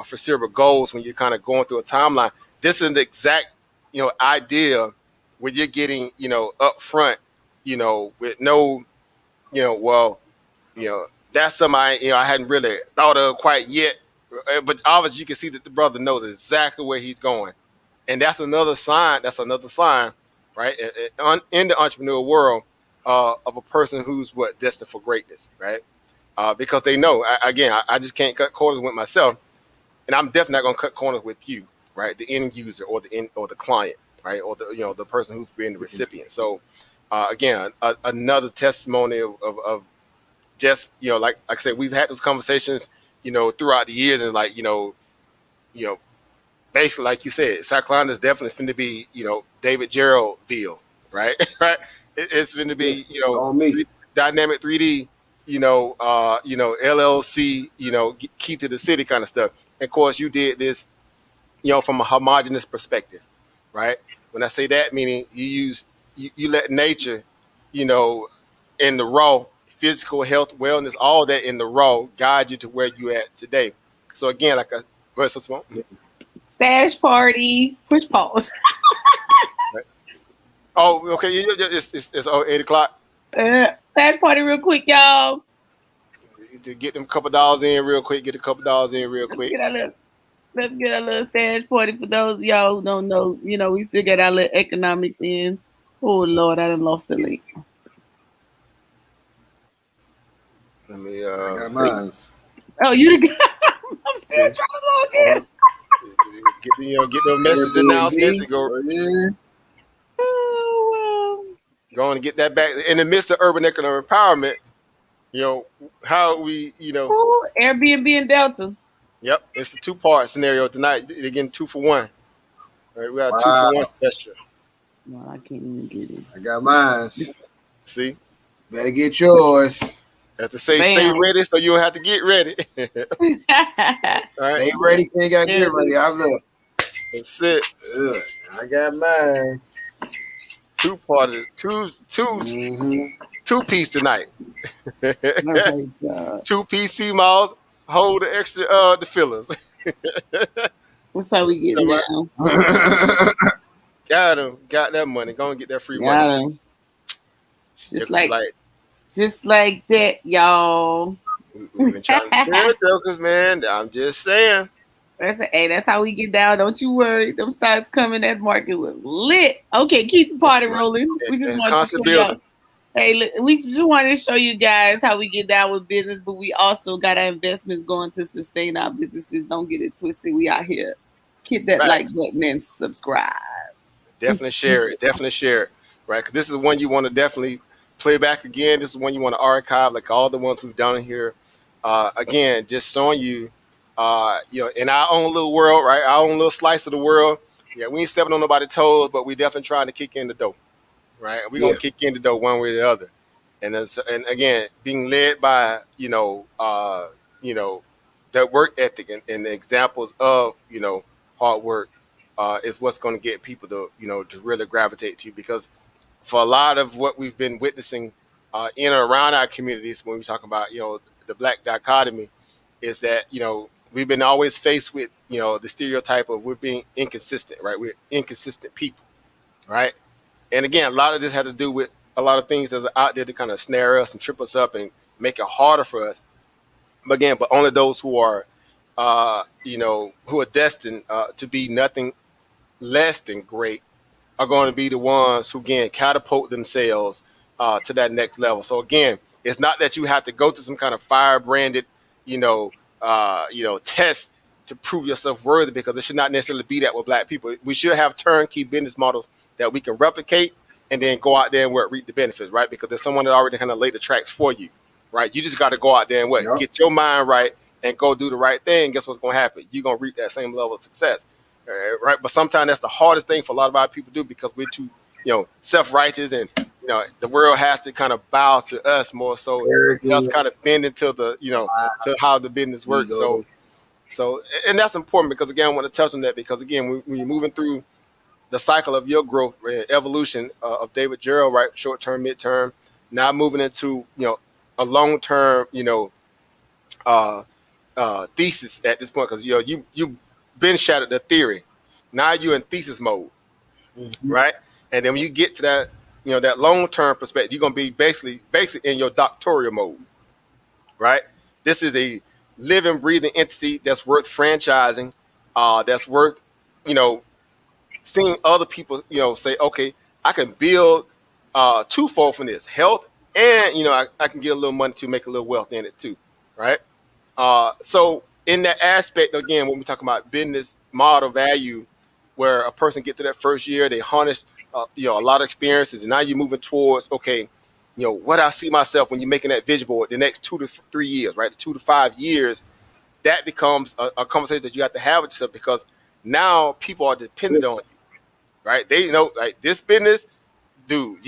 foreseeable goals, when you're kind of going through a timeline, this is the exact, you know, idea where you're getting, you know, up front, you know, with no, you know, well, you know, that's something I hadn't really thought of quite yet. But obviously, you can see that the brother knows exactly where he's going, and that's another sign. That's another sign, right? In the entrepreneurial world, of a person who's destined for greatness, right? Because they know. I just can't cut corners with myself, and I'm definitely not going to cut corners with you, right? The end user or the client, right? Or the person who's being the recipient. So, another testimony of just like I said, we've had those conversations throughout the years, and basically like you said, South Carolina is definitely finna be David Geraldville, right? Right. It's finna be on me. Dynamic 3D, LLC, key to the city kind of stuff. And of course, you did this from a homogenous perspective, right? When I say that, meaning you let nature, in the raw, physical health, wellness, all that in the raw, guide you to where you at today. So again, go ahead, Simone. Stash party. Push pause. Right. Oh, okay. It's 8:00. Stash party, real quick, y'all. To get them couple dollars in real quick. Get a couple dollars in real quick. Let's get a little stash party for those of y'all who don't know. We still got our little economics in. Oh Lord, I done lost the link. Let me. I got mine. Oh, you the guy. I'm still trying to log in. Get the message announcements and go. Oh, well. Going to get that back in the midst of urban economic empowerment. How we. Ooh, Airbnb and Delta. Yep, it's a 2-part scenario tonight. They're getting 2 for 1. Right, we got 2 for 1 special. No, I can't even get it. I got mine. See, better get yours. I have to say, stay ready so you don't have to get ready. All right, stay ready so you got to get ready. I'm look. That's it. I got mine. 2 parties, two-piece tonight. 2-piece sea malls. Hold the extra the fillers. That's how we get it now. Got him. Got that money. Go and get that free money. Just like that, y'all. We've been trying to tell jokers, man. I'm just saying. That's how we get down. Don't you worry. Them stocks coming. That market was lit. Okay, keep the party rolling. We just want to show y'all. Hey, we just wanted to show you guys how we get down with business, but we also got our investments going to sustain our businesses. Don't get it twisted. We out here. Hit that like button and subscribe. Definitely share it. Definitely share it. Right? 'Cause this is one you want to definitely play back again. This is one you want to archive, like all the ones we've done here. Again, just showing you, in our own little world, right? Our own little slice of the world. Yeah, we ain't stepping on nobody's toes, but we definitely trying to kick in the dough. Right, we're gonna kick in the dough one way or the other, and again, being led by that work ethic and the examples of hard work is what's going to get people to to really gravitate to you, because for a lot of what we've been witnessing in or around our communities when we talk about the Black dichotomy is that we've been always faced with the stereotype of we're being inconsistent, right? We're inconsistent people, right? And again, a lot of this has to do with a lot of things that are out there to kind of snare us and trip us up and make it harder for us. But only those who are, who are destined to be nothing less than great are going to be the ones who, again, catapult themselves to that next level. So again, it's not that you have to go through some kind of fire-branded, test to prove yourself worthy, because it should not necessarily be that with Black people. We should have turnkey business models that we can replicate and then go out there and reap the benefits, right? Because there's someone that already kind of laid the tracks for you, right? You just got to go out there and get your mind right and go do the right thing. Guess what's going to happen? You're going to reap that same level of success, right? But sometimes that's the hardest thing for a lot of our people to do, because we're too, self-righteous, and the world has to kind of bow to us more so. Us kind of bend into the, to how the business works. So, and that's important, because again, I want to touch on that, because again, when you're moving through the cycle of your growth and evolution of David Gerald, right? Short-term, mid-term, now moving into, a long-term, thesis at this point, because, you've been shattered the theory. Now you're in thesis mode, right? And then when you get to that, that long-term perspective, you're going to be basically in your doctoral mode, right? This is a living, breathing entity that's worth franchising, that's worth, you know, seeing other people, you know, say, okay, I can build twofold from this health, and you know, I can get a little money to make a little wealth in it too, right? So in that aspect, again, when we talk about business model value, where a person get to that first year, they harness, you know, a lot of experiences, and now you're moving towards, okay, you know, what I see myself when you're making that vision board, the next 2 to 3 years, right? 2 to 5 years, that becomes a conversation that you have to have with yourself, because now people are dependent on you, right? They know, like, this business, dude,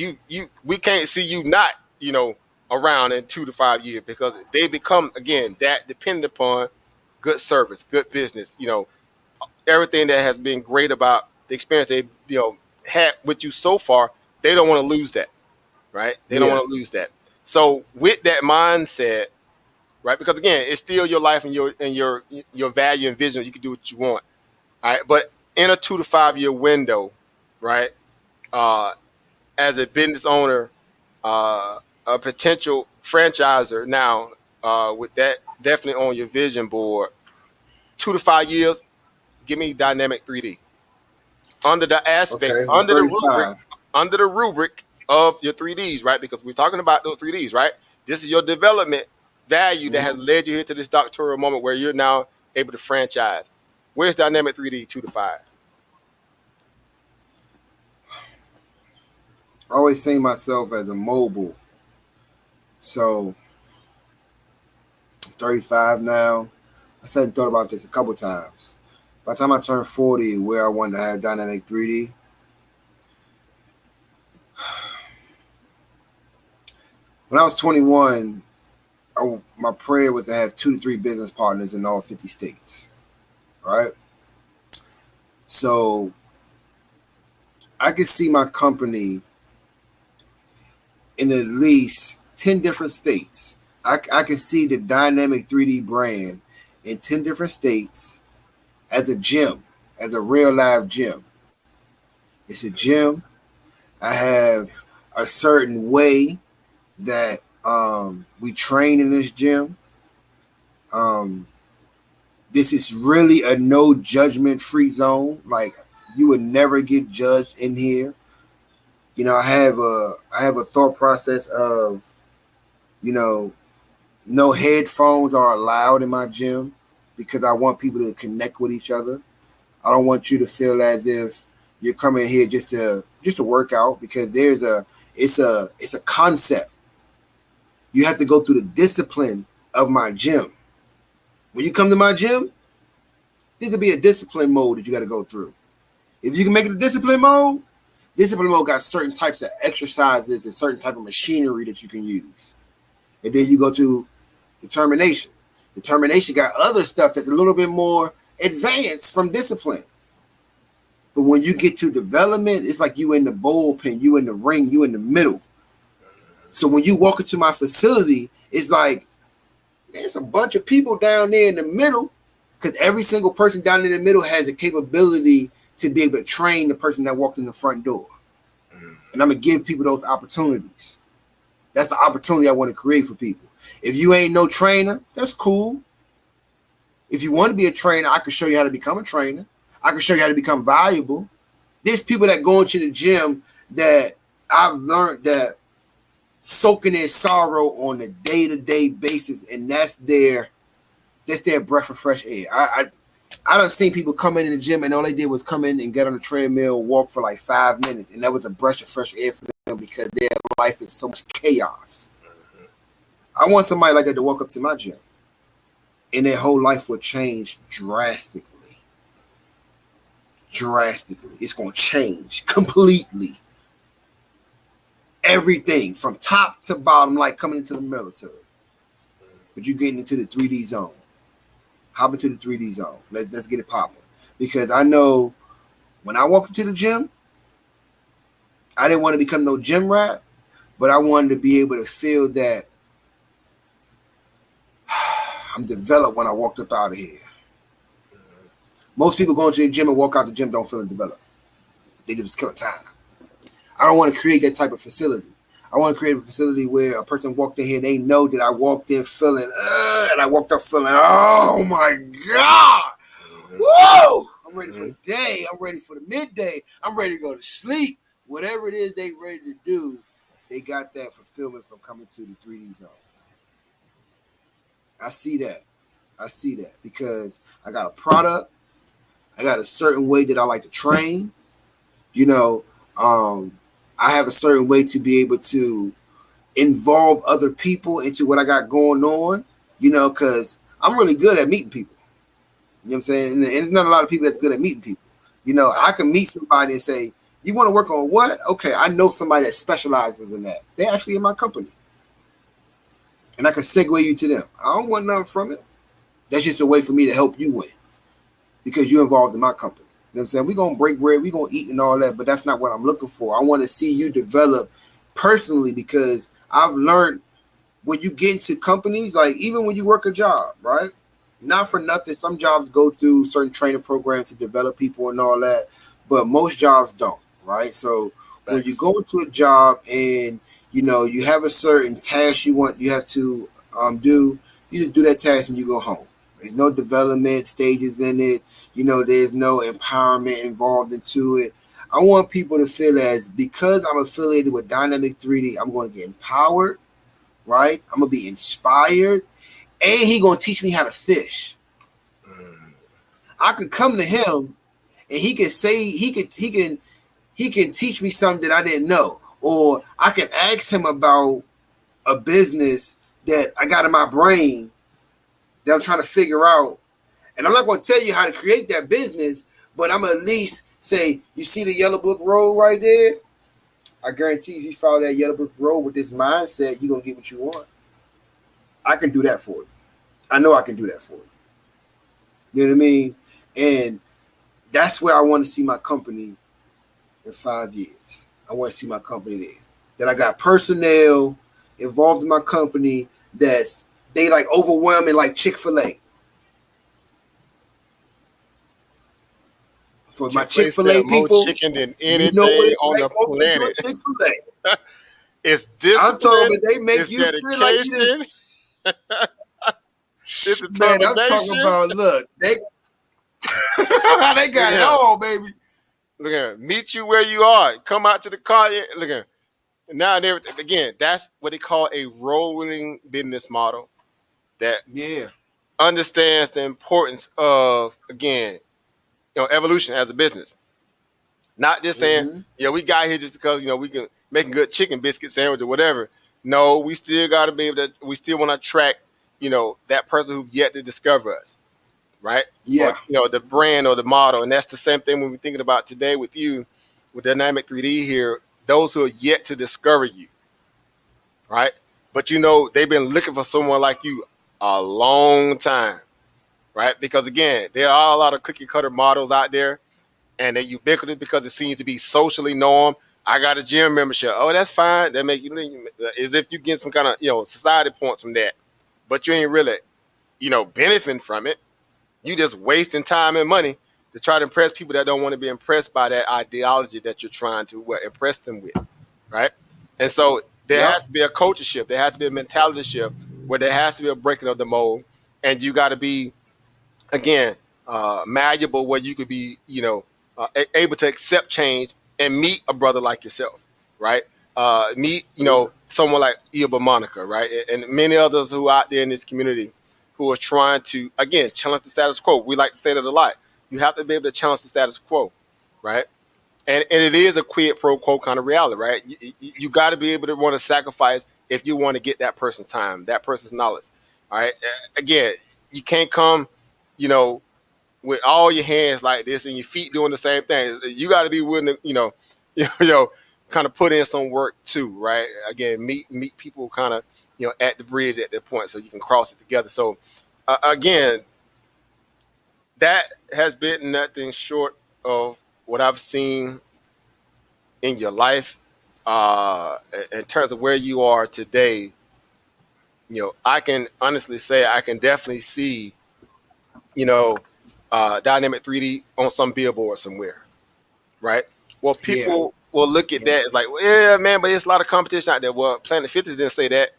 we can't see you not, you know, around in 2 to 5 years, because they become, again, that dependent upon good service, good business, you know, everything that has been great about the experience they, you know, had with you so far. They don't want to lose that, right? They don't want to lose that. So with that mindset, right? Because again, it's still your life and your value and vision. You can do what you want, all right? But in a 2 to 5 year window, right? As a business owner, a potential franchisor now, with that definitely on your vision board, 2 to 5 years, give me Dynamic 3D under the aspect, Okay, under the rubric of your 3Ds, right? Because we're talking about those 3Ds, right? This is your development value that has led you here to this doctoral moment where you're now able to franchise. Where's Dynamic 3D 2 to 5? I always see myself as a mobile. So 35 now. I said and thought about this a couple times. By the time I turned 40, where I wanted to have Dynamic 3D, when I was 21, my prayer was to have 2 to 3 business partners in all 50 states, right? So I could see my company in at least 10 different states. I can see the Dynamic 3D brand in 10 different states as a gym, as a real live gym. It's a gym. I have a certain way that we train in this gym. This is really a no judgment free zone. Like, you would never get judged in here. You know, I have a thought process of, you know, no headphones are allowed in my gym, because I want people to connect with each other. I don't want you to feel as if you're coming here just to work out, because it's a concept. You have to go through the discipline of my gym. When you come to my gym, this will be a discipline mode that you got to go through. If you can make it a discipline mode got certain types of exercises and certain type of machinery that you can use. And then you go to determination. Determination got other stuff that's a little bit more advanced from discipline. But when you get to development, it's like you in the bullpen, you in the ring, you in the middle. So when you walk into my facility, it's like, there's a bunch of people down there in the middle, because every single person down in the middle has the capability to be able to train the person that walked in the front door. And I'm going to give people those opportunities. That's the opportunity I want to create for people. If you ain't no trainer, that's cool. If you want to be a trainer, I can show you how to become a trainer. I can show you how to become valuable. There's people that go into the gym that I've learned that soaking their sorrow on a day-to-day basis, and that's their breath of fresh air. I done seen people come in the gym and all they did was come in and get on the treadmill, walk for like 5 minutes, and that was a breath of fresh air for them, because their life is so much chaos. I want somebody like that to walk up to my gym, and their whole life will change drastically. Drastically. It's going to change completely. Everything from top to bottom, like coming into the military. But you're getting into the 3D zone. Hop into the 3D zone. Let's get it popping. Because I know when I walked into the gym, I didn't want to become no gym rat, but I wanted to be able to feel that I'm developed when I walked up out of here. Most people go into the gym and walk out the gym don't feel developed. They just kill time. I don't want to create that type of facility. I want to create a facility where a person walked in here, they know that I walked in feeling, and I walked up feeling, oh my God, woo! I'm ready for the day. I'm ready for the midday. I'm ready to go to sleep. Whatever it is they ready to do, they got that fulfillment from coming to the 3D zone. I see that because I got a product. I got a certain way that I like to train. I have a certain way to be able to involve other people into what I got going on, because I'm really good at meeting people. You know what I'm saying? And there's not a lot of people that's good at meeting people. I can meet somebody and say, you want to work on what? Okay, I know somebody that specializes in that. They're actually in my company. And I can segue you to them. I don't want nothing from it. That's just a way for me to help you win because you're involved in my company. You know what I'm saying? We're going to break bread. We're going to eat and all that, but that's not what I'm looking for. I want to see you develop personally because I've learned when you get into companies, like even when you work a job, right? Not for nothing. Some jobs go through certain training programs to develop people and all that, but most jobs don't, right? So when you go into a job and, you have a certain task you have to do, you just do that task and you go home. There's no development stages in it. There's no empowerment involved into it. I want people to feel as because I'm affiliated with Dynamic 3D, I'm going to get empowered, right? I'm going to be inspired, and he's going to teach me how to fish. I could come to him, and he can say he can teach me something that I didn't know, or I can ask him about a business that I got in my brain that I'm trying to figure out. And I'm not going to tell you how to create that business, but I'm going to at least say, you see the Yellow Book Road right there? I guarantee if you follow that Yellow Book Road with this mindset, you're going to get what you want. I can do that for you. I know I can do that for you. You know what I mean? And that's where I want to see my company in 5 years. I want to see my company there. That I got personnel involved in my company that's they like overwhelming like Chick-fil-A. For my Chick-fil-A people, more chicken than anything on the planet. Chick-fil-A. It's discipline. I'm talking about they make it's you dedication. feel like you it's determination. Man, I'm talking about look, they got it all, baby. Look at meet you where you are. Come out to the car. Look at now and everything. Again, that's what they call a rolling business model that understands the importance of evolution as a business. Not just saying, we got here just because we can make a good chicken biscuit sandwich or whatever. No, we still got to be able to. We still want to attract that person who's yet to discover us, right? Yeah. Or, the brand or the model, and that's the same thing when we're thinking about today with you, with Dynamic 3D here. Those who are yet to discover you, right? But they've been looking for someone like you a long time, right? Because again, there are a lot of cookie cutter models out there, and they're ubiquitous because it seems to be socially norm. I got a gym membership. Oh, that's fine. That make you as if you get some kind of society points from that, but you ain't really benefiting from it. You just wasting time and money to try to impress people that don't want to be impressed by that ideology that you're trying to impress them with, right? And so there has to be a culture shift. There has to be a mentality shift where there has to be a breaking of the mold, and you got to be, again, malleable where you could be, able to accept change and meet a brother like yourself, right? Meet, someone like Ilba Monica, right? And many others who are out there in this community who are trying to, again, challenge the status quo. We like to say that a lot. You have to be able to challenge the status quo, right? And it is a quid pro quo kind of reality, right? You got to be able to want to sacrifice if you want to get that person's time, that person's knowledge, all right? Again, you can't come, with all your hands like this and your feet doing the same thing. You got to be willing to, kind of put in some work too, right? Again, meet people kind of, at the bridge at that point so you can cross it together. So, again, that has been nothing short of what I've seen in your life in terms of where you are today. I can honestly say I can definitely see, Dynamic 3D on some billboard somewhere, right? Well, people will look at that as like, well, yeah, man, but it's a lot of competition out there. Well, Planet 50 didn't say that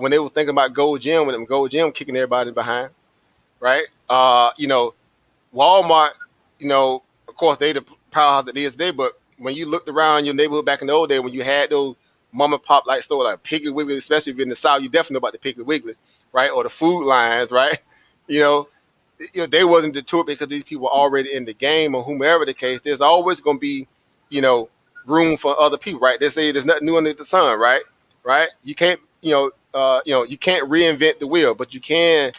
when they were thinking about Gold Gym, when them Gold Gym kicking everybody behind, right? Walmart, of course, they the powerhouse that it is today, but when you looked around your neighborhood back in the old day, when you had those mom and pop like store like Piggly Wiggly, especially if you're in the South, you definitely know about the Piggly Wiggly, right? Or the food lines, right? You know, they wasn't deterred because these people were already in the game or whomever the case. There's always going to be, you know, room for other people, right? They say there's nothing new under the sun, right? Right? You can't, you can't reinvent the wheel, but you can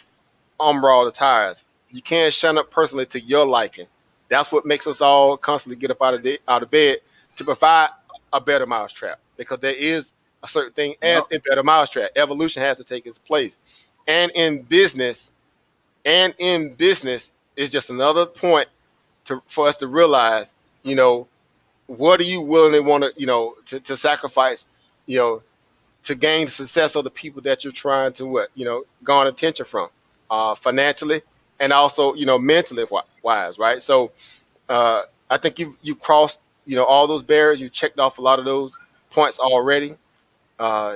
all the tires. You can shut up personally to your liking. That's what makes us all constantly get up out of bed to provide a better mousetrap, because there is a certain thing as a better mousetrap. Evolution has to take its place, and in business is just another point for us to realize, what are you willing to want to sacrifice, to gain the success of the people that you're trying to garner attention from, financially and also mentally wise, right? So I think you crossed all those barriers. You checked off a lot of those points already.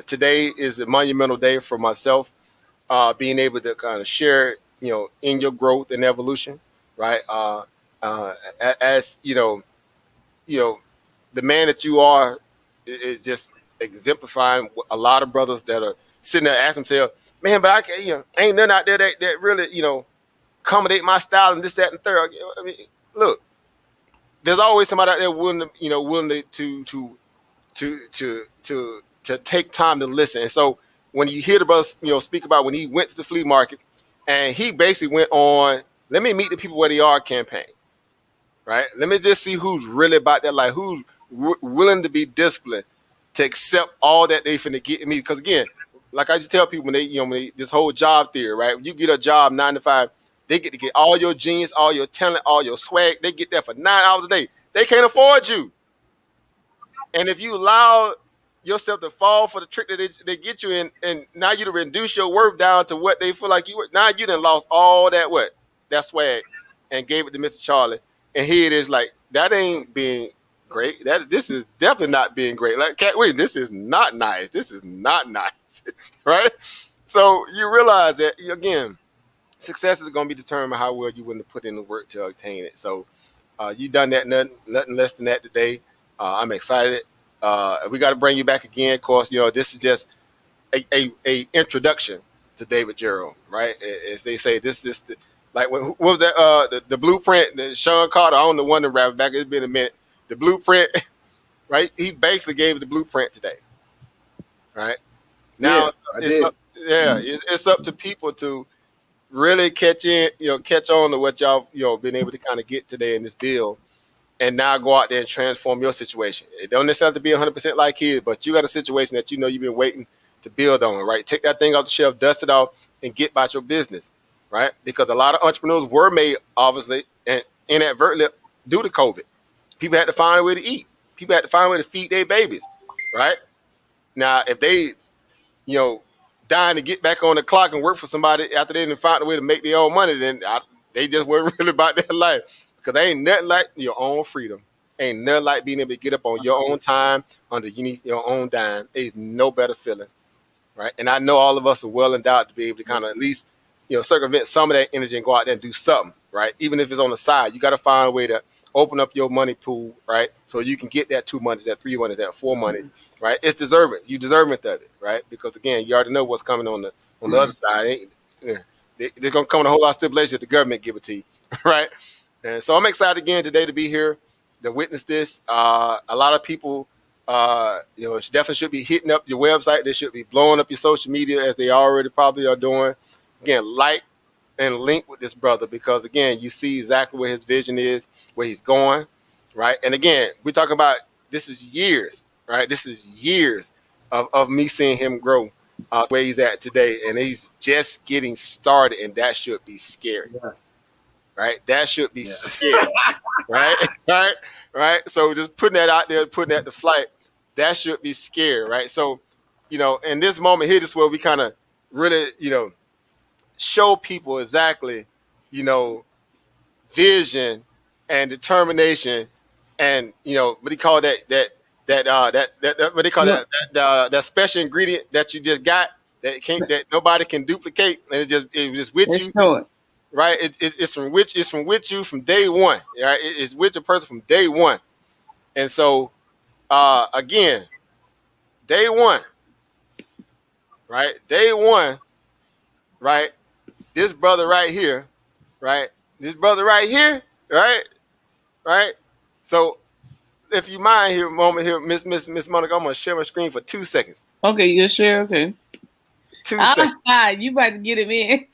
Today is a monumental day for myself, being able to kind of share in your growth and evolution, right? As the man that you are is just exemplifying a lot of brothers that are sitting there asking themselves, man, but I can't, ain't none out there that really, accommodate my style and this, that, and the third. I mean, look, there's always somebody out there willing to take time to listen. And so when you hear the brother, speak about when he went to the flea market and he basically went on, let me meet the people where they are campaign, right? Let me just see who's really about that life, who's willing to be disciplined to accept all that they finna get me. Because again, like I just tell people when they this whole job theory, right? When you get a job 9 to 5, they get to get all your genius, all your talent, all your swag. They get that for 9 hours a day. They can't afford you. And if you allow yourself to fall for the trick that they get you in, and now you to reduce your worth down to what they feel like you were, now you done lost all that swag and gave it to Mr. Charlie. And here it is like, that ain't being great. This is definitely not being great. Like, Cat Williams, this is not nice. This is not nice, right? So you realize that, again, success is going to be determined by how well you willing to put in the work to obtain it. So you done that, nothing less than that today. I'm excited. We got to bring you back again. Of course, this is just a introduction to David Gerald, right? As they say, this is what was that? The blueprint that Sean Carter, I don't know, one to wrap back. It's been a minute. The blueprint, right? He basically gave the blueprint today, right? Now, it's up to people to really catch on to what y'all, been able to kind of get today in this bill, and now go out there and transform your situation. It don't necessarily have to be 100% like his, but you got a situation that you've been waiting to build on, right? Take that thing off the shelf, dust it off, and get about your business, right? Because a lot of entrepreneurs were made, obviously, and inadvertently due to COVID. People had to find a way to eat. People had to find a way to feed their babies, right? Now, if they, dying to get back on the clock and work for somebody after they didn't find a way to make their own money, then they just weren't really about their life. Because there ain't nothing like your own freedom. Ain't nothing like being able to get up on your own time under your own dime. There's no better feeling, right? And I know all of us are well endowed to be able to kind of at least, circumvent some of that energy and go out there and do something, right? Even if it's on the side, you got to find a way to open up your money pool, right? So you can get that 2 months, that 3 months, that 4 months, right? It's deserving. You deserve it of it, right? Because again, you already know what's coming on the other side. They're gonna come with a whole lot of stipulations if the government give it to you, right? And so I'm excited again today to be here to witness this. A lot of people, definitely should be hitting up your website. They should be blowing up your social media as they already probably are doing. Again, like and link with this brother, because again, you see exactly where his vision is, where he's going, right? And again, we're talking about, this is years, right? This is years of me seeing him grow where he's at today, and he's just getting started, and that should be scary. Yes. Right? That should be scary. Right? So just putting that out there, putting that to flight, that should be scary, right? So, in this moment here, this is where we kind of really, show people exactly, vision and determination and what do you call what they call that special ingredient that you just got that nobody can duplicate, and it was just with you, right? It's from with you from day one, right? It's with the person from day one, and so again, day one, right? Day one, right? This brother right here, right? This brother right here, right? Right? So if you mind here a moment here, Miss Monica, I'm gonna share my screen for 2 seconds. Okay, you'll share, okay. 2 seconds. You about to get him in.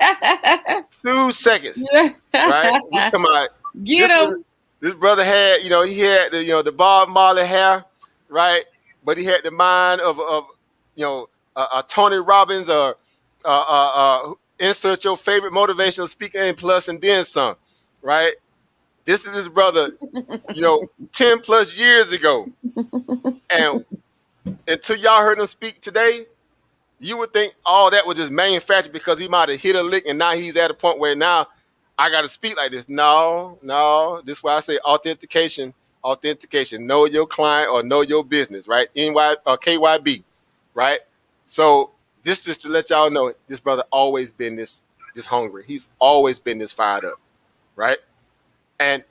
2 seconds. Right? We talking about get him. This brother had, he had the Bob Marley hair, right? But he had the mind of a Tony Robbins or insert your favorite motivational speaker and plus and then some, right? This is his brother, 10 plus years ago. And until y'all heard him speak today, you would think all that was just manufactured because he might have hit a lick and now he's at a point where now I got to speak like this. No. This is why I say authentication. Know your client or know your business, right? NY or KYB, right? So this just to let y'all know, this brother always been this hungry. He's always been this fired up, right? And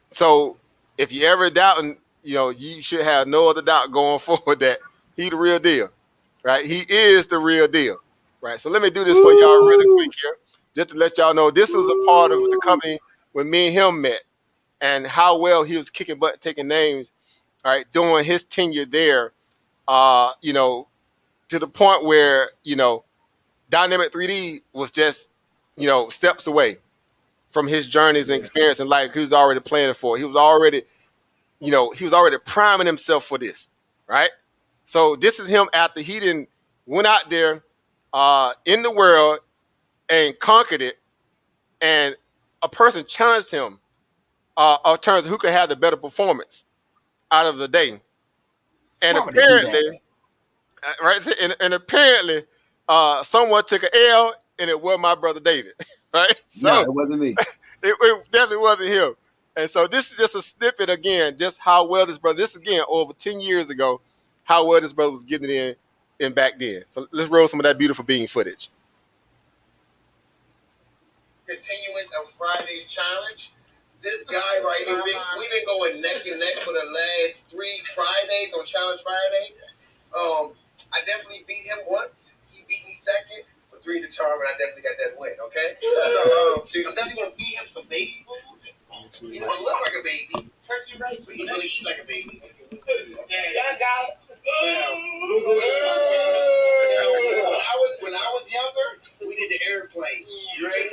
so if you ever doubting, you should have no other doubt going forward that he the real deal, right? He is the real deal, right? So let me do this for y'all really quick here, just to let y'all know this was a part of the company when me and him met and how well he was kicking butt, taking names, all right, during his tenure there, to the point where, Dynamic 3D was just, steps away from his journeys and experience in life. He was already planning for it. He was already, priming himself for this, right? So this is him after he went out there in the world and conquered it, and a person challenged him in terms of who could have the better performance out of the day. And apparently, right? And apparently, someone took an L, and it was my brother David, right? So no, it wasn't me. It definitely wasn't him. And so this is just a snippet again, just how well this brother. This again over 10 years ago, how well this brother was getting it in back then. So let's roll some of that beautiful being footage. Continuance of Friday's challenge. This guy right here, we've been going neck and neck for the last 3 Fridays on Challenge Friday. I definitely beat him once. He beat me second. For 3 to charm, and I definitely got that win, okay? So, I'm definitely going to feed him some baby food. He don't look like a baby. Turkey rice, but he going to eat like a baby. When I was younger, we did the airplane. You ready?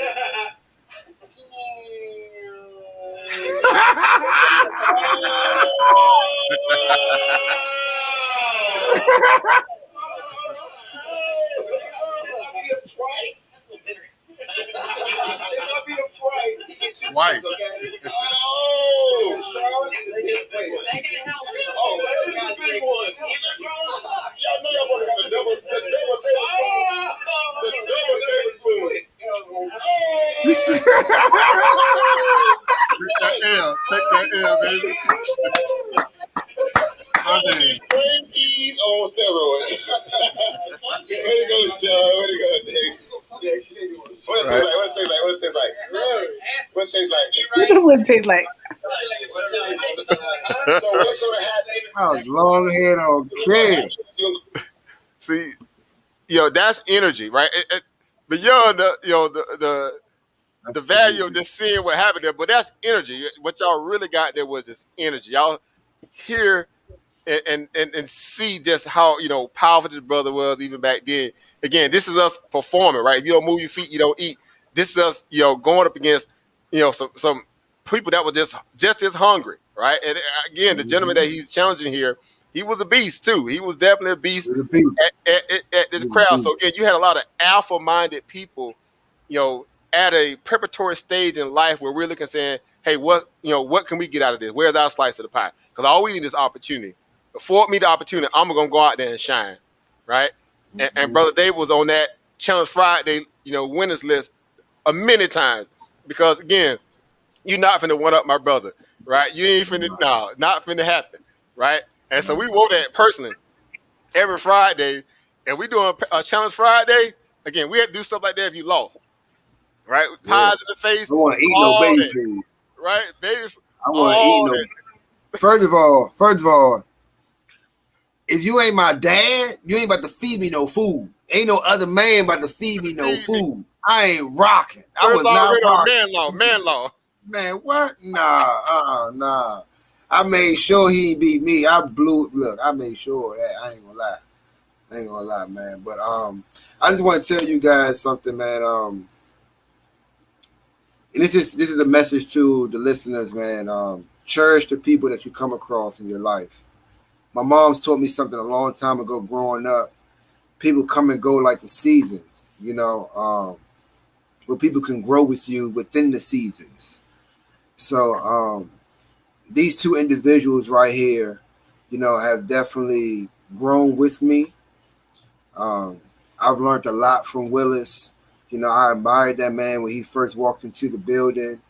Twice. Twice. Oh, Charlotte. Wait. Oh, that's a big one. Y'all know y'all want to have a double tablespoon. The double tablespoon. Take that L, baby. Cream peas on steroids. Way to go, Sean. Way to go, Dave. What it tastes like? What it tastes like? What it tastes like? What it tastes like? So what's going to happen? Oh, long head on kid. See, that's energy, right? Beyond the value of just seeing what happened there, but that's energy. What y'all really got there was this energy. Y'all hear and see just how powerful this brother was even back then. Again, this is us performing, right? If you don't move your feet, you don't eat. This is us, going up against some people that were just as hungry, right? And again, the gentleman that he's challenging here, he was a beast too. He was definitely a beast at this crowd. So again, you had a lot of alpha-minded people, at a preparatory stage in life where we're looking saying, hey, what can we get out of this? Where's our slice of the pie? Because all we need is opportunity. Afford me the opportunity, I'm gonna go out there and shine, right? And Brother Dave was on that Challenge Friday, winners list a many times, because again, you're not finna one up my brother, right? You ain't finna, no, not finna happen, right? And so we wrote that personally every Friday, and we doing a challenge Friday. Again, we had to do stuff like that if you lost, right? Pies in the face, I want to eat no all baby that, food. right? Baby, I want to eat all no. that. First of all, if you ain't my dad, you ain't about to feed me no food. Ain't no other man about to feed me no food. I ain't rocking. I was not rocking. Man law. Man, what? Nah. I made sure he beat me. I made sure of that. I ain't gonna lie, man. But I just want to tell you guys something, man. And this is a message to the listeners, man. Cherish the people that you come across in your life. My mom's taught me something a long time ago growing up. People come and go like the seasons, you know, where people can grow with you within the seasons. So these two individuals right here, you know, have definitely grown with me. I've learned a lot from Willis. You know, I admired that man when he first walked into the building.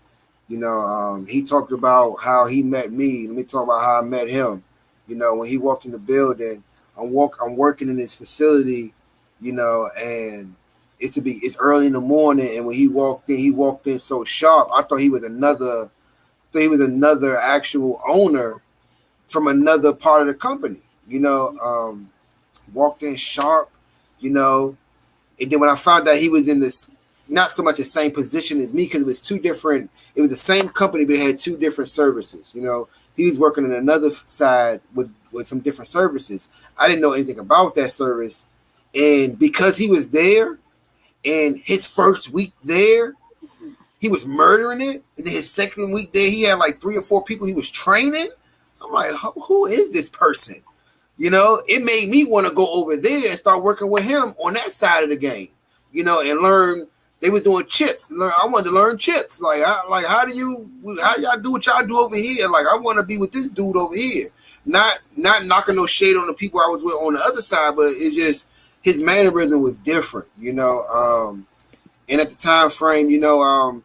You know, he talked about how he met me. Let me talk about how I met him. You know, when he walked in the building, I'm working in his facility, you know, and it's early in the morning. And when he walked in so sharp. I thought he was another actual owner from another part of the company. You know, walked in sharp, you know, and then when I found out he was in this, not so much the same position as me, because it was the same company, but it had two different services. You know, he was working on another side with some different services. I didn't know anything about that service. And because he was there and his first week there, he was murdering it. And then his second week there, he had like 3 or 4 people he was training. I'm like, who is this person? You know, it made me want to go over there and start working with him on that side of the game, you know, and learn. They was doing chips. I wanted to learn chips. How do y'all do what y'all do over here? Like, I want to be with this dude over here. Not knocking no shade on the people I was with on the other side, but it just, his mannerism was different, you know. And at the time frame, you know,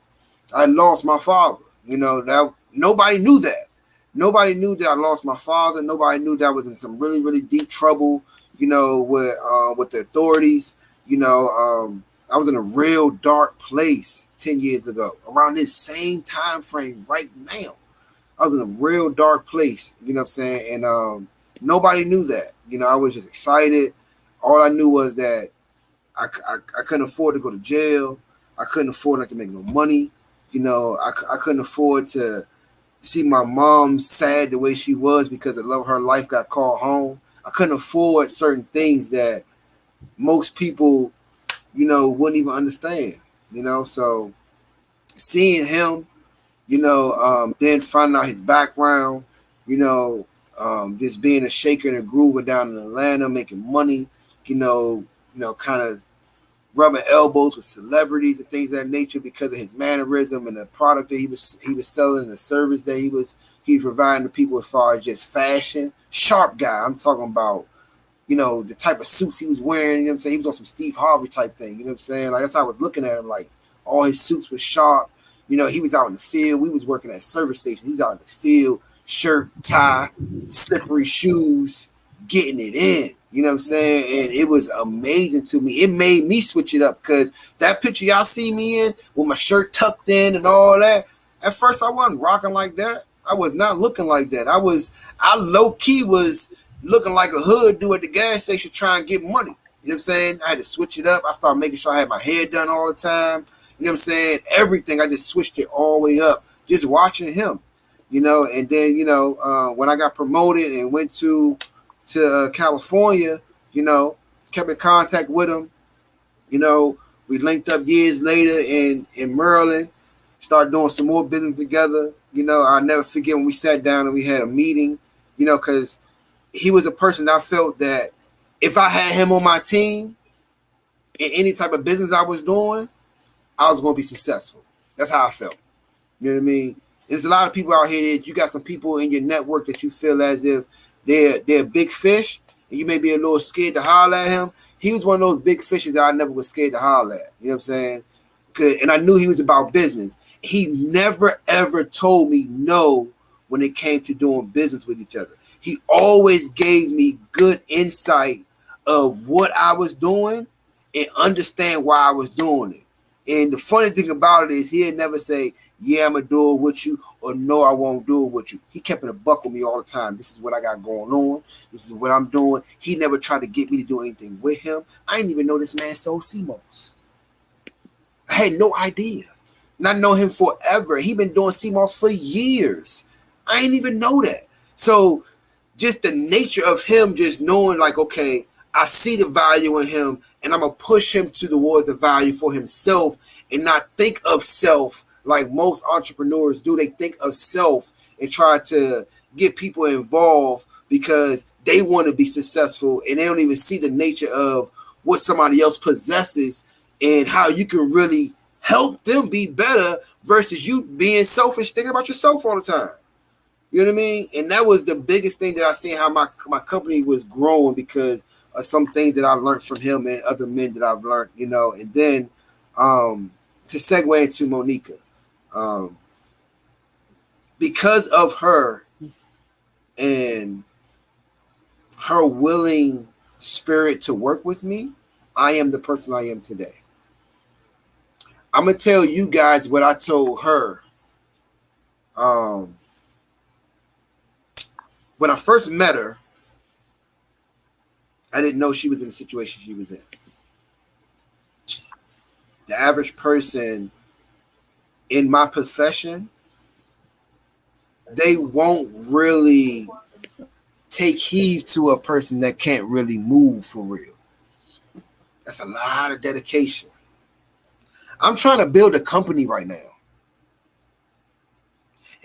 I lost my father. You know, that nobody knew that. Nobody knew that I lost my father. Nobody knew that I was in some really, really deep trouble, you know, with the authorities. You know, I was in a real dark place 10 years ago, around this same time frame right now. I was in a real dark place, you know what I'm saying? And nobody knew that. You know, I was just excited. All I knew was that I couldn't afford to go to jail. I couldn't afford not to make no money. You know, I couldn't afford to see my mom sad the way she was because the love of her life got called home. I couldn't afford certain things that most people, you know, wouldn't even understand, you know. So seeing him, you know, then finding out his background, you know, just being a shaker and a groover down in Atlanta, making money, you know, kind of rubbing elbows with celebrities and things of that nature because of his mannerism and the product that he was selling and the service that he was providing to people as far as just fashion. Sharp guy. I'm talking about, you know, the type of suits he was wearing, you know what I'm saying? He was on some Steve Harvey type thing, you know what I'm saying? Like, that's how I was looking at him, like, all his suits were sharp. You know, he was out in the field. We was working at service station. He was out in the field, shirt, tie, slippery shoes, getting it in. You know what I'm saying? And it was amazing to me. It made me switch it up because that picture y'all see me in with my shirt tucked in and all that, at first I wasn't rocking like that. I was not looking like that. I low-key was looking like a hood dude at the gas station trying to get money. You know what I'm saying? I had to switch it up. I started making sure I had my hair done all the time. You know what I'm saying? Everything. I just switched it all the way up. Just watching him. You know, and then, you know, when I got promoted and went to California, you know, kept in contact with him. You know, we linked up years later in Maryland, started doing some more business together. You know, I'll never forget when we sat down and we had a meeting, you know, because he was a person I felt that if I had him on my team in any type of business I was doing, I was going to be successful. That's how I felt. You know what I mean? There's a lot of people out here that you got some people in your network that you feel as if they're big fish, and you may be a little scared to holler at him. He was one of those big fishes that I never was scared to holler at. You know what I'm saying? And I knew he was about business. He never, ever told me no when it came to doing business with each other. He always gave me good insight of what I was doing and understand why I was doing it. And the funny thing about it is he'd never say, yeah, I'm going to do it with you, or no, I won't do it with you. He kept it a buck with me all the time. This is what I got going on. This is what I'm doing. He never tried to get me to do anything with him. I didn't even know this man sold CMOS. I had no idea. And I know him forever. He been doing CMOS for years. I didn't even know that. So just the nature of him just knowing like, okay, I see the value in him and I'm going to push him towards the value for himself and not think of self like most entrepreneurs do. They think of self and try to get people involved because they want to be successful and they don't even see the nature of what somebody else possesses and how you can really help them be better versus you being selfish, thinking about yourself all the time. You know what I mean? And that was the biggest thing that I seen how my company was growing because of some things that I learned from him and other men that I've learned, you know. And then to segue into Monica, because of her and her willing spirit to work with me, I am the person I am today. I'm going to tell you guys what I told her. When I first met her, I didn't know she was in the situation she was in. The average person in my profession, they won't really take heed to a person that can't really move for real. That's a lot of dedication. I'm trying to build a company right now.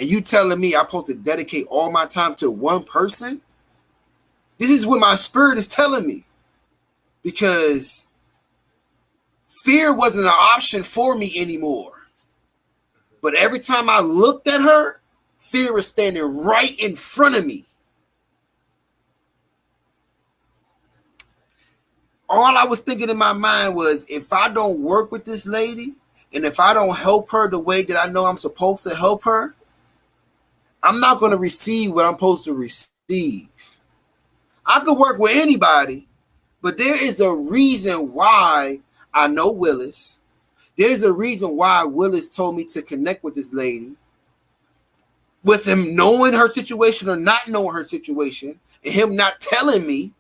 And you telling me I'm supposed to dedicate all my time to one person? This is what my spirit is telling me. Because fear wasn't an option for me anymore. But every time I looked at her, fear was standing right in front of me. All I was thinking in my mind was, if I don't work with this lady, and if I don't help her the way that I know I'm supposed to help her, I'm not going to receive what I'm supposed to receive. I could work with anybody, but there is a reason why I know Willis. There's a reason why Willis told me to connect with this lady. With him knowing her situation or not knowing her situation, and him not telling me,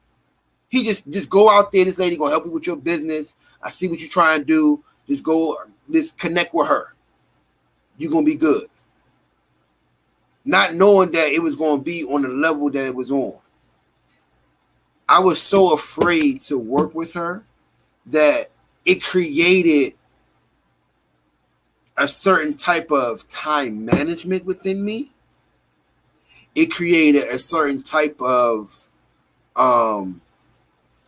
he just go out there. This lady gonna help you with your business. I see what you're trying to do. Just go, just connect with her. You're gonna be good. Not knowing that it was gonna be on the level that it was on. I was so afraid to work with her that it created a certain type of time management within me. It created a certain type of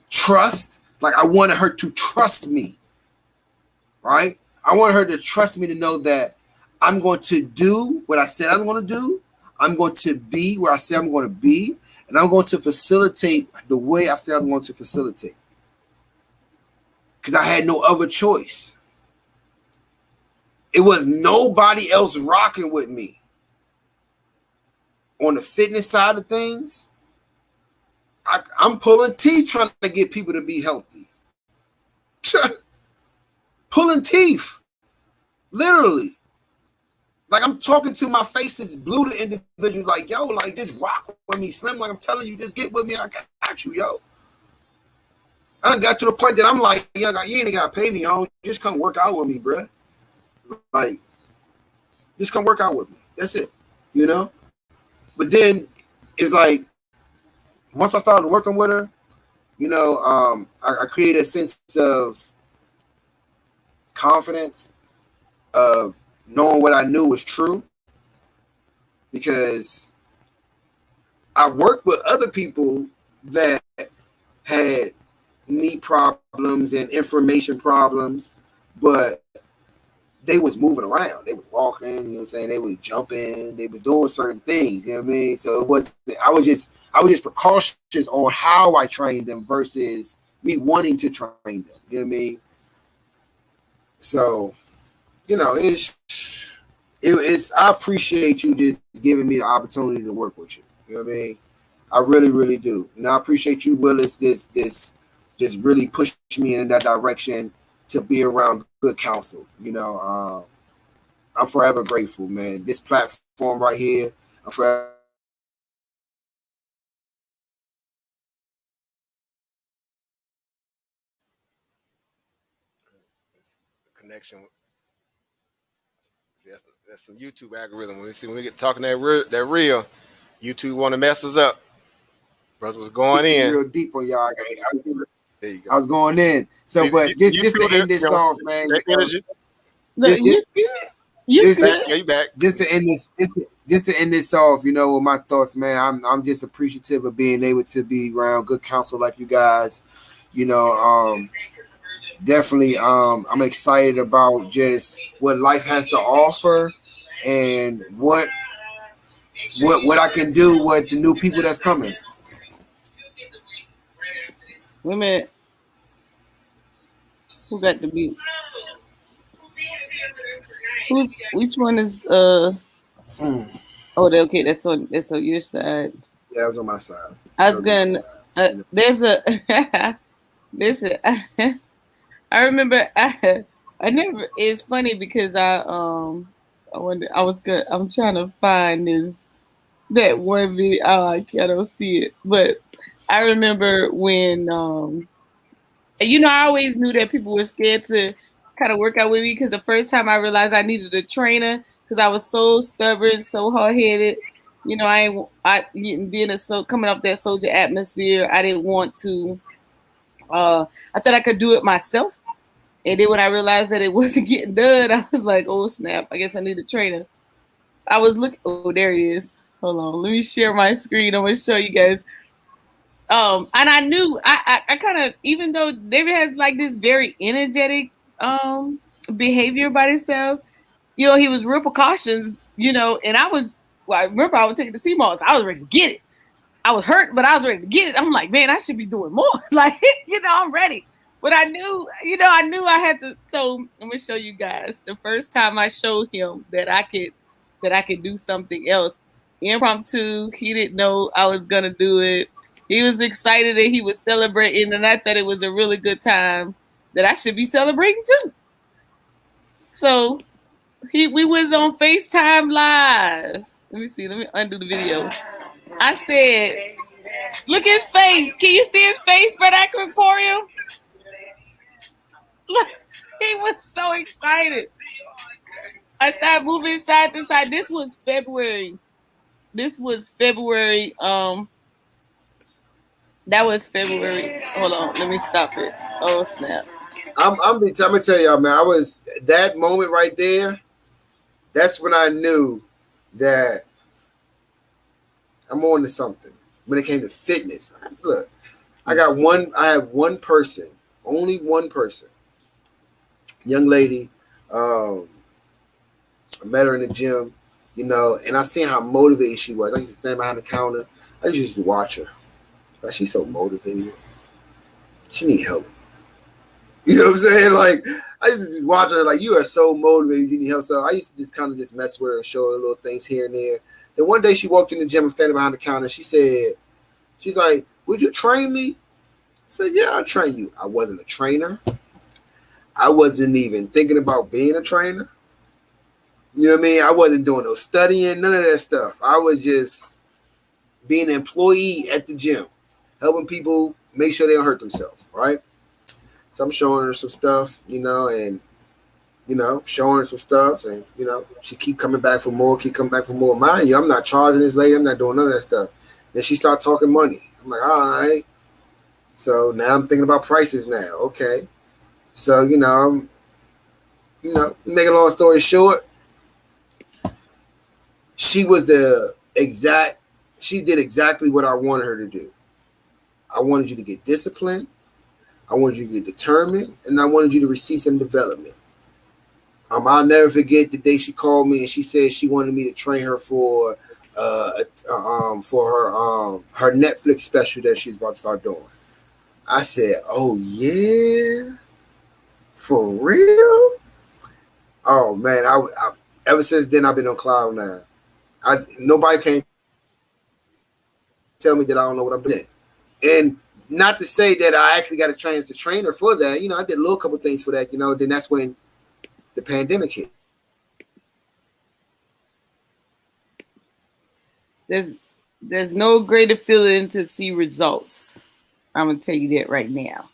trust. Like I wanted her to trust me, right? I wanted her to trust me to know that I'm going to do what I said I'm going to do. I'm going to be where I said I'm going to be. And I'm going to facilitate the way I said I'm going to facilitate. Because I had no other choice. It was nobody else rocking with me. On the fitness side of things, I'm pulling teeth trying to get people to be healthy. Pulling teeth. Literally. Like I'm talking to my face is blue to individuals like, yo, like just rock with me, Slim. Like I'm telling you, just get with me. I got you, yo. I done got to the point that I'm like, yo, you ain't got to pay me, yo. Just come work out with me, bro. Like, just come work out with me. That's it, you know? But then it's like, once I started working with her, you know, I created a sense of confidence, of knowing what I knew was true, because I worked with other people that had knee problems and information problems, but they was moving around. They was walking, you know what I'm saying? They was jumping, they was doing certain things, you know what I mean? So it was, I was just precautious on how I trained them versus me wanting to train them, you know what I mean? So, you know, it's I appreciate you just giving me the opportunity to work with you. You know what I mean? I really, really do. And I appreciate you, Willis, this really pushed me in that direction to be around good counsel. I'm forever grateful, man. This platform right here, I'm forever connection. See, that's some YouTube algorithm. When we get talking that real, YouTube want to mess us up. Brother was going in real deep on y'all. There you go. I was going in. So, but just to end this off, man. You back. Just to end this off, with my thoughts, man. I'm just appreciative of being able to be around good counsel like you guys. Definitely, I'm excited about just what life has to offer and what I can do with the new people that's coming. Wait a minute. Who got the mute? Which one is Oh, okay, that's on your side. Yeah, it's on my side. I was gonna there's a I remember I never it's funny because I'm trying to find that one video. Oh, I don't see it. But I remember when I always knew that people were scared to kind of work out with me because the first time I realized I needed a trainer because I was so stubborn, so hard-headed. Being coming off that soldier atmosphere, I didn't want to. I thought I could do it myself, and then when I realized that it wasn't getting done, I was like, "Oh snap! I guess I need a trainer." I was looking. Oh, there he is. Hold on, let me share my screen. I'm gonna show you guys. And I knew I kind of, even though David has like this very energetic behavior about himself, he was real precautions, and I remember I would take the CMOS. I was ready to get it. I was hurt, but I was ready to get it. I'm like, man, I should be doing more. Like, I'm ready. But I knew I had to. So I'm gonna show you guys. The first time I showed him that I could do something else, impromptu. He didn't know I was gonna do it. He was excited that he was celebrating, and I thought it was a really good time that I should be celebrating too. So we was on FaceTime Live. Let me see. Let me undo the video. I said, look at his face. Can you see his face, Brett Aquarium? Look, he was so excited. I started moving side to side. This was February. That was February. Hold on, let me stop it. Oh snap! I'm gonna tell y'all, man. I was that moment right there. That's when I knew that I'm on to something. When it came to fitness, look, I have one person, only one person, young lady. I met her in the gym, and I seen how motivated she was. I used to stand behind the counter. I used to watch her. Like, she's so motivated. She need help. You know what I'm saying? Like, I used to be watching her like, you are so motivated, you need help. So I used to just kind of just mess with her and show her little things here and there. Then one day she walked in the gym and standing behind the counter. She's like, would you train me? I said, yeah, I'll train you. I wasn't a trainer. I wasn't even thinking about being a trainer. You know what I mean? I wasn't doing no studying, none of that stuff. I was just being an employee at the gym, helping people make sure they don't hurt themselves, right? So I'm showing her some stuff, and showing her some stuff, and she keep coming back for more. Mind you, I'm not charging this lady. I'm not doing none of that stuff. Then she start talking money. I'm like, all right. So now I'm thinking about prices now. Okay. So make a long story short, she did exactly what I wanted her to do. I wanted you to get disciplined. I wanted you to get determined, and I wanted you to receive some development. I'll never forget the day she called me and she said she wanted me to train her for her Netflix special that she's about to start doing. I said, "Oh yeah, for real? Oh man, Ever since then, I've been on cloud nine. Nobody can tell me that I don't know what I'm doing. And not to say that I actually got a chance to train her for that. I did a little couple things for that. Then that's when the pandemic hit. There's no greater feeling to see results. I'm gonna tell you that right now.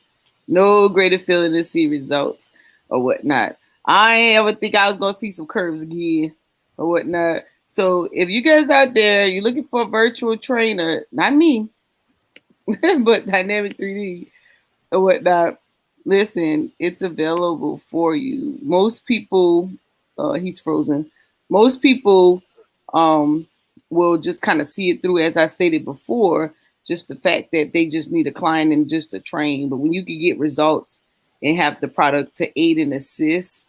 No greater feeling to see results or whatnot. I ain't ever think I was gonna see some curves again or whatnot. So if you guys out there, you're looking for a virtual trainer, not me, but Dynamic3D or whatnot, listen, it's available for you. Most people, he's frozen. Most people will just kind of see it through, as I stated before, just the fact that they just need a client and just to train. But when you can get results and have the product to aid and assist,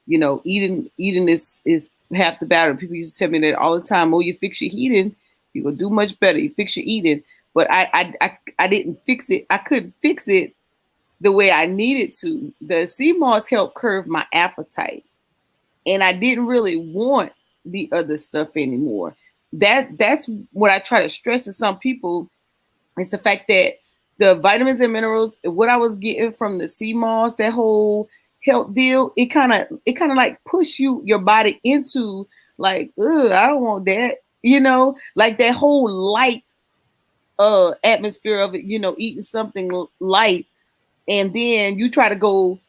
eating is half the battle. People used to tell me that all the time. Oh, you fix your eating, you will do much better. You fix your eating. But I didn't fix it. I couldn't fix it the way I needed to. The sea moss helped curve my appetite. And I didn't really want the other stuff anymore. That's what I try to stress to some people. It's the fact that the vitamins and minerals, what I was getting from the sea moss, that whole health deal, it kind of like push your body into like, ugh, I don't want that. Like that whole light atmosphere of it, eating something light, and then you try to go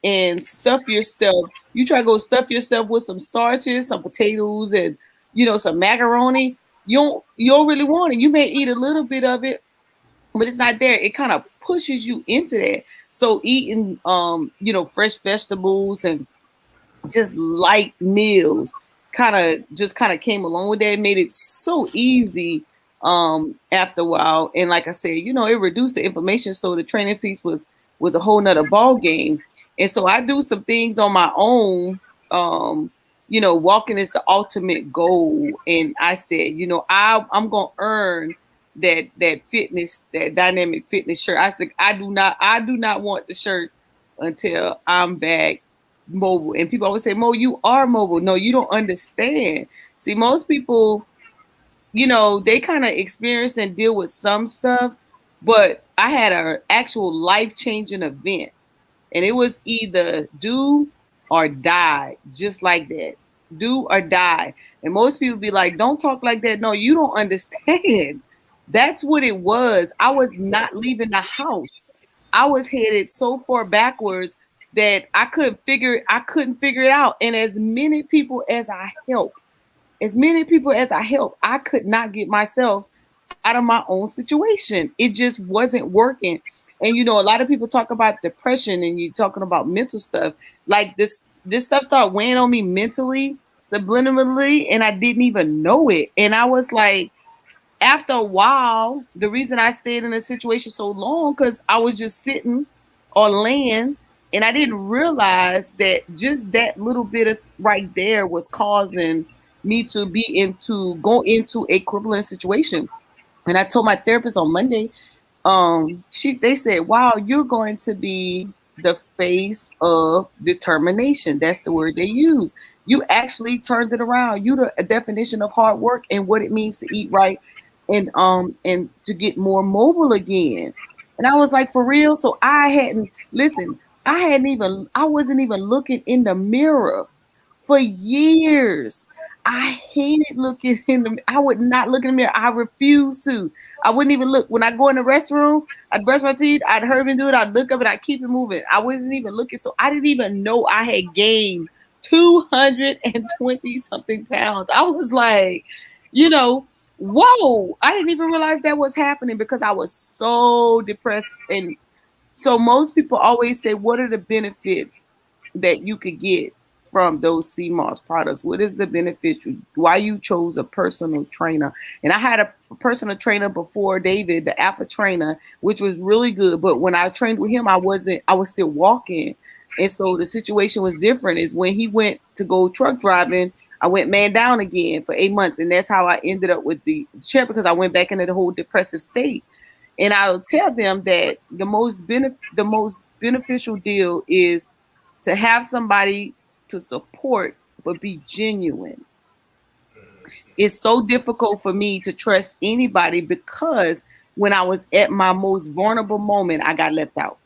and stuff yourself. You try to go stuff yourself with some starches, some potatoes, and some macaroni. You don't really want it. You may eat a little bit of it, but it's not there. It kind of pushes you into that. So eating fresh vegetables and just light meals kind of came along with that. It made it so easy after a while. And like I said, it reduced the inflammation. So the training piece was a whole nother ball game. And so I do some things on my own. Walking is the ultimate goal. And I said, I'm going to earn that fitness, that dynamic fitness shirt. I said, I do not want the shirt until I'm back mobile. And people always say, Mo, you are mobile. No, you don't understand. See, most people, they kind of experience and deal with some stuff, but I had an actual life-changing event, and it was either do or die, just like that. Do or die. And most people be like, don't talk like that. No, you don't understand. That's what it was. I was not leaving the house. I was headed so far backwards that I couldn't figure it out. And as many people as I helped, I could not get myself out of my own situation. It just wasn't working. And a lot of people talk about depression, and you're talking about mental stuff. Like this stuff started weighing on me mentally, subliminally, and I didn't even know it. And I was like, after a while, the reason I stayed in a situation so long, because I was just sitting or laying, and I didn't realize that just that little bit of right there was causing me to go into a crippling situation. And I told my therapist on Monday, they said, wow, you're going to be the face of determination. That's the word they use. You actually turned it around. You the definition of hard work and what it means to eat right and to get more mobile again. And I was like, for real? So I wasn't even looking in the mirror for years. I hated looking I would not look in the mirror. I refused to. I wouldn't even look. When I go in the restroom, I'd brush my teeth, I'd hurry and do it, I'd look up and I'd keep it moving. I wasn't even looking. So I didn't even know I had gained 220 something pounds. I was like, whoa, I didn't even realize that was happening because I was so depressed. And so most people always say, what are the benefits that you could get from those sea moss products? What is the benefit? Why you chose a personal trainer? And I had a personal trainer before David, the Alpha trainer, which was really good. But when I trained with him, I was still walking. And so the situation was different. Is when he went to go truck driving, I went man down again for 8 months. And that's how I ended up with the chair, because I went back into the whole depressive state. And I'll tell them that the most beneficial deal is to have somebody to support but be genuine. It's so difficult for me to trust anybody because when I was at my most vulnerable moment, I got left out.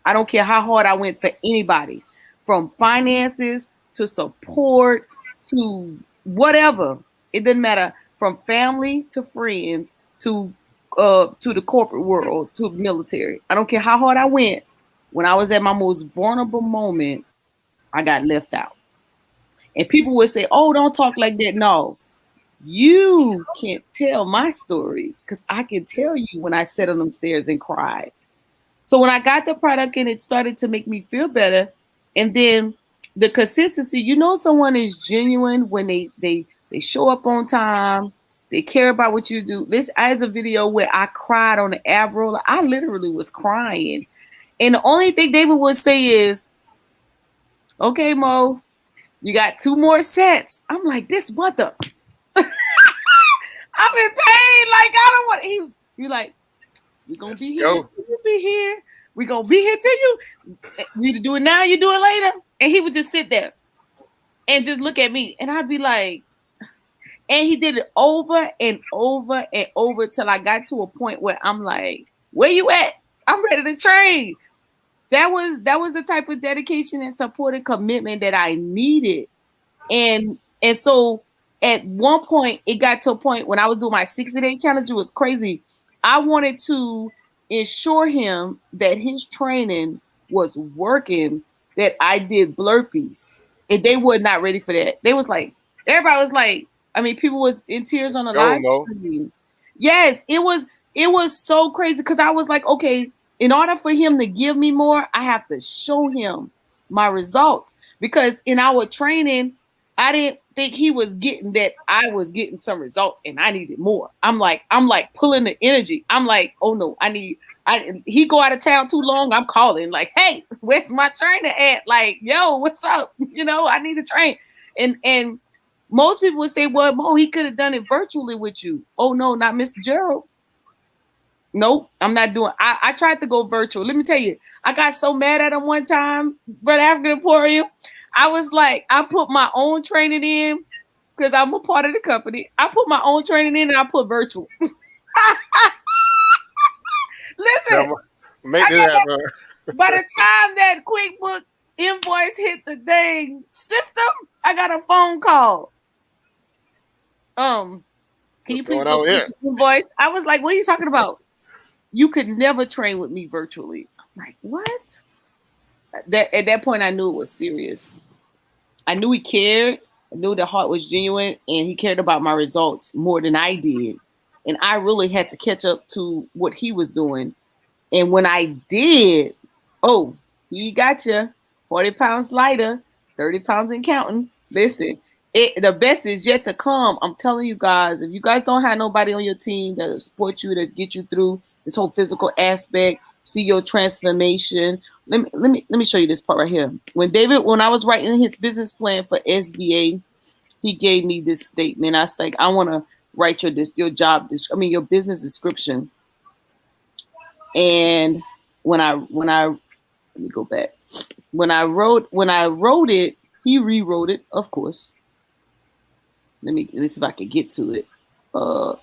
I don't care how hard I went for anybody, from finances to support to whatever. It didn't matter, from family to friends to the corporate world to military. I don't care how hard I went. When I was at my most vulnerable moment, I got left out. And people would say, "Oh, don't talk like that." No, you can't tell my story because I can tell you when I sat on them stairs and cried. So when I got the product and it started to make me feel better, and then the consistency, you know, someone is genuine when they show up on time, they care about what you do. This as a video where I cried on the ab roller. I literally was crying. And the only thing David would say is, "Okay, Mo, you got 2 more sets." I'm like, this mother. I'm in pain. Like, I don't want. He like, "We're gonna be here. We'll be here. We're gonna be here till you either do it now, you do it later." And he would just sit there and just look at me, and I'd be like, and he did it over and over and over till I got to a point where I'm like, "Where you at? I'm ready to train." That was the type of dedication and support and commitment that I needed. And so at one point, it got to a point when I was doing my 60-day challenge, it was crazy. I wanted to ensure him that his training was working, that I did burpees. And they were not ready for that. They was like, everybody was like, I mean, people was in tears on the live stream. Yes, it was so crazy because I was like, okay, in order for him to give me more, I have to show him my results. Because in our training, I didn't think he was getting that I was getting some results and I needed more. I'm like pulling the energy. I'm like, oh no, he go out of town too long. I'm calling like, "Hey, where's my trainer at? Like, yo, what's up? You know, I need to train." And most people would say, "Well, Mo, he could have done it virtually with you." Oh no, not Mr. Gerald. Nope, I'm not doing. I tried to go virtual. Let me tell you, I got so mad at him one time, Brother African Emporium. I was like, I put my own training in because I'm a part of the company. I put my own training in and I put virtual. Listen, make this happen. By the time that QuickBooks invoice hit the dang system, I got a phone call. Can you please go to the invoice? I was like, "What are you talking about? You could never train with me virtually." I'm like, "What?" At that point, I knew it was serious. I knew he cared. I knew the heart was genuine, and he cared about my results more than I did. And I really had to catch up to what he was doing. And when I did, oh, he got you 40 pounds lighter, 30 pounds and counting. Listen, the best is yet to come. I'm telling you guys, if you guys don't have nobody on your team that will support you, to get you through this whole physical aspect, see your transformation. Let me show you this part right here. When I was writing his business plan for SBA, he gave me this statement. I was like, "I want to write your business description." And when I let me go back. When I wrote it, he rewrote it, of course. Let's see if I can get to it.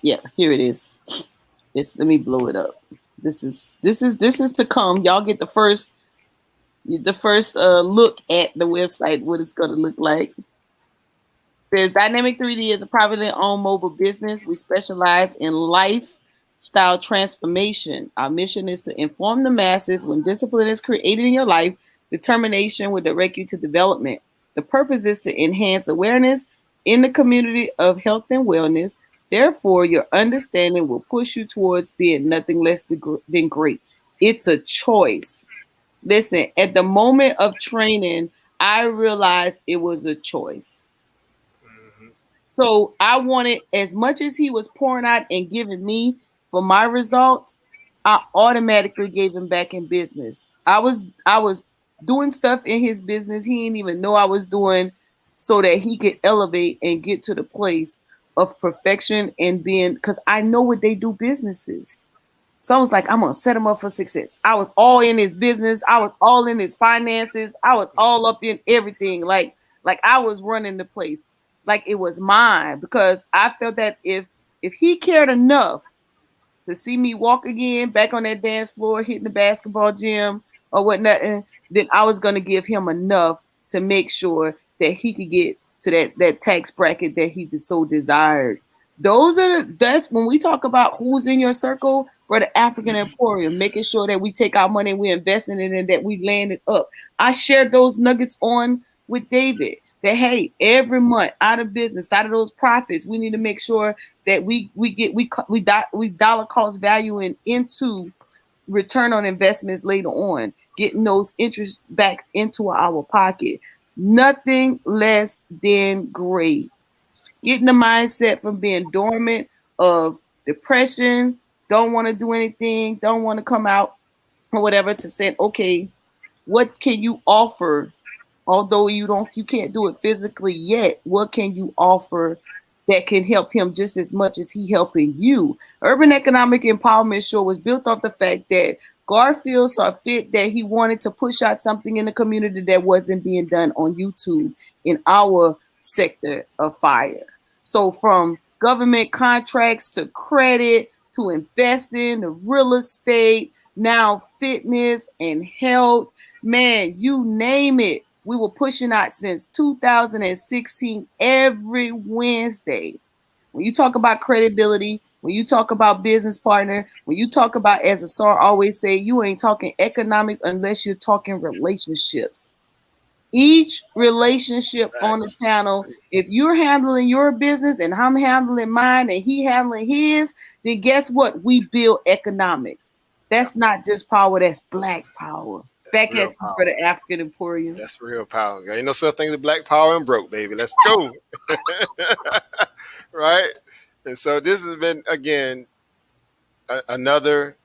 Yeah, here it is. Let me blow it up. This is to come. Y'all get the first look at the website, what it's gonna look like. It says Dynamic3D is a privately owned mobile business. We specialize in lifestyle transformation. Our mission is to inform the masses. When discipline is created in your life, determination will direct you to development. The purpose is to enhance awareness in the community of health and wellness. Therefore, your understanding will push you towards being nothing less than great. It's a choice. Listen, at the moment of training, I realized it was a choice. Mm-hmm. So I wanted, as much as he was pouring out and giving me for my results, I automatically gave him back in business. I was doing stuff in his business he didn't even know I was doing, so that he could elevate and get to the place of perfection and being, because I know what they do businesses. So I was like, I'm going to set him up for success. I was all in his business. I was all in his finances. I was all up in everything. Like like I was running the place, like it was mine, because I felt that if he cared enough to see me walk again back on that dance floor, hitting the basketball gym or whatnot, then I was going to give him enough to make sure that he could get to that tax bracket that he so desired. That's when we talk about who's in your circle for the African Emporium, making sure that we take our money and we invest in it and that we land it up. I shared those nuggets on with David that, hey, every month out of business, out of those profits, we need to make sure that we dollar cost value into return on investments later on, getting those interest back into our pocket. Nothing less than great. Getting the mindset from being dormant of depression, don't want to do anything, don't want to come out or whatever, to say, okay, what can you offer? Although you can't do it physically yet, what can you offer that can help him just as much as he helping you? Urban Economic Empowerment Show was built off the fact that Garfield saw fit that he wanted to push out something in the community that wasn't being done on YouTube in our sector of fire. So from government contracts to credit to investing to real estate, now fitness and health, man, you name it. We were pushing out since 2016 every Wednesday. When you talk about credibility, when you talk about business partner, when you talk about, as Asar always say, you ain't talking economics unless you're talking relationships. Each relationship on the panel, if you're handling your business and I'm handling mine and he handling his, then guess what? We build economics. That's not just power, that's black power. Back at you for the African Emporium. That's real power. Ain't no such thing as black power and broke, baby. Let's go. Right? And so this has been, again, another,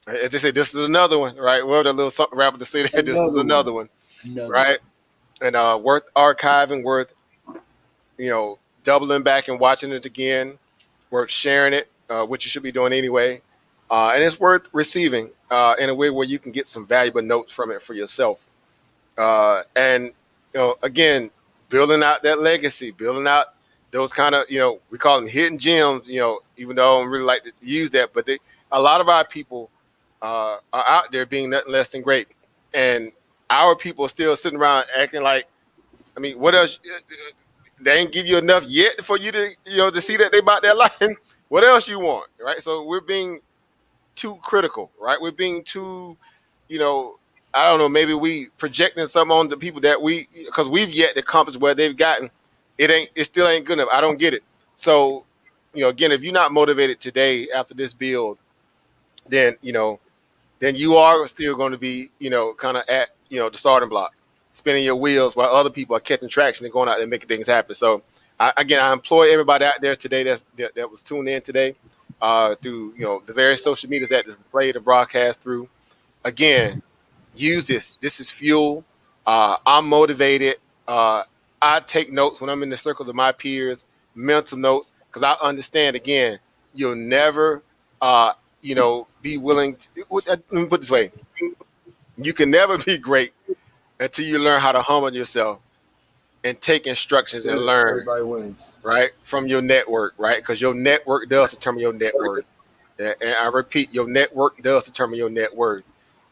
as they say, this is another one, right? Well, the little something rapper to say that this is another one, right? And worth archiving, worth, doubling back and watching it again, worth sharing it, which you should be doing anyway. And it's worth receiving in a way where you can get some valuable notes from it for yourself. And, again, building out that legacy, building out those kind of, we call them hidden gems, even though I don't really like to use that, but a lot of our people are out there being nothing less than great. And our people are still sitting around acting like, I mean, what else? They ain't give you enough yet for you to, to see that they about their life. What else you want, right? So we're being too critical, right? We're being too, I don't know, maybe we projecting something on the people that because we've yet to accomplish where they've gotten. It still ain't good enough. I don't get it. So, again, if you're not motivated today after this build, then you are still going to be, kind of at, the starting block, spinning your wheels while other people are catching traction and going out and making things happen. So, I employ everybody out there today that was tuned in today through, the various social medias that display the broadcast through. Again, use this. This is fuel. I'm motivated. I take notes when I'm in the circles of my peers, mental notes, because I understand, again, you'll never, be willing to, let me put it this way. You can never be great until you learn how to humble yourself and take instructions and learn. Everybody wins. Right? From your network, right? Because your network does determine your net worth. And I repeat, your network does determine your net worth.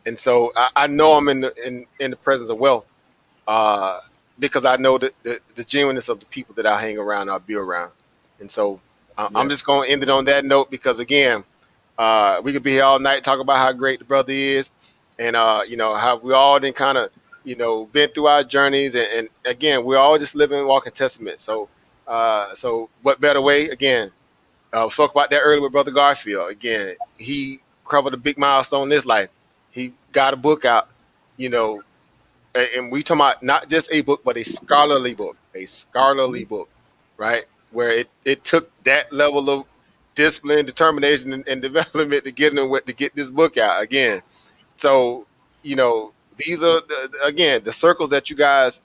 And so I know I'm in the presence of wealth because I know the genuineness of the people that I hang around, I'll be around. And so I'm just going to end it on that note because, again, we could be here all night talking about how great the brother is and, how we all then kind of, been through our journeys. And again, we're all just living and walking testament. So what better way? Again, we spoke about that earlier with Brother Garfield. Again, he covered a big milestone in his life. He got a book out, and we talking about not just a book, but a scholarly book, right? Where it took that level of discipline, determination, and development to get this book out again. So, these are the circles that you guys,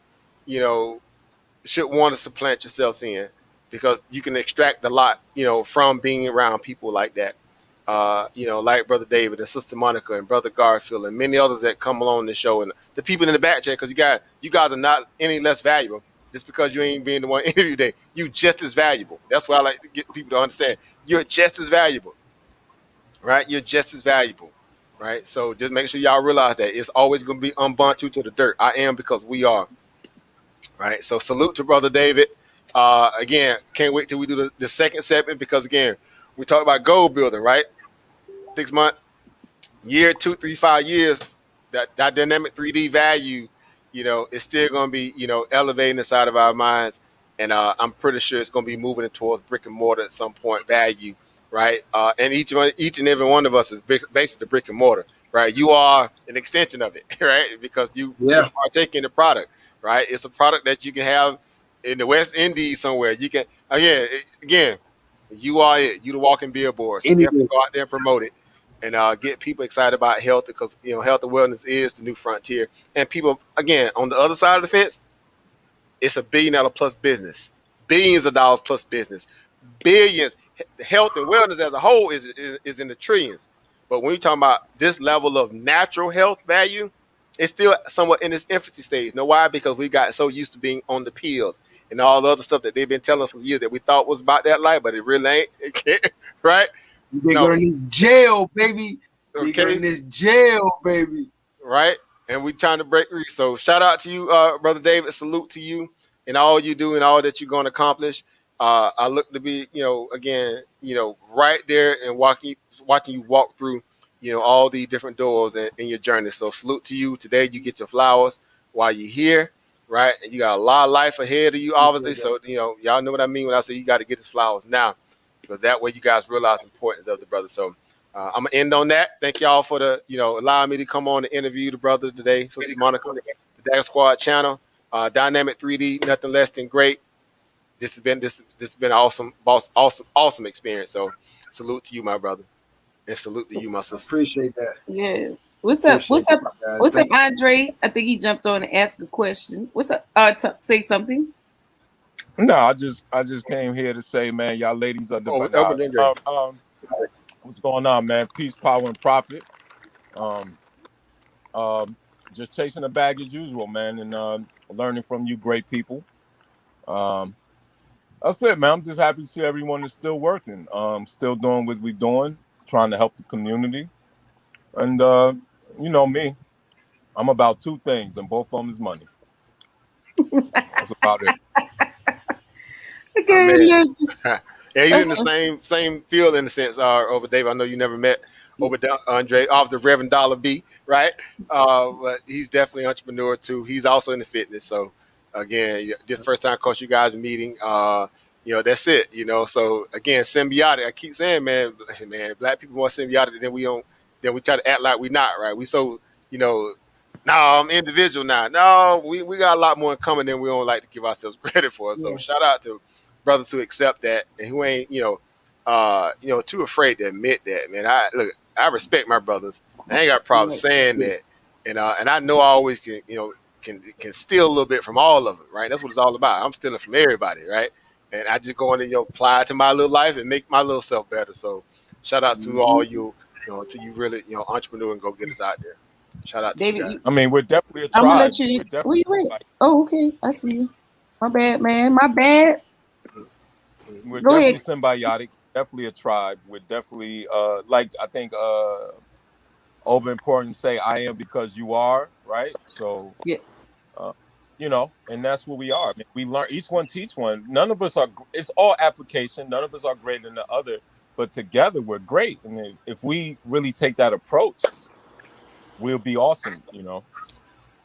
should want to supplant yourselves in because you can extract a lot, from being around people like that. Like Brother David and Sister Monica and Brother Garfield and many others that come along the show and the people in the back chat, because you guys are not any less valuable. Just because you ain't being the one interview day, you just as valuable. That's why I like to get people to understand. You're just as valuable, right? You're just as valuable, right? So just make sure y'all realize that it's always going to be Ubuntu to the dirt. I am because we are, right? So salute to Brother David. Again, can't wait till we do the second segment because, again, we talked about goal building, right? 6 months, year, 2, 3, 5 years, that dynamic 3D value, is still going to be, elevating inside of our minds. And I'm pretty sure it's going to be moving towards brick and mortar at some point value, right? And each and every one of us is basically the brick and mortar, right? You are an extension of it, right? Because you partake in the product, right? It's a product that you can have in the West Indies somewhere. You can, again, you are it. You the walking billboard. So definitely go out there and promote it. And get people excited about health because, health and wellness is the new frontier. And people, again, on the other side of the fence, it's $1 billion plus business. Billions of dollars plus business. Billions. Health and wellness as a whole is in the trillions. But when you're talking about this level of natural health value, it's still somewhat in its infancy stage. Know why? Because we got so used to being on the pills and all the other stuff that they've been telling us for years that we thought was about that life, but it really ain't. It can't, right? They're gonna need jail, baby. They're gonna need jail, baby. Right? And we trying to break free. So shout out to you, Brother David. Salute to you and all you do and all that you're going to accomplish. I look to be, again, right there and watching you walk through, all these different doors in your journey. So salute to you. Today you get your flowers while you're here, right? And you got a lot of life ahead of you, obviously. So, y'all know what I mean when I say you got to get his flowers now. Because that way you guys realize the importance of the brother. So I'm going to end on that. Thank y'all for allowing me to come on and interview the brother today. So it's Monica, the Dagger Squad channel, Dynamic 3D, nothing less than great. This has been awesome experience. So salute to you, my brother. And salute to you, my sister. Appreciate that. Yes. What's up, Andre? I think he jumped on and asked a question. What's up? Say something. No, I just came here to say, man, y'all ladies are the what's going on, man? Peace, power, and profit. Just chasing the bag as usual, man, and learning from you great people. That's it, man. I'm just happy to see everyone is still working, still doing what we're doing, trying to help the community. And you know me, I'm about two things, and both of them is money. That's about it. Yeah, he's in the same field in a sense. Over Dave, I know you never met over Andre off the Reverend Dollar B, right? But he's definitely an entrepreneur too. He's also in the fitness. So again, the first time, of course, you guys are meeting. That's it. So again, symbiotic. I keep saying, man, black people more symbiotic than we try to act like we not, right? We so no, I'm individual now. No, we got a lot more in common than we don't like to give ourselves credit for. So shout out to brothers who accept that and who ain't, too afraid to admit that, man. I respect my brothers. I ain't got a problem saying that. And I know I always can steal a little bit from all of them, right? That's what it's all about. I'm stealing from everybody, right? And I just go in and apply it to my little life and make my little self better. So shout out to all you, to you really, entrepreneur and go getters out there. Shout out to David, you guys. I mean, we're definitely a tribe. I'm gonna let you. Where you at? Oh, okay. I see you. My bad, man. My bad. We're definitely symbiotic. Definitely a tribe. We're definitely like I think over important say I am because you are, right? So yeah. And that's what we are. I mean, we learn, each one teach one. None of us are. It's all application. None of us are greater than the other, but together we're great. And if we really take that approach, we'll be awesome.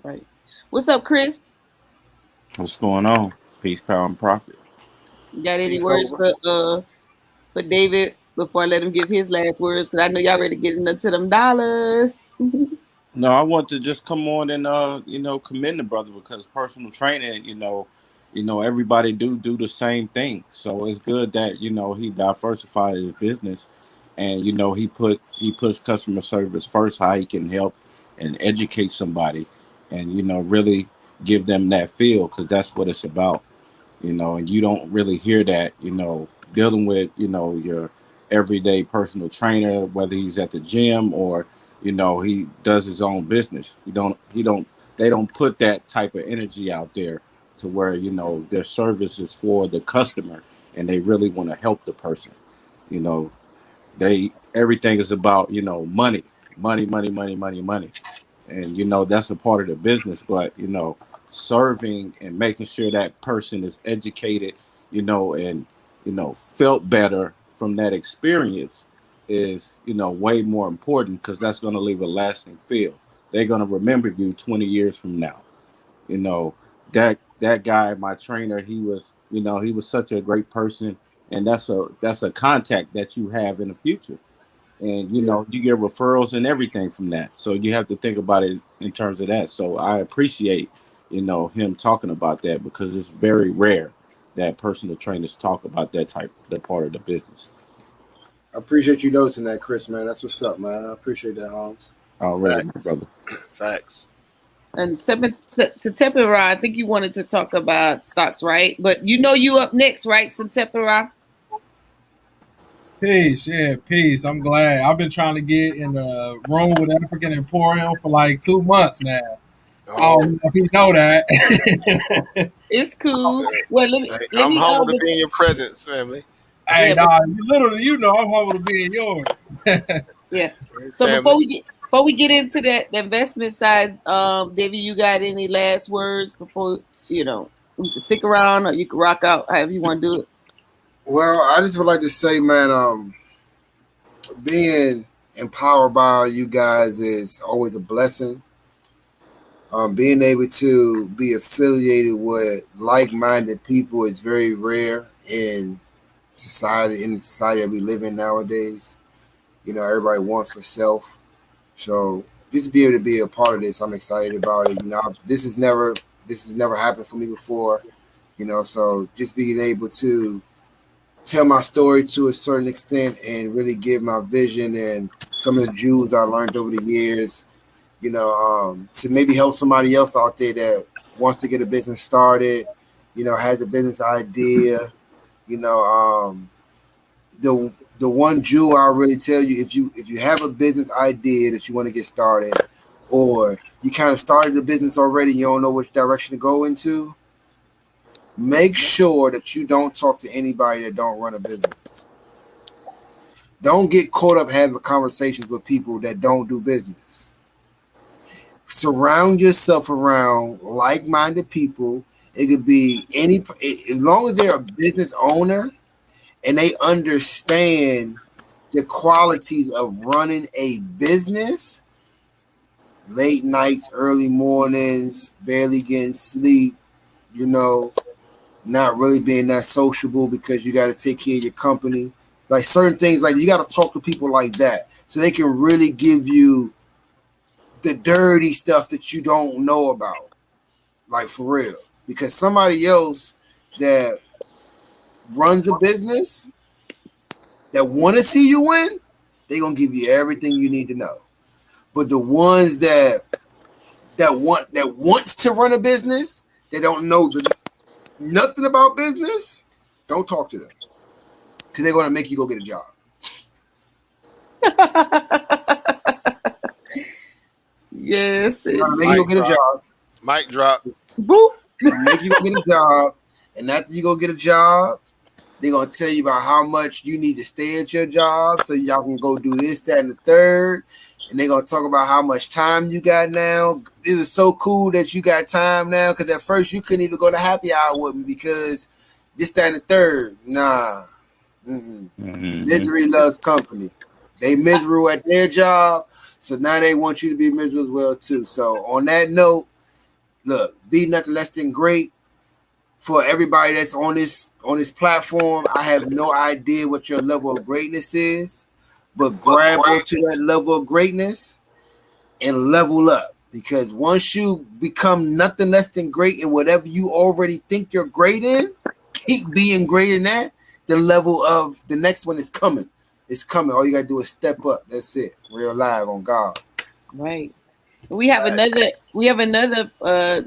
Right. What's up, Chris? What's going on? Peace, power, and profit. You got any words for David before I let him give his last words? Because I know y'all ready to get into them dollars. No, I want to just come on and commend the brother because personal training, everybody do the same thing. So it's good that he diversified his business, and he puts customer service first, how he can help and educate somebody, and really give them that feel, because that's what it's about. And you don't really hear that, dealing with, your everyday personal trainer, whether he's at the gym or, he does his own business. They don't put that type of energy out there to where, you know, their service is for the customer and they really want to help the person. You know, everything is about, you know, money. And, you know, that's a part of the business. But, you know, serving and making sure that person is educated, you know, and, you know, felt better from that experience is, you know, way more important, because that's going to leave a lasting feel. They're going to remember you 20 years from now. You know, that guy, my trainer, he was such a great person. And that's a contact that you have in the future. And, you know, you get referrals and everything from that. So you have to think about it in terms of that. So I appreciate, you know, him talking about that, because it's very rare that personal trainers talk about that part of the business. I appreciate you noticing that, Chris, man. That's what's up, man. I appreciate that, Holmes. Already, my brother. Facts. And Satepera, I think you wanted to talk about stocks, right? But you know you up next, right, Satepera? Peace. I'm glad. I've been trying to get in the room with African Emporium for like 2 months now. I don't know if you know that. It's cool. Well, I'm humble to be in your presence, family. Hey, literally, you know, I'm humble to be in yours. Yeah. So before we get into the investment side, David, you got any last words before, you know, we can stick around or you can rock out however you want to do it? Well, I just would like to say, man, being empowered by you guys is always a blessing. Being able to be affiliated with like-minded people is very rare in the society that we live in nowadays. You know, everybody wants for self. So just to be able to be a part of this, I'm excited about it. You know, this has never happened for me before. You know, so just being able to tell my story to a certain extent and really give my vision and some of the jewels I learned over the years, you know, to maybe help somebody else out there that wants to get a business started, you know, has a business idea, you know, the one jewel I'll really tell you, if you have a business idea that you want to get started, or you kind of started the business already, you don't know which direction to go into, make sure that you don't talk to anybody that don't run a business. Don't get caught up having conversations with people that don't do business. Surround yourself around like-minded people. It could be as long as they're a business owner and they understand the qualities of running a business. Late nights, early mornings, barely getting sleep, you know, not really being that sociable because you got to take care of your company. Like certain things, like you got to talk to people like that so they can really give you the dirty stuff that you don't know about, like for real. Because somebody else that runs a business that want to see you win, they're going to give you everything you need to know. But the ones that wants to run a business, they don't know nothing about business, don't talk to them. Because they're going to make you go get a job. Yes. They're going to make you go get a job. Mic drop. Boop. Make you go get a job. And after you go get a job, they're going to tell you about how much you need to stay at your job so y'all can go do this, that, and the third. And they're going to talk about how much time you got now. It was so cool that you got time now, because at first you couldn't even go to happy hour with me because this, that, and the third. Nah. Mm-hmm. Misery loves company. They miserable at their job, so now they want you to be miserable as well too. So on that note, look, be nothing less than great. For everybody that's on this platform, I have no idea what your level of greatness is, but grab onto that level of greatness and level up. Because once you become nothing less than great in whatever you already think you're great in, keep being great in that. The level of the next one is coming. It's coming. All you gotta do is step up. That's it. Real live on God. Right. We have another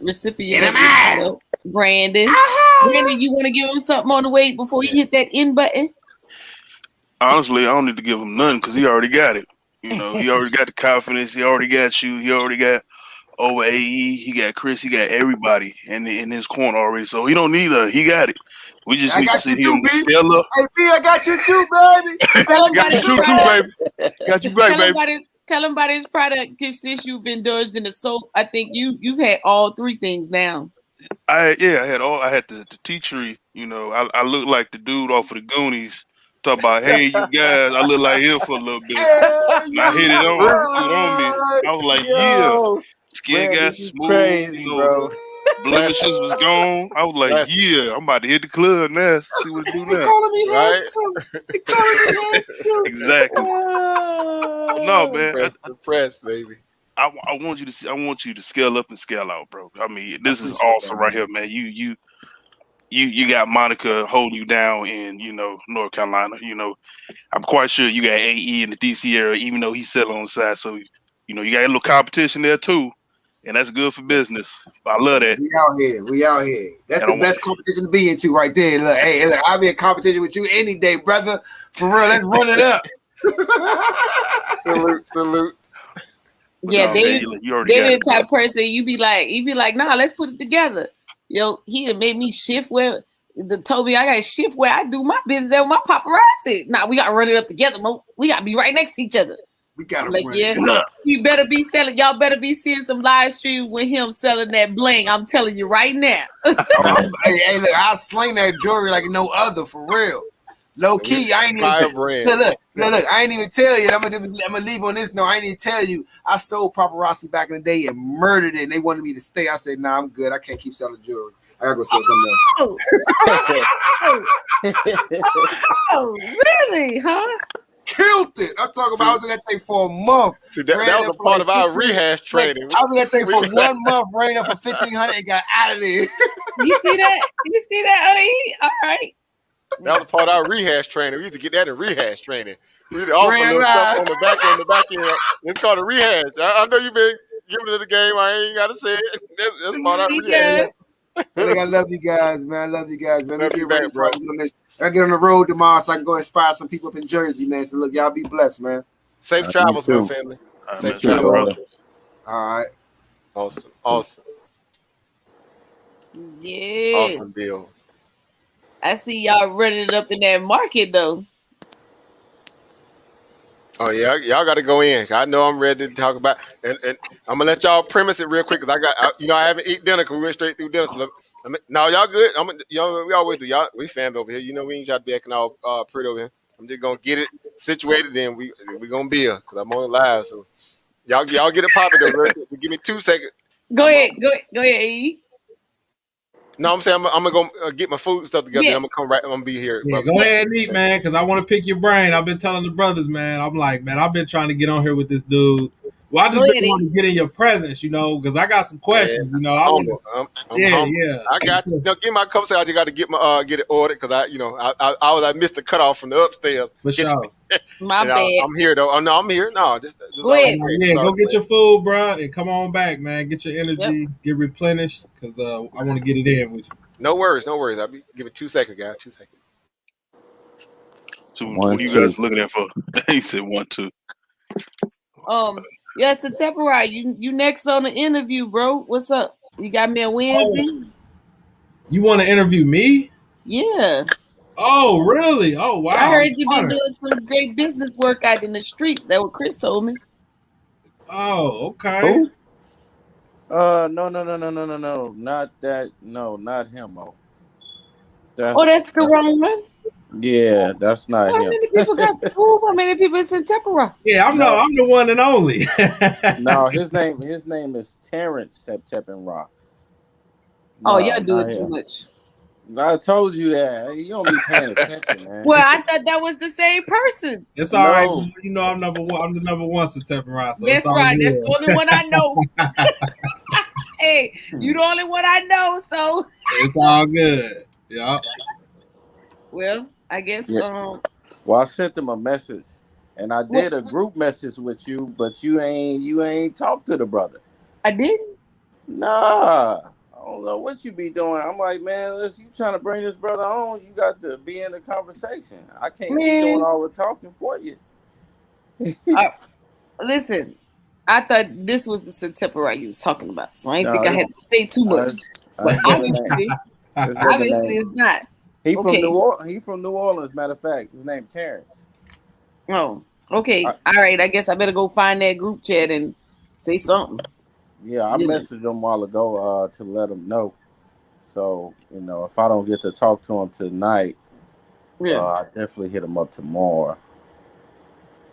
recipient of this title, Brandon. Brandon, you want to give him something on the way before you hit that end button? Honestly, I don't need to give him none because he already got it. You know, he already got the confidence. He already got you. He already got over AE. He got Chris. He got everybody in his corner already. So he don't need he got it. We just need to see him scale up. Hey, B, I got you too, baby. Tell him Got you too, baby. Got you back, baby. Tell him about his product. Since you've been indulged in the soap, I think you've had all three things now. I had the tea tree. You know, I look like the dude off of the Goonies. Talk about, hey, you guys. I look like him for a little bit. And I hit it on me. I was like, yeah. Skin got smooth. Crazy, bro. Blemishes was gone. I was like, yeah, I'm about to hit the club now. See what it do now. He calling me handsome. He calling me handsome. Exactly. No, man. Press, baby. I want you to see. I want you to scale up and scale out, bro. I mean, this is awesome right here, man. You got Monica holding you down in North Carolina. I'm quite sure you got AE in the DC area, even though he's still on the side. So you got a little competition there too, and that's good for business. I love that. We out here. That's the best competition to be into right there. Look, I'll be in competition with you any day, brother. For real, let's run it up. Salute. Yeah, David the type of person you be like, nah, let's put it together. Yo, he made me shift where told me I got to shift where I do my business there with my paparazzi. Nah, we got to run it up together, Mo. We got to be right next to each other. We got to run it up. You better be selling. Y'all better be seeing some live stream with him selling that bling. I'm telling you right now. Hey, look, I'll sling that jewelry like no other, for real. Low key, I ain't even look. I ain't even tell you. I'm gonna leave on this. No, I ain't even tell you. I sold paparazzi back in the day and murdered it. And they wanted me to stay. I said, "Nah, I'm good. I can't keep selling jewelry. I gotta go sell something else." Oh, really? Huh? Killed it. I'm talking about I was in that thing for a month. See, that was a part of our rehash training. I was in that thing for 1 month, ran up for $1,500 and got out of there. You see that? All right. That was part of our rehash training. We used to get that in rehash training. We used to offer little stuff on the back end. It's called a rehash. I know you've been giving it the game. I ain't got to say it. That's part of our rehash. I love you guys, man. Let me get ready for it. I get on the road tomorrow so I can go inspire some people up in Jersey, man. So look, y'all be blessed, man. Safe travels, my family. Safe travels, brother. All right. Awesome. Yeah. Awesome deal. I see y'all running it up in that market though. Oh yeah, y'all got to go in. I know I'm ready to talk about, and I'm gonna let y'all premise it real quick because I haven't eaten dinner because we went straight through dinner. So no, y'all good. We always do. Y'all, we family over here. We ain't try to be acting all pretty over here. I'm just gonna get it situated, and we gonna be here because I'm on the live. So y'all get it popping though. Give me 2 seconds. Go ahead, E. No, I'm saying I'm gonna go get my food stuff together. And I'm gonna come right. I'm gonna be here. Yeah, go ahead and eat, man, because I want to pick your brain. I've been telling the brothers, man. I'm like, man, I've been trying to get on here with this dude. Well, I just want to get in your presence, because I got some questions. I'm humble. I got you. Now, give my cup. I just got to get it ordered because I missed the cutoff from the upstairs. For sure. My bad. I'm here though. Oh no, I'm here. No, just go ahead. Go get your food, bro, and come on back, man. Get your energy, get replenished, because I want to get it in with you. No worries. I'll give it 2 seconds, guys. 2 seconds. What are you guys looking at for? He said 1, 2. Yes, Tempera, you next on the interview, bro. What's up? You got me on Wednesday? You want to interview me? Yeah. Oh, really? Oh, wow. I heard you been doing some great business work out in the streets. That's what Chris told me. Oh, okay. Who? No. Not that. No, not him. That's the wrong one? Yeah, that's not him. How many people is in Tempera? Yeah, I'm the one and only. No, his name is Terrence Teppenrock. No, y'all doing too much. I told you that. You don't be paying attention, man. Well, I thought that was the same person. It's all right. I'm number one. I'm the number one to Teppenrock. So that's right. Good. That's the only one I know. Hey, you the only one I know, so it's all good. Yeah. Well, I guess. Yeah. Well, I sent them a message, and I did a group message with you, but you ain't talked to the brother. I didn't. Nah, I don't know what you be doing. I'm like, man, you trying to bring this brother on? You got to be in the conversation. I can't be doing all the talking for you. Listen, I thought this was the September you was talking about, so I didn't No, think I had to say too much. But obviously it's not. He from New Orleans. He from New Orleans. Matter of fact, his name Terrence. Oh, okay. All right. I guess I better go find that group chat and say something. Yeah, I messaged him a while ago to let him know. So, if I don't get to talk to him tonight, I definitely hit him up tomorrow.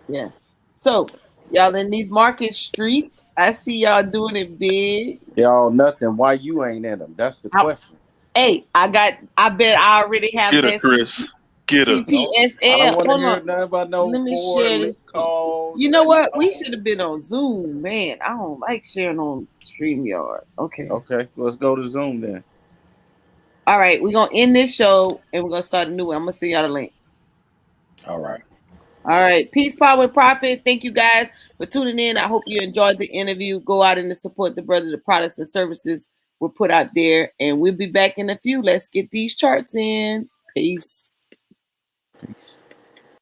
Yeah. So, y'all in these market streets, I see y'all doing it big. Y'all nothing. Why you ain't in them? That's the question. Hey, I bet I already have Get that. Her, Chris. Get her. CPSL. I don't want to hear nothing about no Let me Ford share this. call. You know what? We should have been on Zoom, man. I don't like sharing on StreamYard. Okay. Okay, let's go to Zoom then. All right, we're gonna end this show and we're gonna start a new one. I'm gonna send y'all the link. All right. All right. Peace, power, and profit. Thank you guys for tuning in. I hope you enjoyed the interview. Go out and support the brother, the products and services we'll put out there. And we'll be back in a few. Let's get these charts in. Peace. Peace.